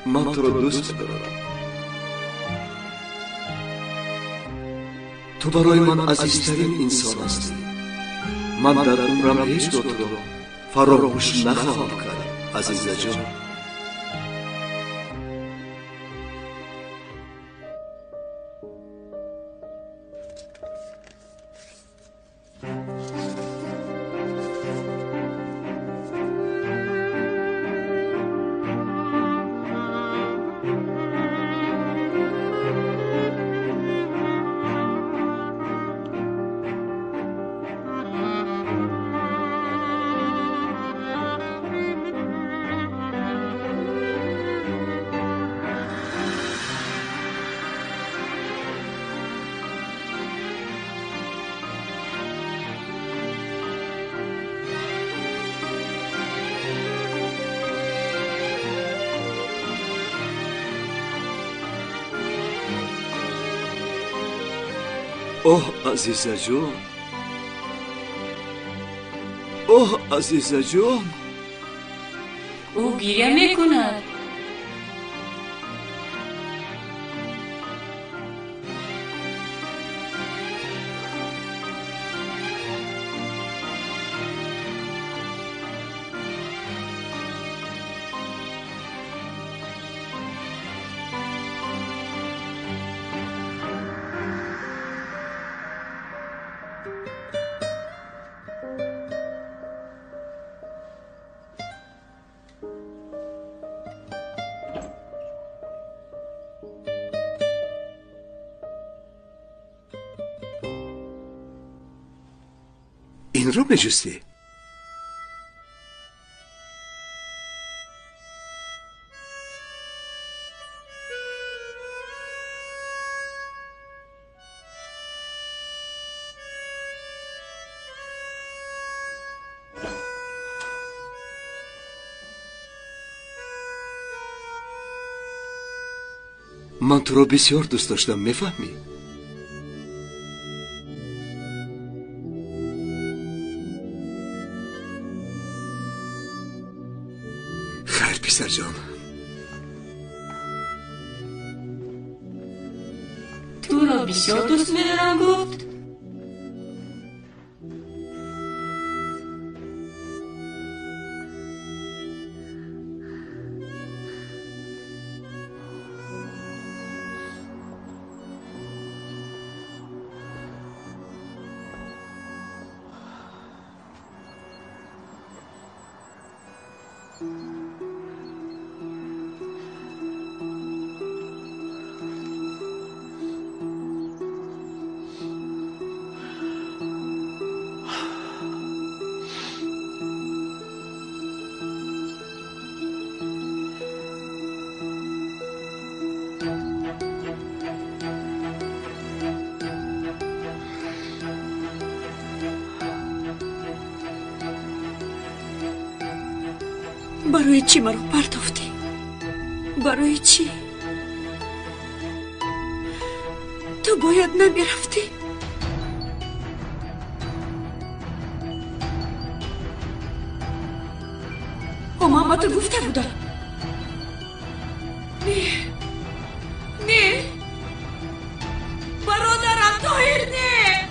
من تو را دوست دارم. تو برای من عزیزترین انسان هستی. من در عمرم هیچ تو را فراموش نخواهم کرد عزیزه جان. اوه عزیزه جون، اوه عزیزه جون. او گریه میکند. این رو میجستی؟ من تو رو بسیار دوست داشتم، میفهمی؟ خیر پسر جان. تو رو بسیار دوست می‌دارم گفت. برای چی مرا پرتافتی؟ برای چی؟ تو باید نمیرفتی. من با تو گفته بودم. نه برادرم طاهر، نه.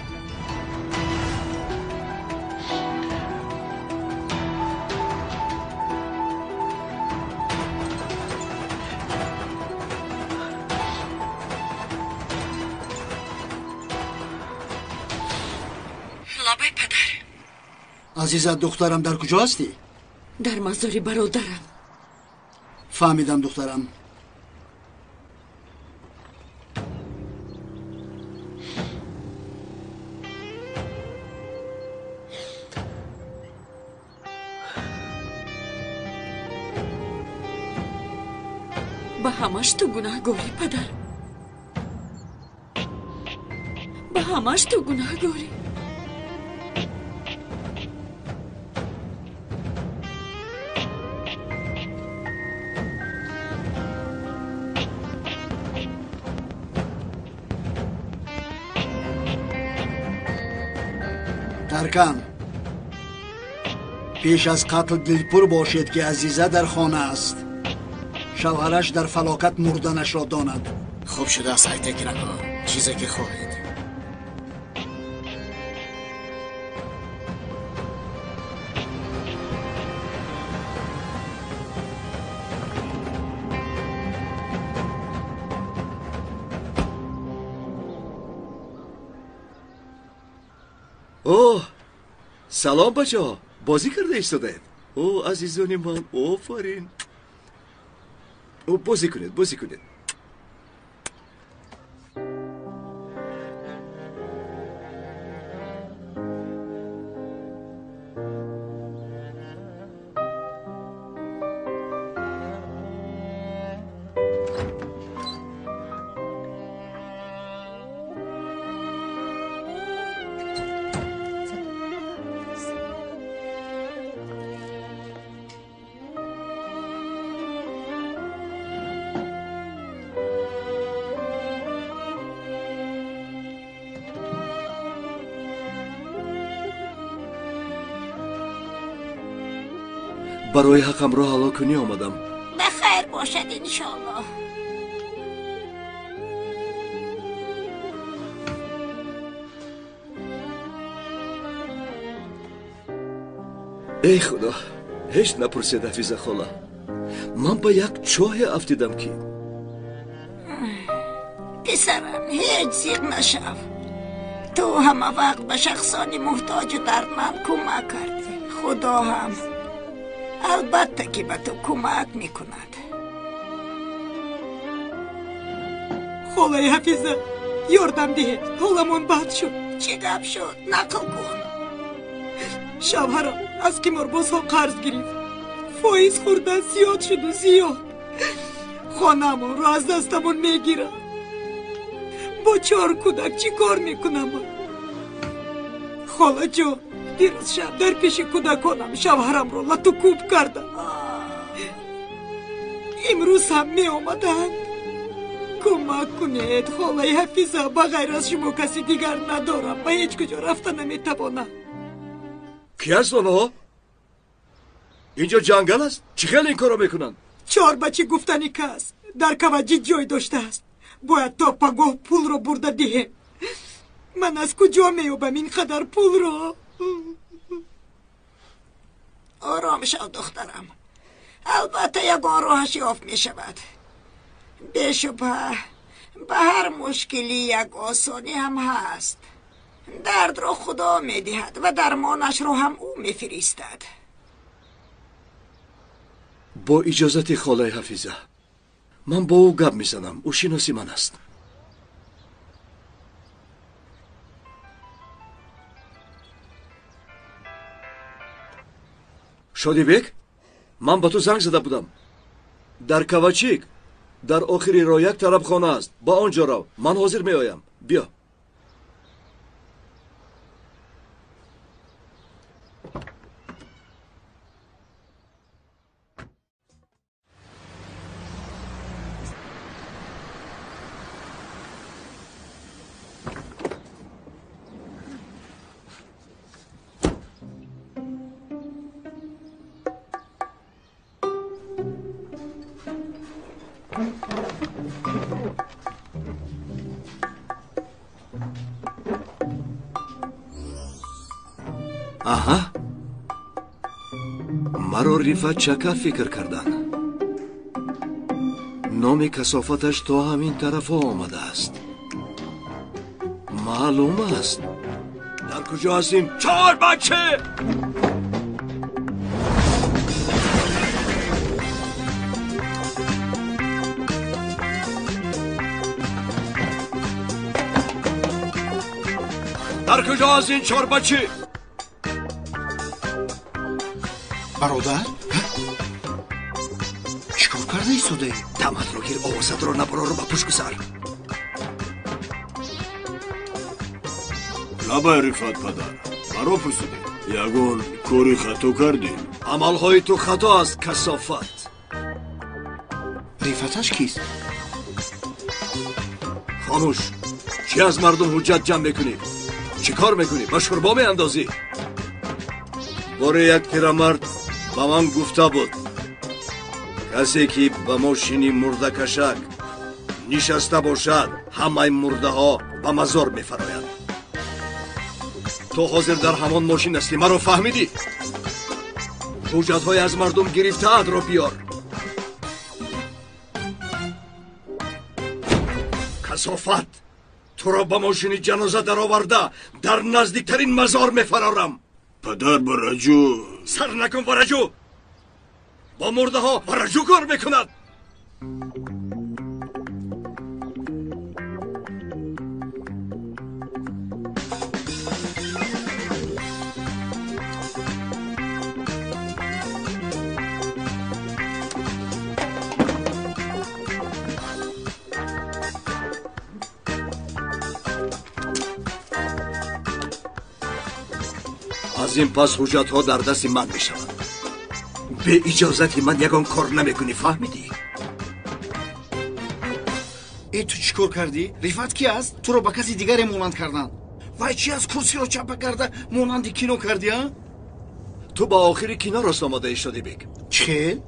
لابای پدر. عزیزت دخترم در کجا هستی؟ در مزار برادرم. فهمیدم دخترم. به همش تو گناهگاری پدر. به همش تو گناهگاری. ترکم پیش از قتل دلپور باشید که عزیزه در خانه است. شوهرش در فلاکت مردنش را داند. خوب شده است ایتک نکن، چیزی که خواهید. اوه سلام بچه ها، بازی کرده ایستاده. اوه عزیزانی من، آفرین. اوه بازی کنید، بازی کنید. برای حقم را حالا کنی آمدم. بخیر باشد انشالله. ای خدا، هیچ نپرسید حفیظه خاله. من با یک چاه افتیدم کی. پسرم هیچ زیغ نشو. تو همه وقت به شخصانی محتاج و دردمند کمک کردی. خدا هم البته که به تو کمک میکند. خالای حفیظه یاردم دهید، حالمون بد شد. چه گپ شد؟ نقل کن. شوهرم از قمارباز ها قرض گرفت. فایز خوردن زیاد شد و زیاد. خانمون رو از دستمون میگیره. با 4 کودک چی کار میکنم؟ خاله جو دیروز شب در پیش کودکانم شوهرم رو لطو کوب کردم. امروز هم می آمدن. کمک کنید. خالای حفیظه به غیر از شما کسی دیگر ندارم. به هیچ کجا رفته نمیتوانم. کی هست آنها؟ اینجا جنگل است؟ چی خیلی این کارو میکنن؟ 4 بچه گفتنی کس در کوجی جای داشته است. باید تا پگاه پول رو برده دهیم. من از کجا میوبم این قدر پول رو؟ آرام شو دخترم. البته یگان راهش یافت می شود. بیشبه به هر مشکلی یک آسانی هم هست. درد رو خدا می دهد و درمانش رو هم او می فرستد. با اجازت خالای حفیظه من با او گپ میزنم. او شناسی من است. شادیبک، من با تو زنگ زده بودم. در کوچیک در آخری راه یک طرف خانه است. با آنجا رو من حاضر می آیم. بیا. آها، مرا رفت چکه فکر کردن. نام کثافتش تا همین طرف آمده است. معلوم است. در کجا هستیم؟ 4 بچه! در کجا هستین 4 بچه؟ برادر؟ چیکار کرده ایستاده؟ دمت رو گیر، آوازت رو نبرا رو با پشت گذار. نبای رفت پدر، برا پرسیدی. یگون کوری خطا کردیم. عملهای تو خطا است کثافت. رفتش کیست؟ خاموش، چی از مردم حجت جمع میکنی؟ چی کار میکنی؟ مشوربا میاندازی؟ باره یک پیرمرد با من گفته بود کسی که به ماشینی مرده کشک نشسته باشد همه مرده ها به مزار میفراید. تو حاضر در همان ماشین هستی، مرا فهمیدی؟ حجت های از مردم گرفته اد را بیار. کثافت، تو را به ماشین جنازه در آورده در نزدیکترین مزار میفرارم. پدر برجو سر نکن برجو. با مرده ها برجو کار میکند. از این پس حجت ها در دست من می شود. به اجازت من یگان کار نمی کنی، فهمیدی؟ ای تو چیکار کردی؟ رفت کی است؟ تو رو با کسی دیگری مانند کردن. وای چی از کرسی رو چپه کرده مانند کینو کردی ها؟ تو با آخری کینا راست آماده ای شدی بگ. چه؟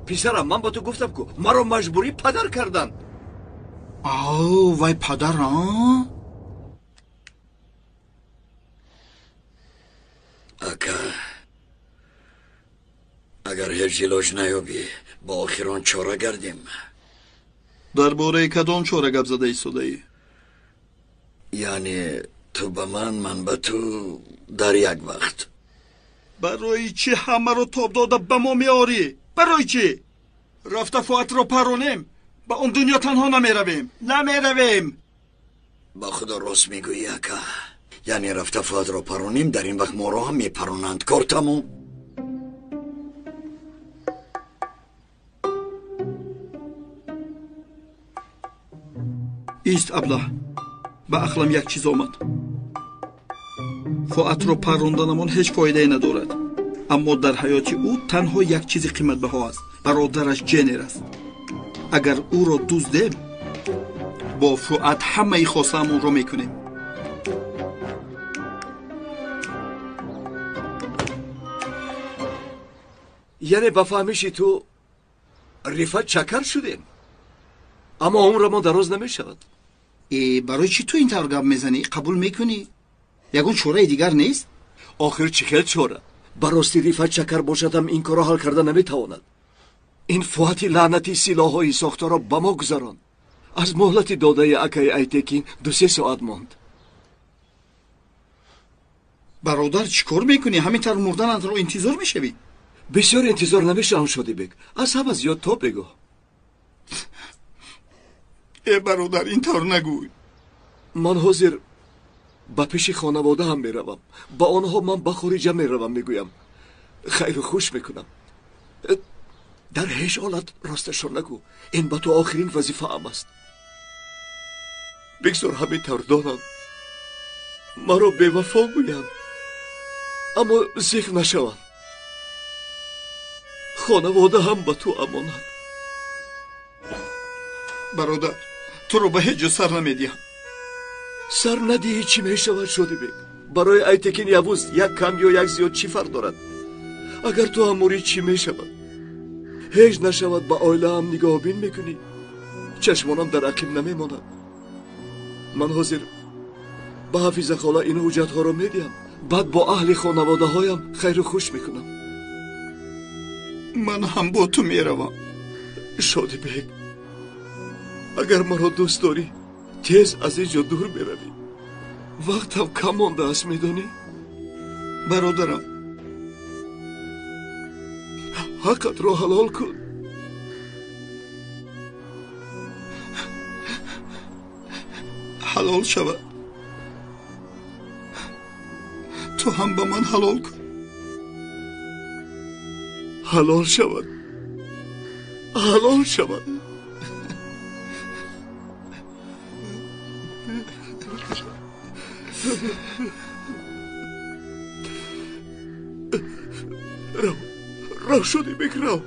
پسرم من با تو گفتم که مرا مجبوری پدر کردن. آو وای پدر ها؟ اکا اگر هیچ جلوش نیابی با آخران چاره گردیم. در باره کدام چاره گپ زده ایستاده ای؟ یعنی تو به من به تو در یک وقت. برای چی همه رو تاب داده به ما میاری؟ برای چی؟ رفته فوت رو پرونیم، به اون دنیا تنها نمیرویم. با خدا راست میگویی اکا. یعنی رفته فوت رو پرونیم، در این وقت ما رو هم میپرونند. کار تموم. ایست ابله، به عقلم یک چیز آمد. فوت رو پروندنمان هیچ فایده ندارد، اما در حیات او تنها یک چیز قیمت بها است. برادرش جنر است. اگر او را دزدیم با فؤاد همه خواستمون رو میکنیم. یعنی بفهمیشی تو رفت چکر شدیم، اما عمرمون دراز نمیشود. برای چی تو این طور گپ میزنی؟ قبول میکنی؟ یگون چوره دیگر نیست؟ آخر چیکل چوره؟ براستی رفت چکر باشدم این کارا حل کرده نمیتواند. این فوتی لعنتی سلاح‌های ساخته را به ما گذاران. از مهلت داده اکای ایتکین 2-3 ساعت ماند. برادر چیکار میکنی؟ همینطور مردن رو انتظار میشوی؟ بسیار انتظار نمیشم شدی بگ. از همه زیاد تو بگو. ای برادر این طور نگوی. من حاضر به پیش خانواده هم میروم. با آنها من به خارجه میروم میگویم. خیر و خوش میکنم. در هیچ حالت راستشان نگو. این به تو آخرین وظیفه ام است. بگذار همین طور دانم مرا بیوفا گویم، اما زیغ نشوم. خانواده هم به تو امانت. برادر تو رو به هیچ جا سر نمیدیم. سر ندهی چی میشود شدی بگ. برای ایتکین یوز یک کم یا یک زیاد چی فرق دارد؟ اگر تو هم موری چی میشود؟ هیچ نشود به آیله هم نگاه بین میکنی. چشمانم در عقیم نمیماند. من حاضر به حفیظ خاله این حجت ها را میدیم، بعد با اهل خانواده هایم خیر و خوش میکنم. من هم با تو میروم. شادی بگ، اگر مرا دوست داری تیز از اینجا دور بروی. وقتم کم مانده است میدانی؟ برادرم حقت را حلال کن. حلال شود. تو هم به من حلال کن. حلال شود. حلال شود. رو شدی بگ رو.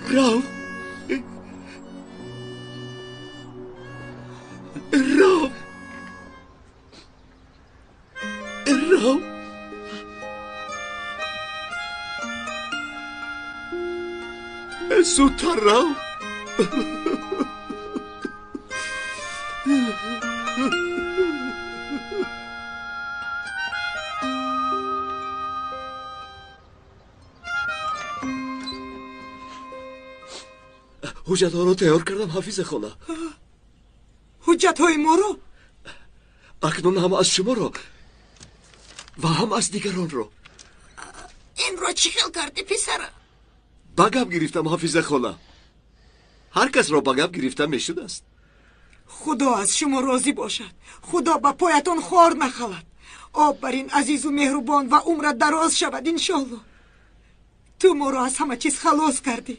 رو رو رو زودتر رو. حجت ها رو تیار کردم حفیظ خاله. حجت های ما رو؟ اکنون هم از شما رو و هم از دیگران رو. این رو چی خیل کردی پسر؟ بگم گرفتم حفیظ خاله. هر کس را بگم گرفتم میشد است. خدا از شما راضی باشد. خدا با پایتان خوار نخلد. آب بر این عزیز و مهربان و عمرت دراز شود انشالله. تو ما را از همه چیز خلاص کردی.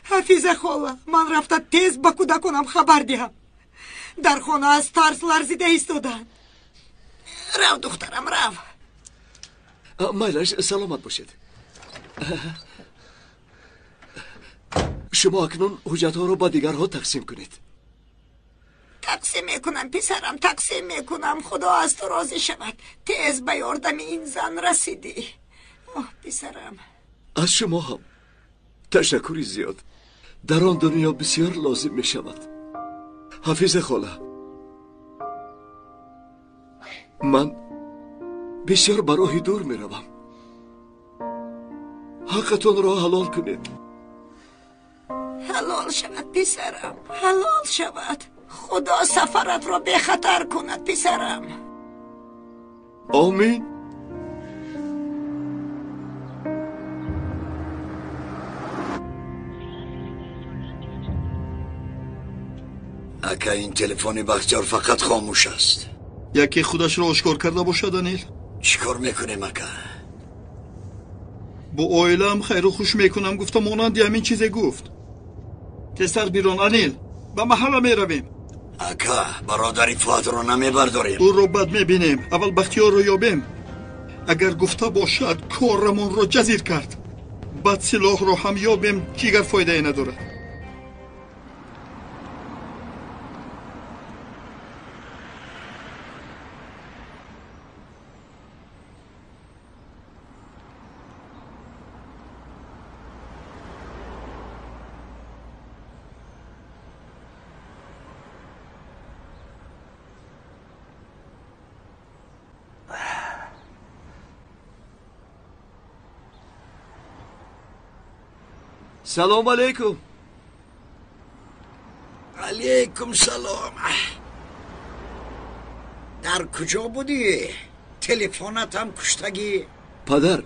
حفیظ خاله، من رفته تیز با کودکانم خبر دهم. در خانه از ترس لرزیده ایستادند. رو دخترم رو. مایلش سلامت باشید. شما اکنون حجت ها رو با دیگرها تقسیم کنید. تقسیم میکنم پسرم، تقسیم میکنم. خدا از تو راضی شود. تیز به یاردم این زن رسیدی. پسرم از شما هم تشکری زیاد. در آن دنیا بسیار لازم می شود. حفیظ خاله، من بسیار برای دور می روم. حقتون را حلال کنید. حلال شود پسرم، حلال شود. خدا سفرت را به خطر کند پسرم. آمین. اکا این تلفن بختیار فقط خاموش است. یکی خودش رو آشکار کرده باشد انیل. چیکار میکنیم اکا؟ با اویلم خیر و خوش میکنم گفتم مانند همین چیزی گفت. تستر بیرون انیل، به محله میرویم. اکا برادری فؤاد رو نمیبرداریم. او رو بد میبینیم. اول بختیار رو یابیم. اگر گفته باشد کارمون رو جزیر کرد، بعد سلاح رو هم یابیم دیگر فایده ای نداره. سلام علیکم. علیکم سلام. در کجا بودی؟ تلفنت هم کشتگی؟ پدر،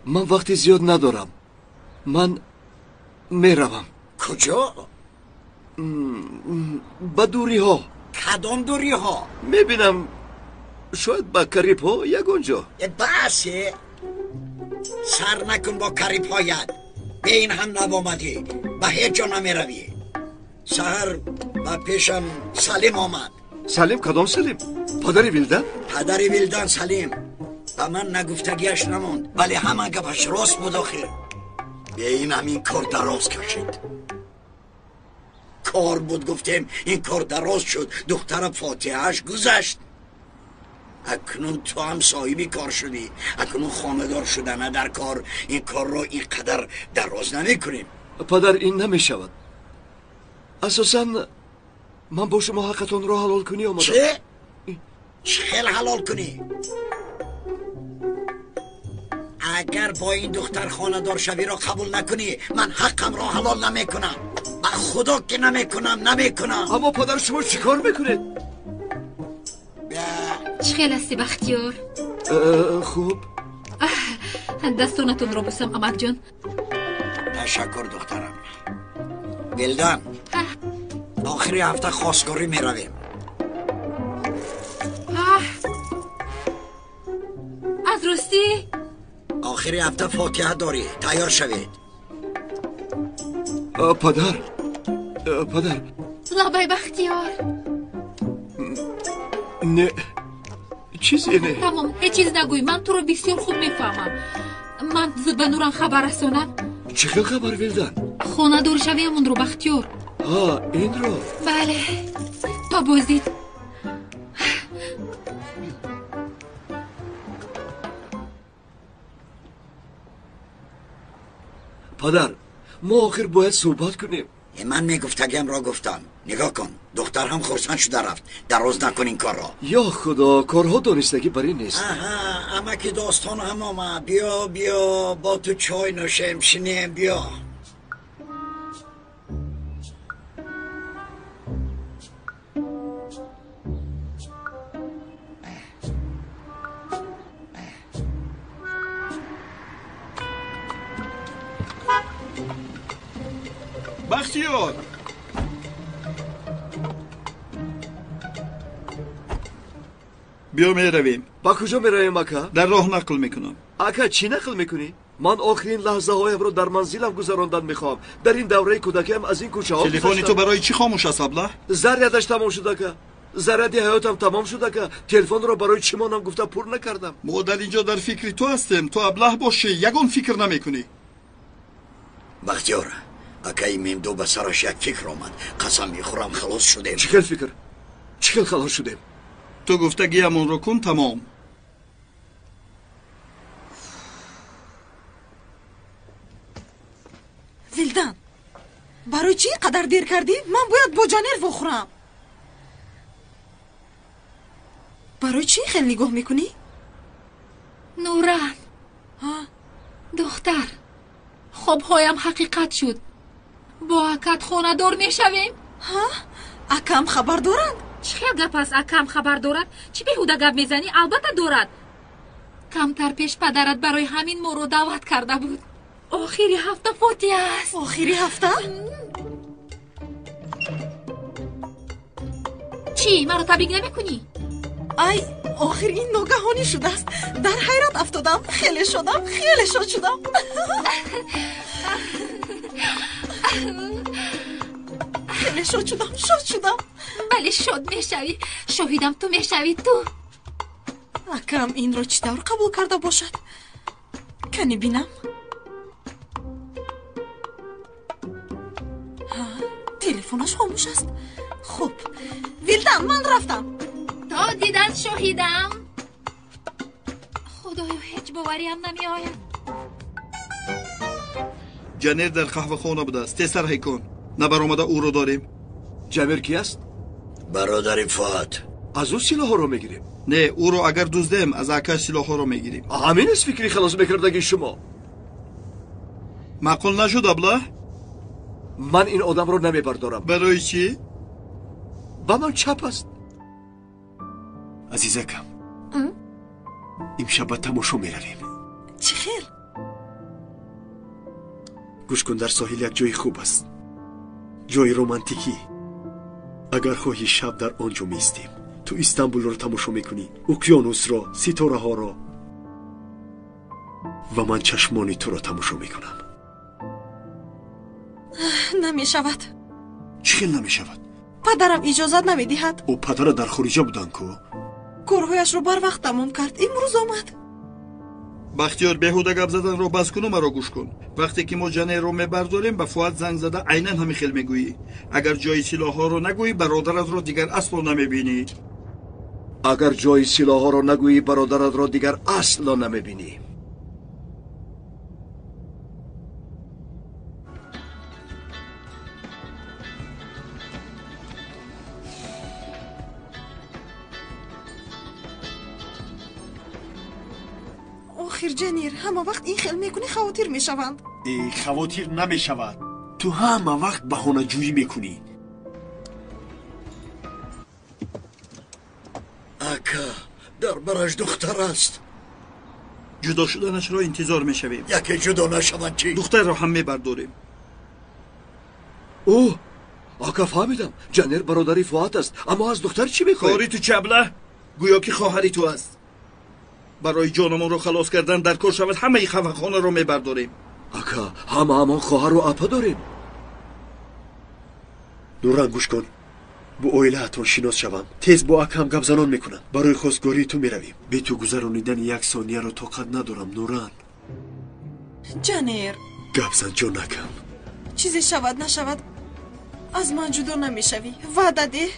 من وقتی زیاد ندارم. من میروم. کجا؟ به دوری ها. کدام دوری ها؟ میبینم شاید با کریپ ها یگونجا. بسه سر نکن با کریپ هایت. به این هم نبامدی، به هیچ جا نمیروی. سهر با پیشم سلیم آمد. سلیم؟ کدام سلیم؟ پدری ویلدن؟ پدری ویلدن سلیم. به من نگفتگیش نموند، ولی همه گفش راست بود آخر. به این هم این کار دراز کشید. کار بود گفتیم، این کار دراز شد. دختر فاتحهش گذشت. اکنون تو هم صاحبی کار شدی، اکنون خانه‌دار شدن در کار، این کار را اینقدر دراز نمی کنیم. پدر این نمی شود. اساساً من با شما حقتون را حلال کنی آمدم. چه؟ چه خیل حلال کنی؟ اگر با این دختر خانه‌دار شوی را قبول نکنی، من حقم را حلال نمی کنم. با خدا که نمی کنم. اما پدر شما چیکار میکنید؟ چه خیل هستی بختیار؟ خوب. دستونتون رو بوسم امک جان. تشکر دخترم. ویلدن، آخری هفته خواستگاری می رویم. از راستی؟ آخری هفته فاتحه داری، تیار شوید. پدر لابای بختیار. نه چیزی نه. تمام، هیچ چیز نگوی. من تو رو بسیار خوب میفهمم. من زود به نوران خبر رسونم. چه خبر ویلدن؟ خانه دور شویمون رو بختیار. این رو؟ بله، تا بازدید. پدر، ما آخر باید صحبت کنیم. من میگفتگیم را گفتم. نگاه کن، دختر هم خرسند شده رفت. دراز نکن این کار را. یا خدا، کارها دانستگی برای نیست. اما که داستان هم آمد. بیا با تو چای نوشیم شنیم. بیا. بختیار، بیا می رویم. با کجا می رویم اکا؟ در راه نقل میکنم. اکا چی نقل میکنی؟ من آخرین لحظه هایم رو در منزلم گذراندن میخوام. در این دوره کودکیم از این کوچه ها تلفنی تو برای چی خاموش است ابله؟ ضرورتش تمام شده که ضرورت حیاتم تمام شده که تلفن رو برای چی مانم گفته پر نکردم. ما در اینجا در فکر تو هستیم. تو ابله باشی یگان فکر نمیکنی. بختیار، اکای میم دو به سرش یک فکر آمد. قسم میخورم خلاص شدیم. چه فکر؟ چه خلاص شدیم؟ تو گفتگی همون رو کن تمام. ویلدن، برای چی قدر دیر کردی؟ من باید با جانر بخورم. برای چی خیلی نگاه میکنی؟ نوران، دختر، خوابهایم حقیقت شد. با اکت خانه دار میشویم. اکم خبر دارد؟ چه گپ است اکم خبر دارد؟ چی بیهوده گپ میزنی؟ البته دارد. کمتر پیش پدرت برای همین ما رو دعوت کرده بود. آخری هفته فاتحه است. آخری هفته؟ چی؟ مرا تبریک نمیکنی؟ ای آخر این ناگهانی شده است. در حیرت افتادم. خیلی شاد شدم. خیلی شاد شدم. بله شاد میشوی. شاهدم تو میشوی تو. اکرم این رو چطور قبول کرده باشد؟ کنی بینم. تلفنش خاموش است. خب ویلدن، من رفتم. تا دیدن شاهدم. خدایا هیچ باوریم نمی آید. جنر در قهوه خانه بوده است. تسر هی کن. نبر آمده او رو داریم. جمیر کی است؟ برادر فهد. از او سلاح ها رو میگیریم؟ نه، او رو اگر دزدیم از اکش سلاح ها رو میگیریم. همین است فکری خلاص میکردگی شما. маъқул нашуд аблаҳ? من این آدم رو نمیبردارم. барои чӣ? با من چپ است. عزیزکم امشب به تماشا میرویم. چی خیر؟ گوش کن، در ساحل یک جای خوب است، جای رومانتیکی. اگر خواهی شب در آنجا میستیم. تو استانبول رو تماشا میکنی، اقیانوس را، ستاره ها را، و من چشمانی تو را تماشا میکنم. نمی شود. چی نمی شود؟ پدرم اجازت نمی دهد. او پدر در خارجه بودن کو؟ کارهایش رو بر وقت تمام کرد. امروز آمد. бахтиёр беҳуда гап заданро бас куну, маро гӯш кун. вақте ки мо ҷанерро мебардорем ба фуад занг зада айнан ҳамин хел мегӯӣ. агар ҷои силоҳҳоро нагӯӣ, бародаратро дигар асло намебинӣ. اگر جای سلاح ها را نگویی برادرت را دیگر اصلا نمیبینی. آخر جنیر، همه وقت این خیل میکنی خواطر میشوند. خواطر نمیشود. تو همه وقت بهانه جویی میکنی. ака дар бараш духтар аст. ҷудо шуданашро интизор мешавем. яке ҷудо нашаванд чӣ? духтарро ҳам мебардорем. اوه آقا فهمیدم جنر برادری فواد است، اما از دختر چی میخوای؟ کاری تو چبله گویا که خواهری تو است. برای جانمون رو خلاص کردن در کار شود همه خفخانه رو میبرداریم. آقا همه همان خواهر و اپا داریم. نوران گوش کن، با اویله هاتون شناس شوم. تیز با اکم گپ زنان میکنم. برای خواستگاری تو میرویم. بی تو گذرانیدن یک ثانیه رو طاقت ندارم نوران. جنیر گپ زن جان نکن. چیزی شود نشود از من جدا نمیشوی. وعده ده.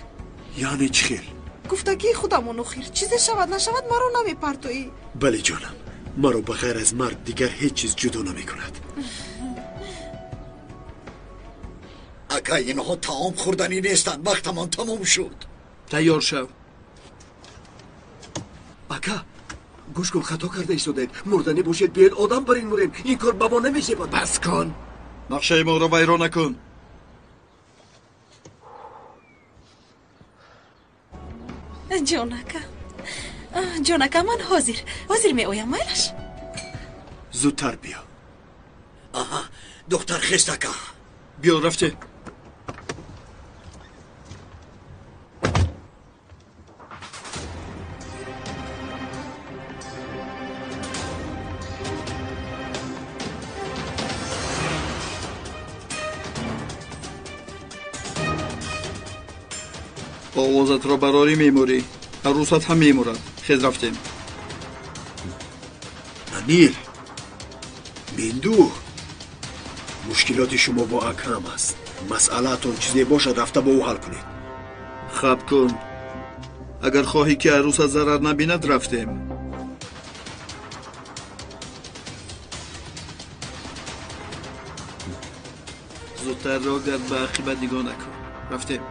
یعنی چی خیر؟ گفتگی خودمون خیر. چیزی شود نشود مرا نمیپرتویی. بله جانم، مرا بغیر از مرد دیگر هیچ چیز جدا نمیکند. ака инҳо таом хӯрданӣ нестанд. вақтамон тамом шуд. тайёр шав. آقا گوش کن، خطا کرده ایستادید. مردنی باشید بیاید آدم برین موریم. این کار با ما نمیشود. بس کن. نقشه ما رو ویران نکن. جانکا من حاضر می آیم. میلش زودتر بیا. аҳа духтар хест ака. بیا رفته. овозатро барорӣ мемурӣ. арӯсат ҳам мемурад. хез рафтем. نانیر میندو، مشکلات شما با اکرم است. مسئله‌تون چیزی باشد رفته با او حل کنید. خب کن. اگر خواهی که عروست ضرر نبیند رفتیم. زودتر را گرد به عاقبت نگاه نکن. رفتیم.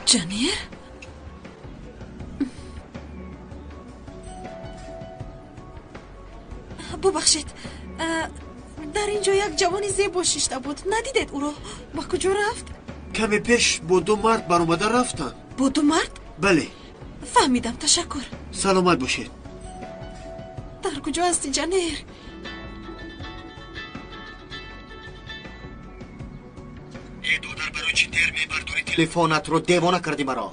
جنیر ببخشید، در اینجا یک جوانی زیبا شیشته بود. ندیدید او رو؟ با کجا رفت؟ کمی پیش با دو مرد برآمده رفتن. با دو مرد؟ بله. فهمیدم. تشکر. سلامت باشید. در کجا هستی جنیر؟ ای دادر برای چی دیر میبرداری تلفنت رو؟ دیوانه کردی مرا.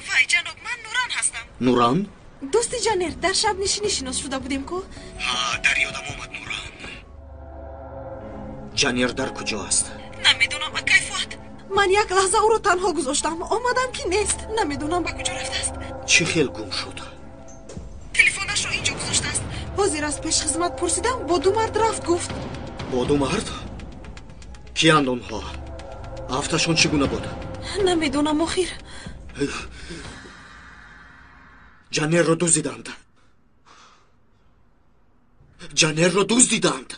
وای جناب، من نوران هستم. نوران؟ دوستی جنیر، در شب نشینی شناس شده بودیم کو؟ ها، در یادم آمد نوران. جنیر در کجا است؟ نمیدونم اکای فواد. من یک لحظه او رو تنها گذاشتم. آمدم که نیست. نمیدونم به کجا رفته است. چی خیل گم شد؟ تلفنش رو اینجا گذاشته است. حاضر از پیش خدمت پرسیدم. با دو مرد رفت گفت. با دو مرد؟ کیند آنها؟ ҳафташон чӣ гуна буд? намедонам охир. ҷанерро дуздиданд. ҷанерро дуздиданд.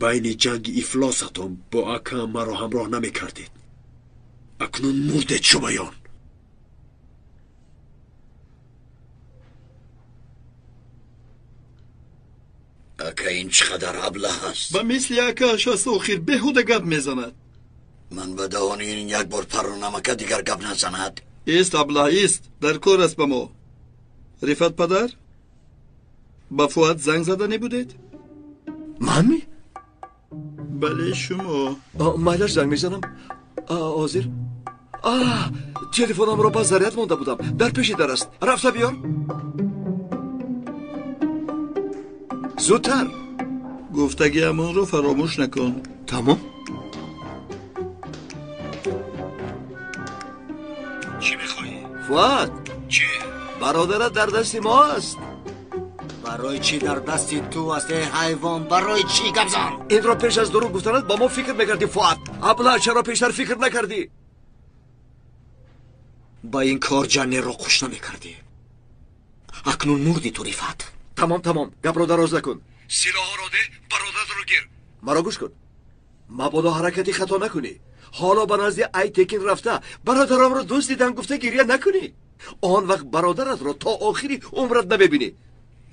байни ҷанги ифлосатон бо акаам маро ҳамроҳ намекардед. акнун мурдед шумаён. ака ин чӣ қадар аблаҳ аст? ба мисли акааш аст охир беҳуда гап мезанад. ман ба давони ин як бор паронам ака дигар гап назанад. ист аблаҳ ист, дар кор аст ба мо. рифат падар, ба фуад занг зада небудед? ман? бале шумо. майлаш занг мезанам. ҳозир телефонамро ба заряд монда будам. дар пеши дар аст. рафта биёр. зудтар. гуфтагиамонро фаромӯш накун. тамом. чӣ мехоҳӣ? фуад, чӣ? бародарат дар дасти мо аст. барои чӣ дар дасти ту аст эй ҳайвон? барои чӣ гапзан? инро пеш аз дуруг гуфтанат ба мо фикр мекардӣ фуад. аблаҳ чаро пештар фикр накардӣ? ба ин кор ҷанерро қуш намекардӣ. акнун мурди ту рифат. тамом гапро дароз накун. силоҳҳоро де, бародаратро гир. маро гӯш кун. мабодо ҳаракати хато накунӣ. ҳоло ба назди айтекин рафта бародарамро дӯст дидан гуфта гирья накунӣ. он вақт бародаратро то охири умрат намебинӣ.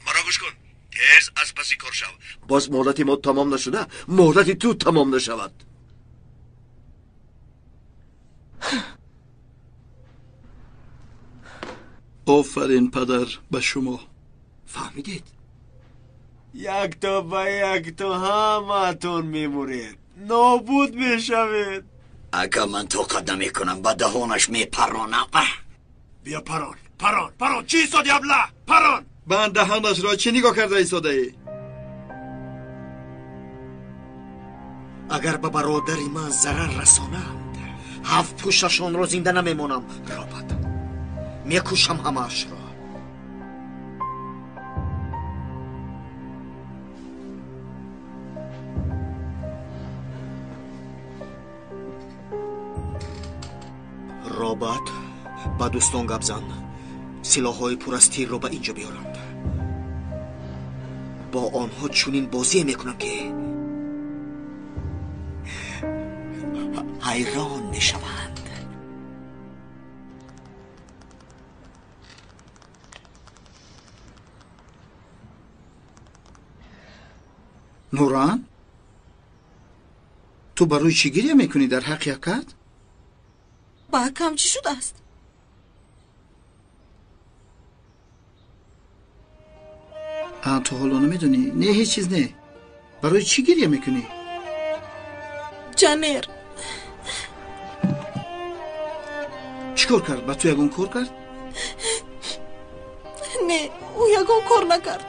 маро гӯш кун. тез аз паси кор шав. боз моҳлати мо тамом нашуда моҳлати ту тамом нашавад. офарин падар ба шумо. фаҳмидед? якто ба якто ҳамаатон мемуред, нобуд мешавед. ака ман тоқат намекунам, ба даҳонаш мепаронам. бия парон чӣ истоди аблаҳ? парон банд даҳонашро чӣ нигоҳ карда истодаӣ? агар ба бародари ман зарар расонанд, 7 пушташонро зинда намемонам. робот мекушам ҳамаашро. робот ба дӯстон гап зан. силоҳҳои пур аз тирро ба инҷо биёранд. бо онҳо чунин бозие мекунам ки ҳайрон мешаванд. нуран, ту барои чӣ гирья мекунӣ дар ҳаққи акат? ба акам чӣ шудааст? ту ҳоло намедонӣ? не ҳеҷ чиз не. барои чӣ гирья мекунӣ? ҷанер чӣ кор кард? ба ту ягон кор кард? не, ӯ ягон кор накард.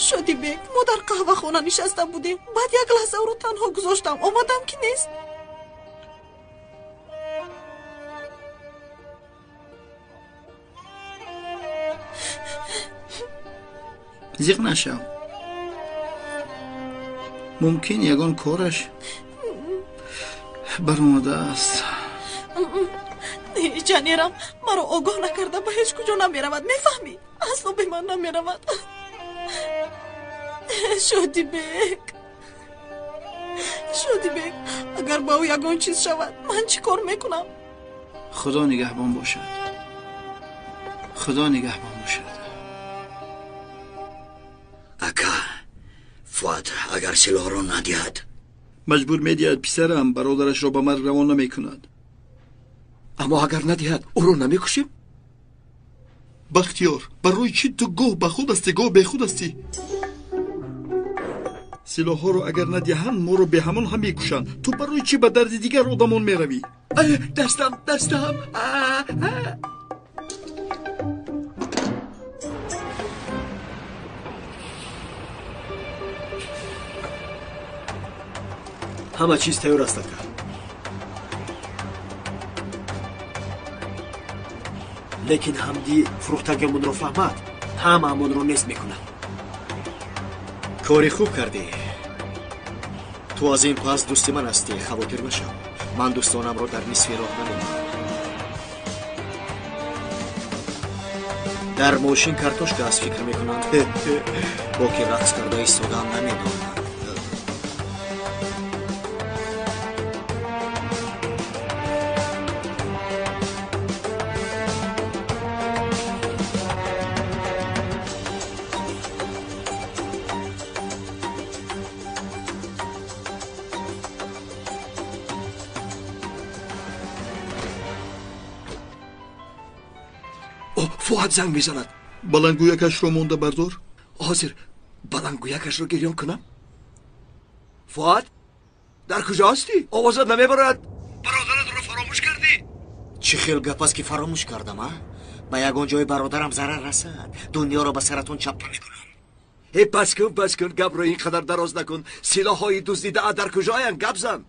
шодибек, мо дар қаҳвахона нишаста будем. баъд як лаҳза ӯро танҳо гузоштам. омадам ки нест. зиқ нашав. мумкин ягон кораш баромадааст. ҷанерам маро огоҳ накарда ба ҳеҷ куҷо намеравад. мефаҳмӣ? асло бе ман намеравад. шодибек, агар ба ӯ ягон чиз шавад, ман чӣ кор мекунам? худо нигаҳбон бошад. худо нигаҳбон бошад. ака фуад агар силоҳро надиҳад, маҷбур медиҳад писарам бародарашро ба марг равона мекунад. аммо агар надиҳад ӯро намекушем? бахтиёр, барои чӣ ту гоҳ ба худ ҳастӣ, гоҳ бехуд ҳастӣ? силоҳҳоро агар надиҳанд моро беҳамон ҳам мекушанд. ту барои чӣ ба дарди дигар одамон меравӣ? дастам ҳама чиз тайёр аст ака. лекин ҳамдӣ фурӯхтагиамонро фаҳмад, ҳамаамонро нест мекунад. кори хуб кардӣ. تو از این پس دوست من هستی، خواطر باشم. من دوستانم رو در نصف راه نمی‌بینم. در ماشین کارتوشکا از فکر میکنند با که رقص کرده ایستادن نمیدانند. فؤاد زنگ میزند. балангӯякаш ро монда бардор. حاضر балангӯякаш رو گریان کنم؟ فؤاد در کجا هستی؟ آوازت نمیبرد. برادرت رو فراموش کردی؟ چی خیل گپ است که فراموش کردم ها؟ به یگان جای برادرم ضرر رسد دنیا را به سرتون چپه میکنم. بس کن گپ رو اینقدر دراز نکن. سلاح های دزدیده در کجاین؟ گپ زن.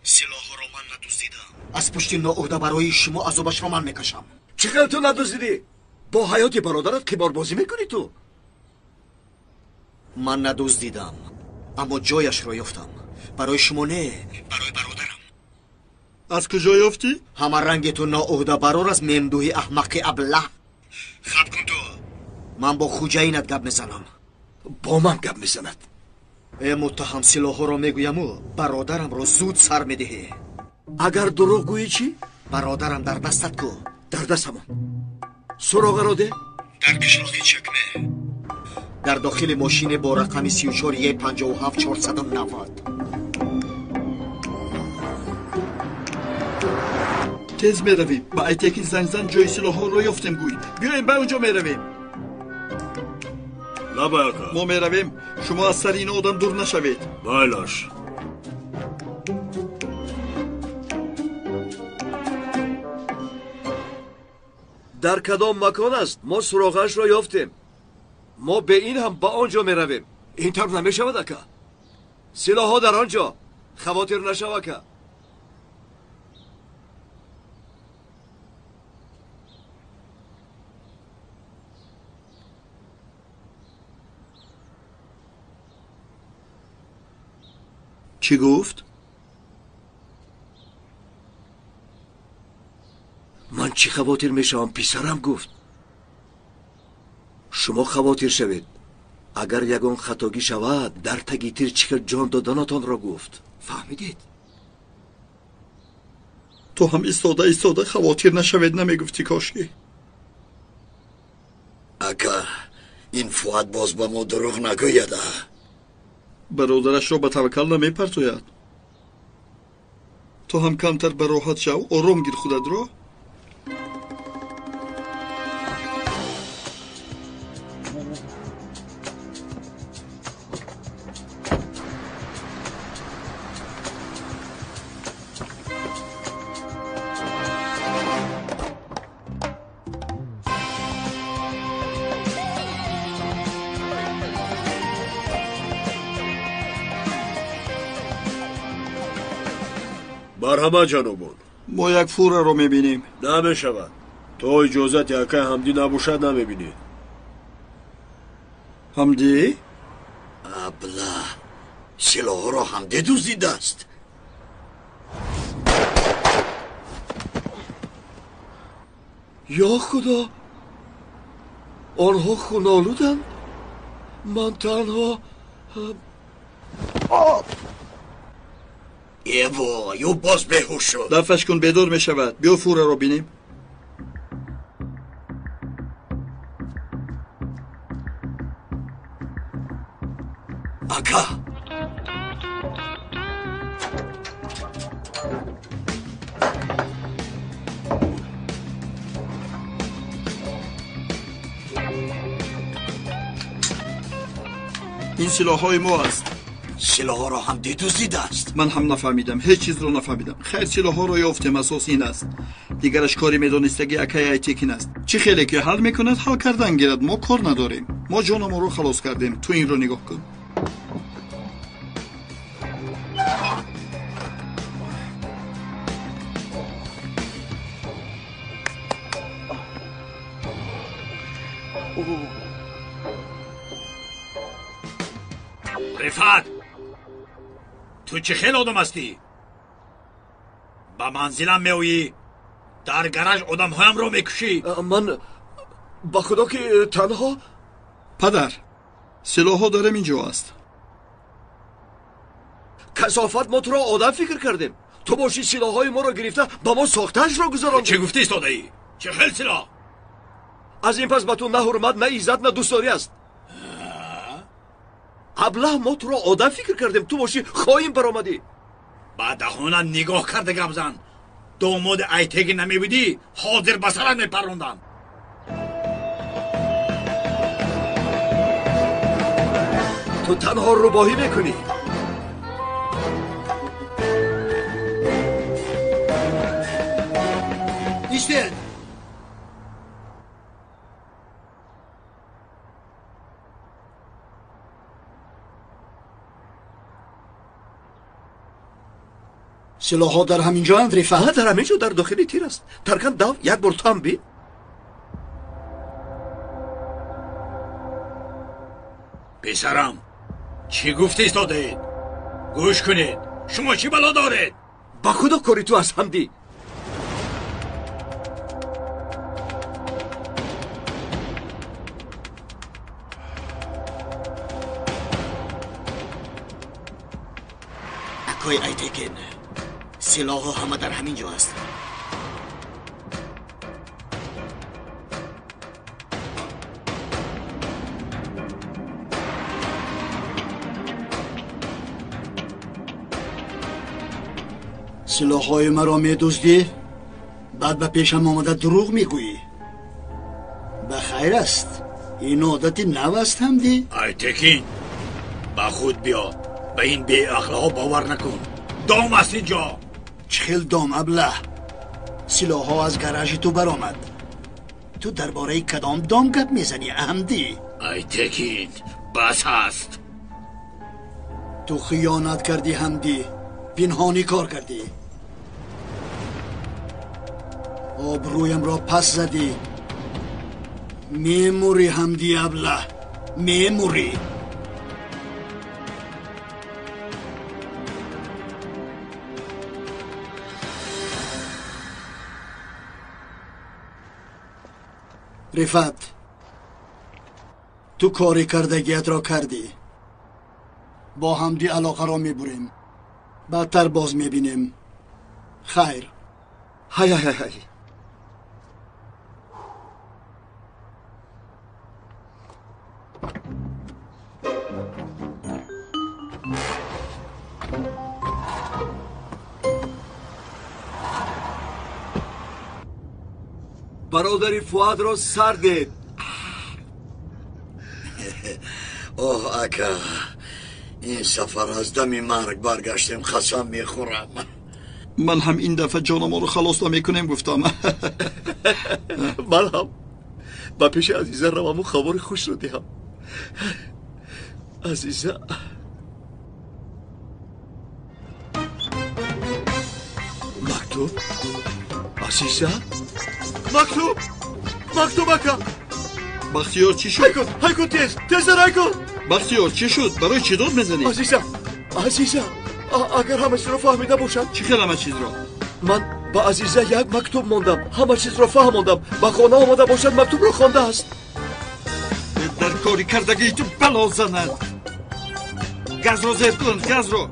سلاح را من ندزدیدم. از پشت ناعهده برای شما عذابش را من میکشم. چقدر تو ندزدیدی؟ با حیات برادرت قمار بازی میکنی تو؟ من ندزدیدم اما جایش را یافتم. برای شما نه، برای برادرم. از کجا یافتی؟ همه رنگ تو ناعهده برار از ممدوحی احمق ابله. خب کن تو. من با خوجینت گپ میزنم. با من گپ میزند؟ ای متهم سلاح را میگویم و برادرم را زود سر میدهی. اگر دروغ گویی چی؟ برادرم در دستت کو. در دستم. سراغ را ده. در قشلاقی چکمه. در داخل ماشین با رقم 34 57 490. تیز میرویم. با ایتکی زنگ جای سلاح را یافتیم گوییم. بیاییم به اونجا میرویم. نباید. ما میرویم. شما از سر این آدم دور نشوید. بایلاش. در کدام مکان است؟ ما سراغش را یافتیم. ما به این هم با آنجا می رویم. این طور نمی شود که سلاح ها در آنجا. خواطر نشود که چی گفت؟ من چی خواطر میشم؟ پسرم گفت شما خواطر شوید. اگر یگان خطاگی شود در تگی تیر چیکر جان دادنتان را گفت. فهمیدید؟ تو هم ایستاده خواطر نشوید نمیگفتی کاشکی؟ اکا این فؤاد باز با ما دروغ نگوید. برادرش را به توکل نمیپرتوید. تو هم کمتر به راحت شو. آرام گیر خودت را. مرحبا جانبان. ما یک فوره رو میبینیم. نمیشود. تو اجازت یکه حمدی نباشد نمیبینی. حمدی؟ ابله سلاح را حمدی دزدیده است. یا خدا آنها خونالودن. من تنها ایوا یو باز بهوش شد. دفعش کن بیدار میشود. بیا فوره رو بینیم. اکا این سلاح های ما است. سلاح را هم دزدیده است. من هم نفهمیدم. هیچ چیز رو نفهمیدم. خیر سلاح ها رو یافتیم. اساس این است. دیگرش کاری میدانستگی اکای ایتکین است. چی خیلی که حل میکند حل کردن گیرد. ما کار نداریم. ما جان ما رو خلاص کردیم. تو این رو نگاه کن. رفعت تو چه خیل آدم هستی؟ با منزلم میویی در گراژ آدم هایم رو میکشی. من با خدا که تنها. پدر سلاح‌ها دارم اینجا است. کثافت ما تو را آدم فکر کردیم. تو باشی سلاح‌های ما را گرفته با ما ساختنش را گذراندی. چه گفتی استادایی؟ چه خیل سلاح؟ از این پس با تو نه حرمت نه عزت نه دوستداری است. ابله ما تو را آدم فکر کردیم، تو باشی خاین برآمدی. با دهانت نگاه کرده گپ زن. داماد ایتگی نمیبودی حاضر به سرت میپروندم. تو تنها روباهی میکنی. ایستید. سلاح‌ها در همینجا اند رفعت؟ در همینجا در داخلی تیر است. ترکن دو یک بار تو هم بی. پسرم چی گفتی استاده؟ گوش کنید. شما چی بلا دارید؟ با خدا کاری تو از همدی. اکای ایتکن سلاح ها همه در همین جا است. سلاح‌های مرا می‌دزدی؟ بعد به پیشم آمده دروغ میگویی. به خیر است. این عادتی نو است همدی؟ ایتکین با خود بیا. به این بی اخلاق‌ها باور نکن. دام است اینجا. چخیل دام ابله. سلاح‌ها از گراژ تو برآمد. تو درباره کدام دام گپ میزنی همدی؟ ایتکین بس هست. تو خیانت کردی همدی. پنهانی کار کردی. آبرویم را پس زدی. میموری همدی ابله. میموری. رفت تو کاری کردگیت را کردی. با همدی علاقه را میبریم. بعدتر باز میبینیم. خیر. های های های. برادری فؤاد را سر دید. اوه اکا این سفر از دمی مرگ برگشتم خسم میخورم. من هم این دفعه جان ما رو خلاص نمیکنم گفتم. من هم با پیش عزیزه روامو خبر خوش رو دیم. عزیزه مکتوب. عزیزه مکتوب. مکتوب اکا. بختیار چی شد؟ های کن تیز های کن. بختیار چی شد؟ برای چی داد میزنی؟ عزیزه اگر همه چیز رو فهمیده باشد. چی خیلی همه چیز رو؟ من با عزیزه یک مکتوب موندم. همه چیز رو فهموندم. با خانه آمده باشد مکتوب رو خوانده است. در کاری کردگی تو بلا زند. گاز رو زیر کن. گاز رو.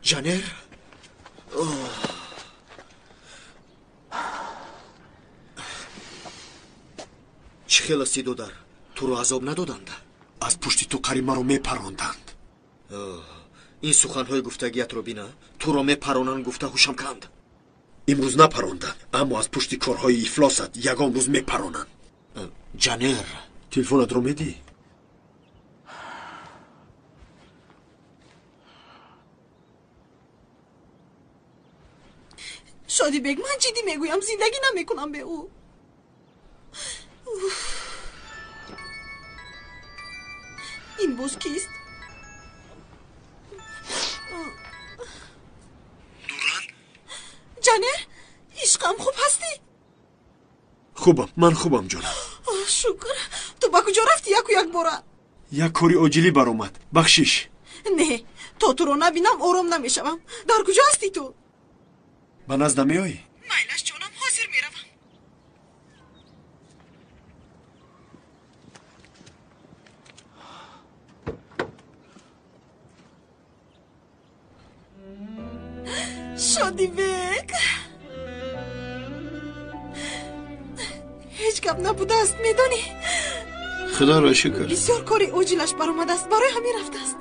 جانر چی خیلی استی دو در تو رو عذاب ندادند؟ از پشت تو قریب رو میپراندند. این سخنهای گفتگیت رو بینا تو رو میپرانند گفته هوشم کند. امروز نپراندند اما از پشت کارهای افلاست یگان روز میپرانند. جانر تلفنت رو میدی؟ شادی بگ من جدی میگویم زندگی نمیکنم به او. این باز کیست؟ танер ишқам хуб ҳастӣ? хубам, ман хубам ҷонам. шукр. ту ба куҷо рафтӣ яку як бора? як кори оҷилӣ баромад. бахшиш. не, то туро набинам ором намешавам. дар куҷо ҳастӣ ту? ба наздам меоӣ? майлаш ҷонам, ҳозир меравам. шодибек, ҳеҷ гап набудааст, медонӣ? худоро шукр. бисёр кори оҷилаш баромадааст, барои ҳамин рафтааст.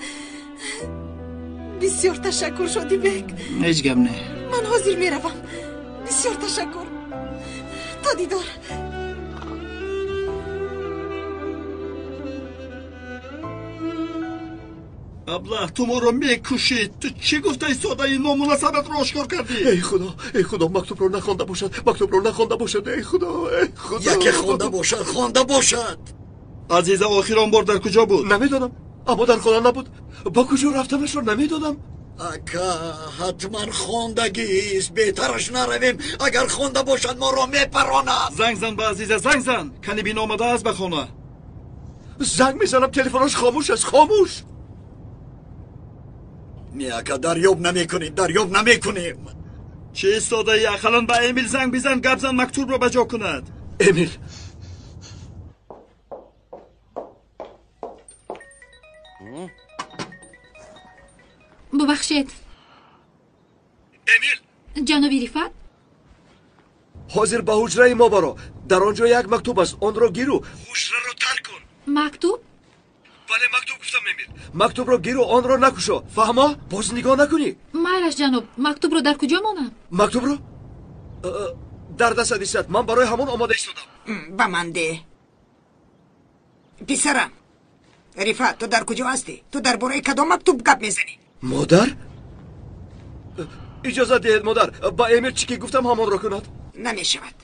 бисёр ташаккур шодибек. ҳеҷ гап не. ман ҳозир меравам. бисёр ташаккур. то дидор. аблаҳ, ту моро мекушӣ. ту чӣ гуфтаи содаи номунасабатро ошкор кардӣ? эй худо, мактубро нахонда бошад. мактубро нахонда бошад. эй худо. яке хонда бошад, хонда бошад. азиза охирон бор дар куҷо буд? намедонам. аммо дар хона набуд. ба куҷо рафтанашро намедонам. ака, ҳатман хондагист. беҳтараш наравем. агар хонда бошад, моро мепаронад. занг зан ба азиза, занг зан. кани бин омадааст ба хона. занг мезанам, телефонаш хомӯш аст. хомӯш. мияка, дарёб намекунем. чӣ истодаи? ақаллан ба эмил занг бизан, гап зан, мактубро ба ҷо кунад. эмил. бубахшед. эмил. ҷаноби рифат? ҳозир ба ҳуҷраи мо баро. дар он ҷо як мактуб аст. онро гиру. ҳуҷраро тарк кун. мактуб? бале, мактуб гуфтам эмил. мактубро гиру, онро накушо. фаҳмо? боз нигоҳ накунӣ. майлаш ҷаноб, мактубро дар куҷо монам? мактубро дар дастат истад. ман барои ҳамон омода истодам. ба ман де. писарам, рифат, ту дар куҷо ҳастӣ? ту дар бораи кадом мактуб гап мезанӣ? модар? иҷозат диҳед модар. ба эмил чӣ ки гуфтам ҳамонро кунад. намешавад.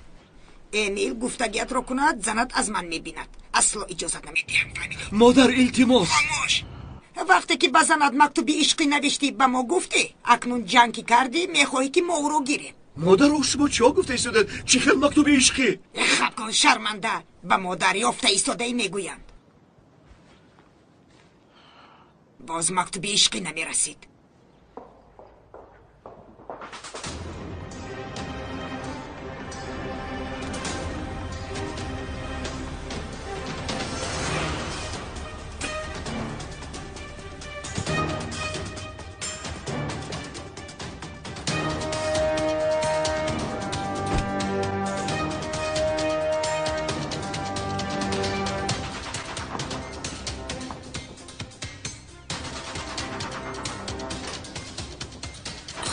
эмил гуфтагиятро кунад, занат аз ман мебинад. асло иҷозат намедиҳам. фаҳмидӣ? модар, илтимос. хамош. вақте ки ба занат мактуби ишқӣ навиштӣ, ба мо гуфтӣ. акнун ҷанг ки кардӣ, мехоҳӣ ки мо ӯро гирем. модар, шумо чиҳо гуфта истодед? чӣ хел мактуби ишқӣ? хаб кун, шарманда. ба мо дарёфта истодаӣ мегӯянд. боз мактуби ишқӣ намерасид.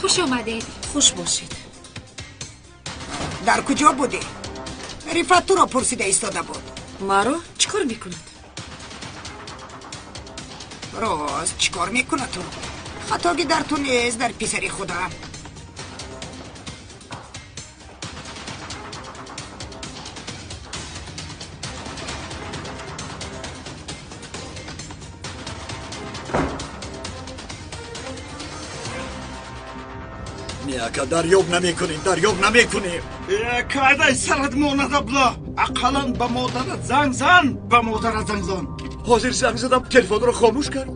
хуш омадед. хуш бошед. дар куҷо будӣ? рифат туро пурсида истода буд. маро чӣ кор мекунад? рост чӣ кор мекунад ту? хатоги дар ту нест, дар писари худам. мияка, дарёб намекунем. кайдай сарат монад аблаҳ. ақаллан ба модарат занг зан. ба модарат занг зан. ҳозир занг задам, телефонро хомӯш кард.